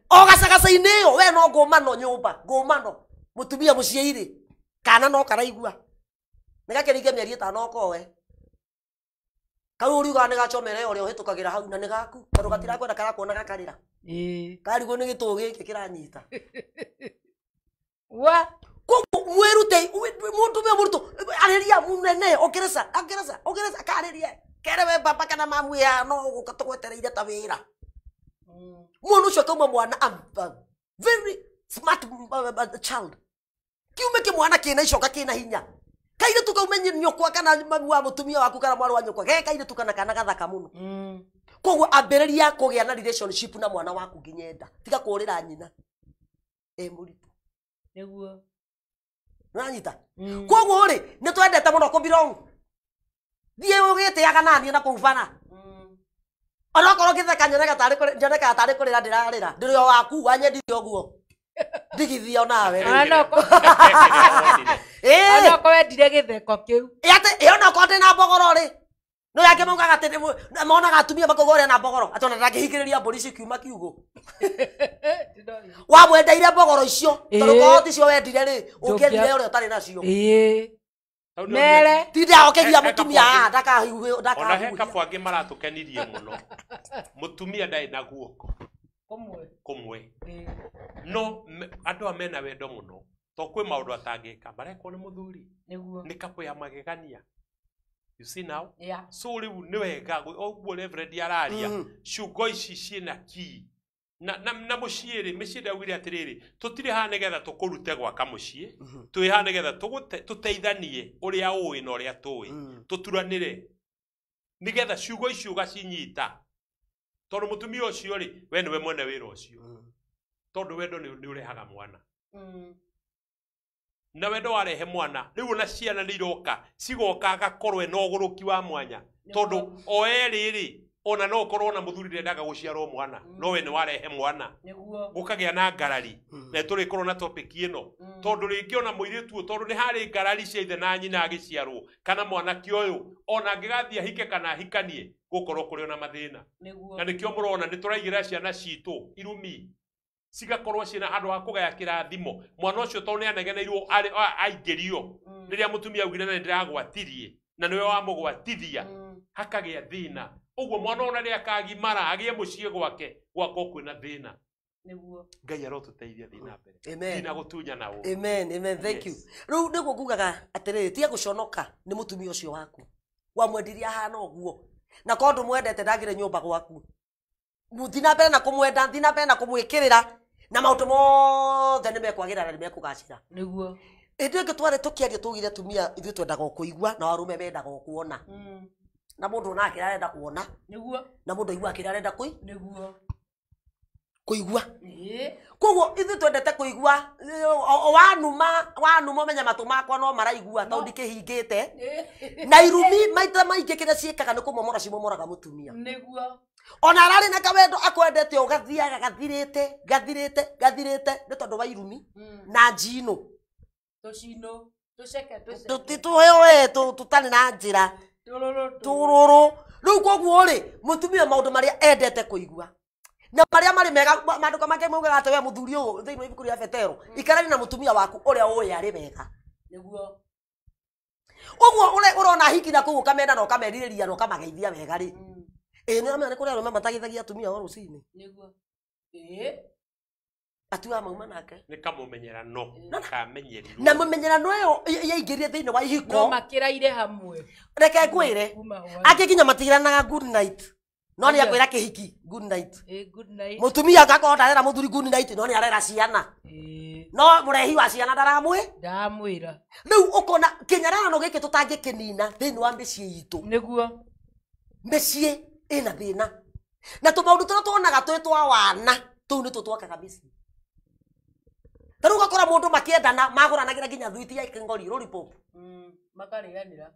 ogacagaca-ini iyo we no ngumano nyumba ngumano mutumia muciiri kana no karaigua nigakeringe mieri 5 okowe kau uriuga nigacomere uria uhitukagira hau na nigaku tondu gatirakwenda karakuona gakarira karigwo ni gitu giki kiranyita
wa
mwirute mundu me murto ariria munene ogereza kariria kerewe baba kana mamu ya no gukatugwetereire ta wira munu ucio kauma mwana very smart child kiume ki mwana kina icoka kina hinya kaire tukaumenye nyokwa kana mamu wa mutumia waku kana mwana wa nyokwa kaire tukana kana gathaka muno koguo ambĩrĩria kũgĩa na relationship na mwana waku nginyenda tiga kũrĩra nyina mũritũ
nĩguo
nanyita koguo rĩ nĩ twendete mũno kũbirong thiĩ ũgĩtĩaga naniĩ na kũbana ona korwo ngĩtheka njoneka tarĩ kũrĩra ndĩrarĩra ndĩrĩ o waku wanyendithia ũguo ndigithia onawe
ona ko wendire gĩtheko kĩu
ona ko ndĩ na mbogoro rĩ no yake maugaga atĩ monaga atumia makũgũrĩa na mbogoro atĩ ona ndangĩhingĩrĩria mbũri icio kiuma kiugo wamwendeire mbogoro icio tondũ korwo ticio wendire rĩ ũngĩendire ũrĩa ũtarĩ nacio
mere
tinda okegia mutumia
ona he kabu angĩ maratũkenirie mũno mutumia ndarĩ na guoko kumwe no andũ amena wendo mũno to kwĩ maũndũ atangĩka marekwo nĩ mũthuri nĩ kabu ya magegania. You see now?
Yeah.
So riu ni wega oguo Reverend araria ciugo ici ciena ki na muciiri micinde wire atiriri tutire ha nigetha tukurute gwaka mucie twi ha nigetha tuteithanie uria uwi na uria tuwi tuturanire nigetha ciugo ici ugacinyita tondu mutumia ucio ri we niwe mwene wira ucio tondu wendo ni urehaga mwana na wendo warehe mwana riu na ciana ni iroka cigoka agakorwe no guruki wa mwanya tondu o eriri ona no korwo na muthuri ndendaga guciarwo mwana no we ni warehe mwana gukagia na ngarari na turi korwo na topic ino tondu ringi ona muiritu tondu ni hari ngarari cia ithe na nyina agiciarwo kana mwana kioyo ona ngigathia hike kana hikanie gukorwo kuri ona mathina na nikio murona ni turaigira ciana citu irumi cigakorwo ciina andu a kugaya kirathimo mwana ucio tondu ni anegeneirwo aingirio riria mutumia augire na ndiragwatirie na niwe wa mugwatithia hakagia thina uguo mwana ona ria kagimara agie mucie gwake gwako kwina thina
niguo
Ngai arotuteithia thina mbere
Amen.
thina gutunya na u
Amen. Thank you. Riu niguo ngugaga atiriri tia guconoka ni mutumia ucio waku wamwendiria hana uguo na kondu mwendete ndagire nyumba gwaku muthina mbere na kumwenda thina mbere na kumwikirira na maundu mothe ni mekwagira na ni mekugacira
niguo
indi ngi tware tukiaria tugire tumia ithu twendaga kuigua na warume bendaga kuona na mundu nake arenda kuona
niguo
na mundu igua kira arenda kui
niguo
kuigua koguo ithu twendete kuigua wanuma menya matu makwa no maraigua to ndikihingite na irumi maita maingi kira ciikaga ni kumomora cimomoraga mutumia niguo ona arari na kawendo akwendete ugathiaga gathirite ni tondu wa irumi na njino tucino tuceke tuhewe tutani na njira tururu riu koguo ri mutumia maundu maria endete kuigua na maria mari mega manduka make maugaga ati we muthuri uyu thiini ibuku ria Betero ikarani na mutumia waku uria uyi ari mega niguo uguo urona hikira kugu kamenda no kameririria no kamageithia wega ri ni amenya kuri aroma matagithagia atumia wa rucini niguo atua mauma nake
ni kamumenyera no kamenyeri
na mumenyerano yo yaingirie thiini wa ihiko
no makiraire hamwe
reke kwire akikinya matiranaga good night no ni akwira kihiki good night
good night
mutumia gakoda arera muthuri good night no ni arera ciana no murehi wa ciana ndamwira riu ukona kinyarano giki tutangikinina thiini wa micii itu
niguo
micii ina thina na tumaundu turia tuonaga twitwa wana tu ni tutwakaga micii taru gakora mundu makiendana maguranagira nginya thuiti ya kingori lollipop
makariganira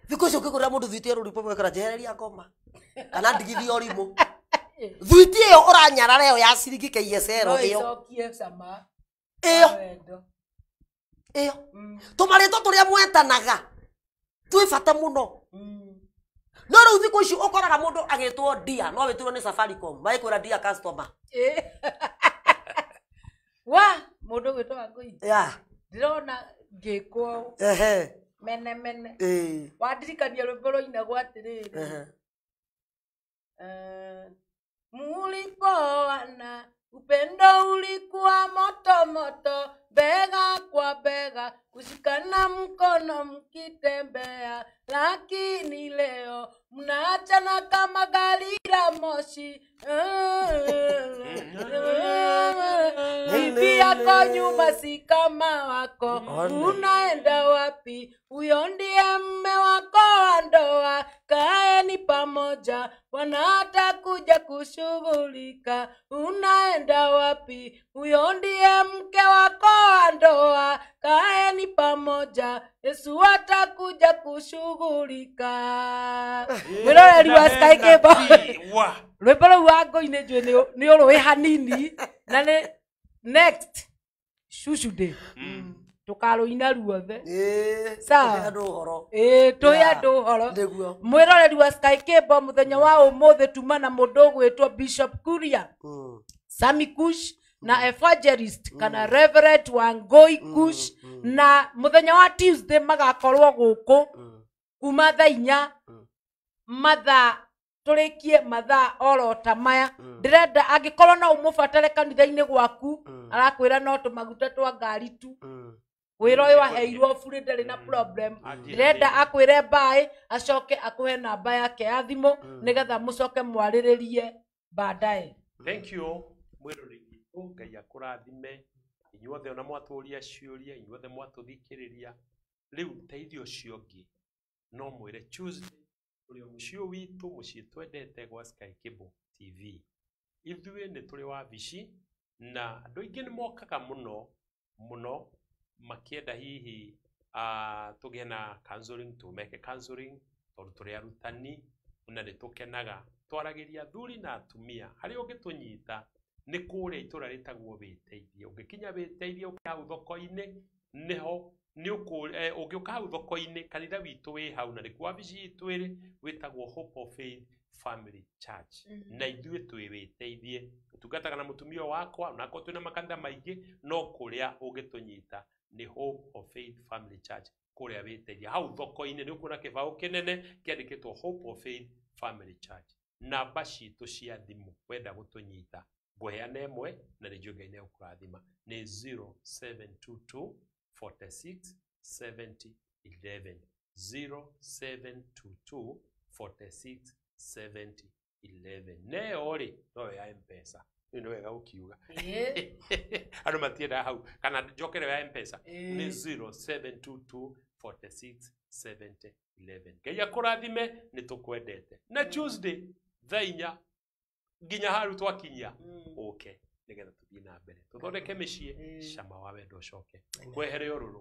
thiko cio kigurira mundu thuiti ya lollipop wekora jehereria ngoma kana ndigithia orimu thuiti iyo uranyarara iyo ya ciringi KSL iyo iyo tumarito turia mwetanaga twi bata muno no riu thiko icio ukoraga mundu agitwo dia no witirwo ni Safaricom maikwira dia customer
wa mundu gwitwa ngui ndirona ngikwo mene wadirikania rwimbo roina gwatiriri mulipoana upendo ulikuwa moto moto bega kwa bega kushikana mkono mkitembea lakini leo mnaachana kama gari la moshi bibi yako nyuma si kama wako unaenda wapi huyo ndiye mme wako wa ndoa kaeni pamoja wanatakuja kushughulika unaenda wapi huyo ndiye mke wako wa ndoa kaeni pamoja Yesu atakuja kushughulika wiroreri wa Sky Cable rwimbo rũu wa ngũi-inĩ njũĩ nĩ ũrũĩ hanini na nĩ next shushu day tukarũina ruothe sawa tũhe andũ ũhoro mwĩroreri wa Sky Cable mũthenya wa ũmũthĩ tuma na mũndũ ũgwĩtwo Bishop Kuria Sami Kush na evangelist kana Reverend Wangoi Kush na muthenya wa Tuesday magakorwo guku kuma thaa 4 mathaa turikie mathaa orota maya ndirenda angikorwo no umubatare kanitha-ini gwaku arakwira no tumaguta twa ngari tu wira uyu waheirwo bure ndari na problem ndirenda akwire bye acoke akuhe namba yake ya thimu nigetha mucoke mwariririe baadaye.
Thank you mwirori Ngai akurathime inyuothe ona mwaturia ciuria inyuothe mwatuthikiriria riu teithio ucio ngi no mwire Tuesday urio mucio witu mucie twendete gwa Sky Cable TV ithuĩ nĩ tũrĩ wabici na andũ aingĩ nĩ mokaga muno makienda hihi tũgĩe na counseling tumeke counseling tondũ tũrĩ arutani na nĩ tũkenaga twaragĩria athuri na atumia harĩa ũngĩtũnyita nĩ kũrĩa itũra rĩtagwo Wĩteithie ũngĩkinya Wĩteithie ũke hau thoko-inĩ nĩho ũngĩũka hau thoko-inĩ kanitha witũ wĩ hau na nĩkuo wabici itũ ĩrĩ wĩtagwo Hope of Faith Family Church na ithuĩ twĩ Wĩteithie tũtungataga na mũtumia wakwa onako twĩna makanitha maingĩ no kũrĩa ũngĩtũnyita nĩ Hope of Faith Family Church kũrĩa Wĩteithie hau thoko-inĩ nĩ ũkuona kĩbaũ kĩnene kĩandĩkĩtwo Hope of Faith Family Church namba citũ cia thimũ wenda gũtũnyita ngũheana ĩmwe na nĩ Ngai nĩ ũkũrathima nĩ 0722 46 70 11 0722 46 70 11 neo ri no ya M-Pesa nĩ wega ukiuga andũ matienda hau kana njokere ya M-Pesa nĩ 0722 46 70 11 Ngai akũrathime nĩ tũkwendete na Tuesday thaa 4 nginya haru twakinya okay nigetha tuthie na mbere tuthondeke mĩciĩ cama wa wendo coke wehere ũrũrũ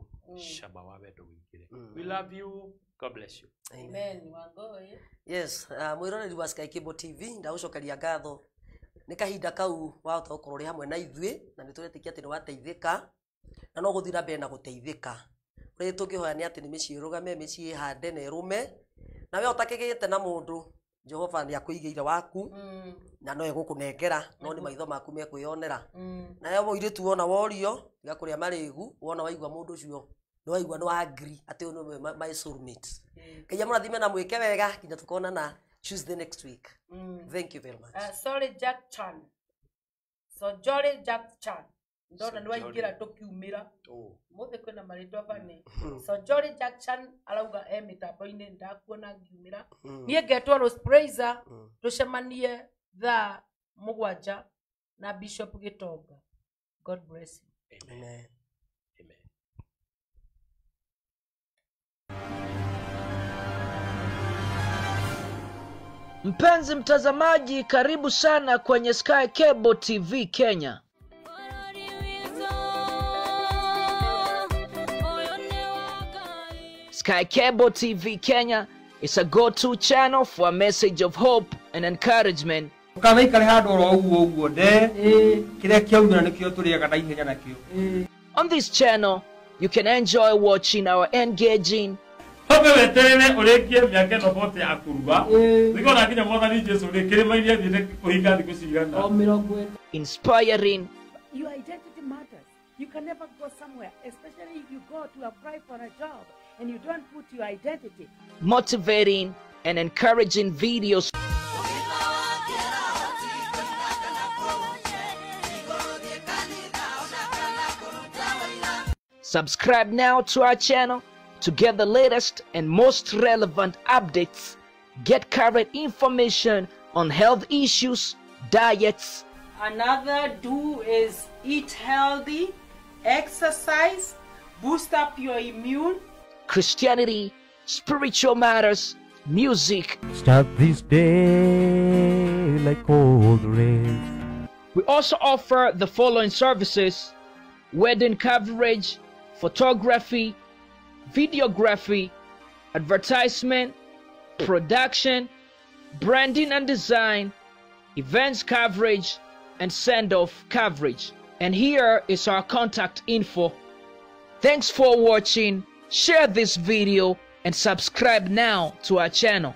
cama wa wendo wĩingĩre. We love you. God bless you.
Amen. Wangoye.
Yes, mwiroreri wa Sky Cable TV ndagucokeria ngatho nĩ kahinda kau wahota gũkorwo ũrĩ hamwe na ithuĩ na nĩ tũretĩkia atĩ nĩ wateithĩka na no gũthira mbere na gũteithĩka. Ũrĩa tũngĩhoya nĩ atĩ nĩ mĩciĩ ĩrũgame, mĩciĩ ĩhande na ĩrũme, na we ũtakĩgĩte na mũndũ Jehova nĩ akũigĩire waku na no egũkũnengera, no nĩ maitho maku mekwĩyonera. Na we mũirĩtu wona worio tiga kũrĩa marĩgu, wona waigua mũndũ ũcio nĩ waigua nĩ wa agree atĩ ũyũ nĩ my soulmate. Ngai amũrathime na mwĩke wega nginya tũkonana Tuesday next week. Thank you very much.
Sorry Jack Chan. So Jolly Jack Chan. Ndona nĩ waingĩra tũkiumĩra. Mũthĩ kwĩna marĩtwa bane. So Jolly Jack Chan arauga mĩtambo-inĩ ndakuona ngiumĩra. Niĩ ngetwo Rose Praiser tũcemanie thaa 7 na Bishop Gitonga. God bless you.
Amen.
Mpenzi mtazamaji, karibu sana kwenye Sky Cable TV Kenya. Sky Cable TV Kenya is a go-to channel for a message of hope and encouragement. On this channel, you can enjoy watching our engaging, inspiring,
your identity matters. You can never go somewhere, especially if you go to apply for a job and you don't put your identity.
motivating, and encouraging videos. Subscribe now to our channel to get the latest and most relevant updates. Get current information on health issues, diets.
Another do is eat healthy, exercise, boost up your immune.
Christianity, spiritual matters, music.
Start this day like cold rain.
We also offer the following services: wedding coverage, photography, videography, advertisement, production, branding and design, events coverage, and send-off coverage. And here is our contact info. Thanks for watching. Share this video and subscribe now to our channel.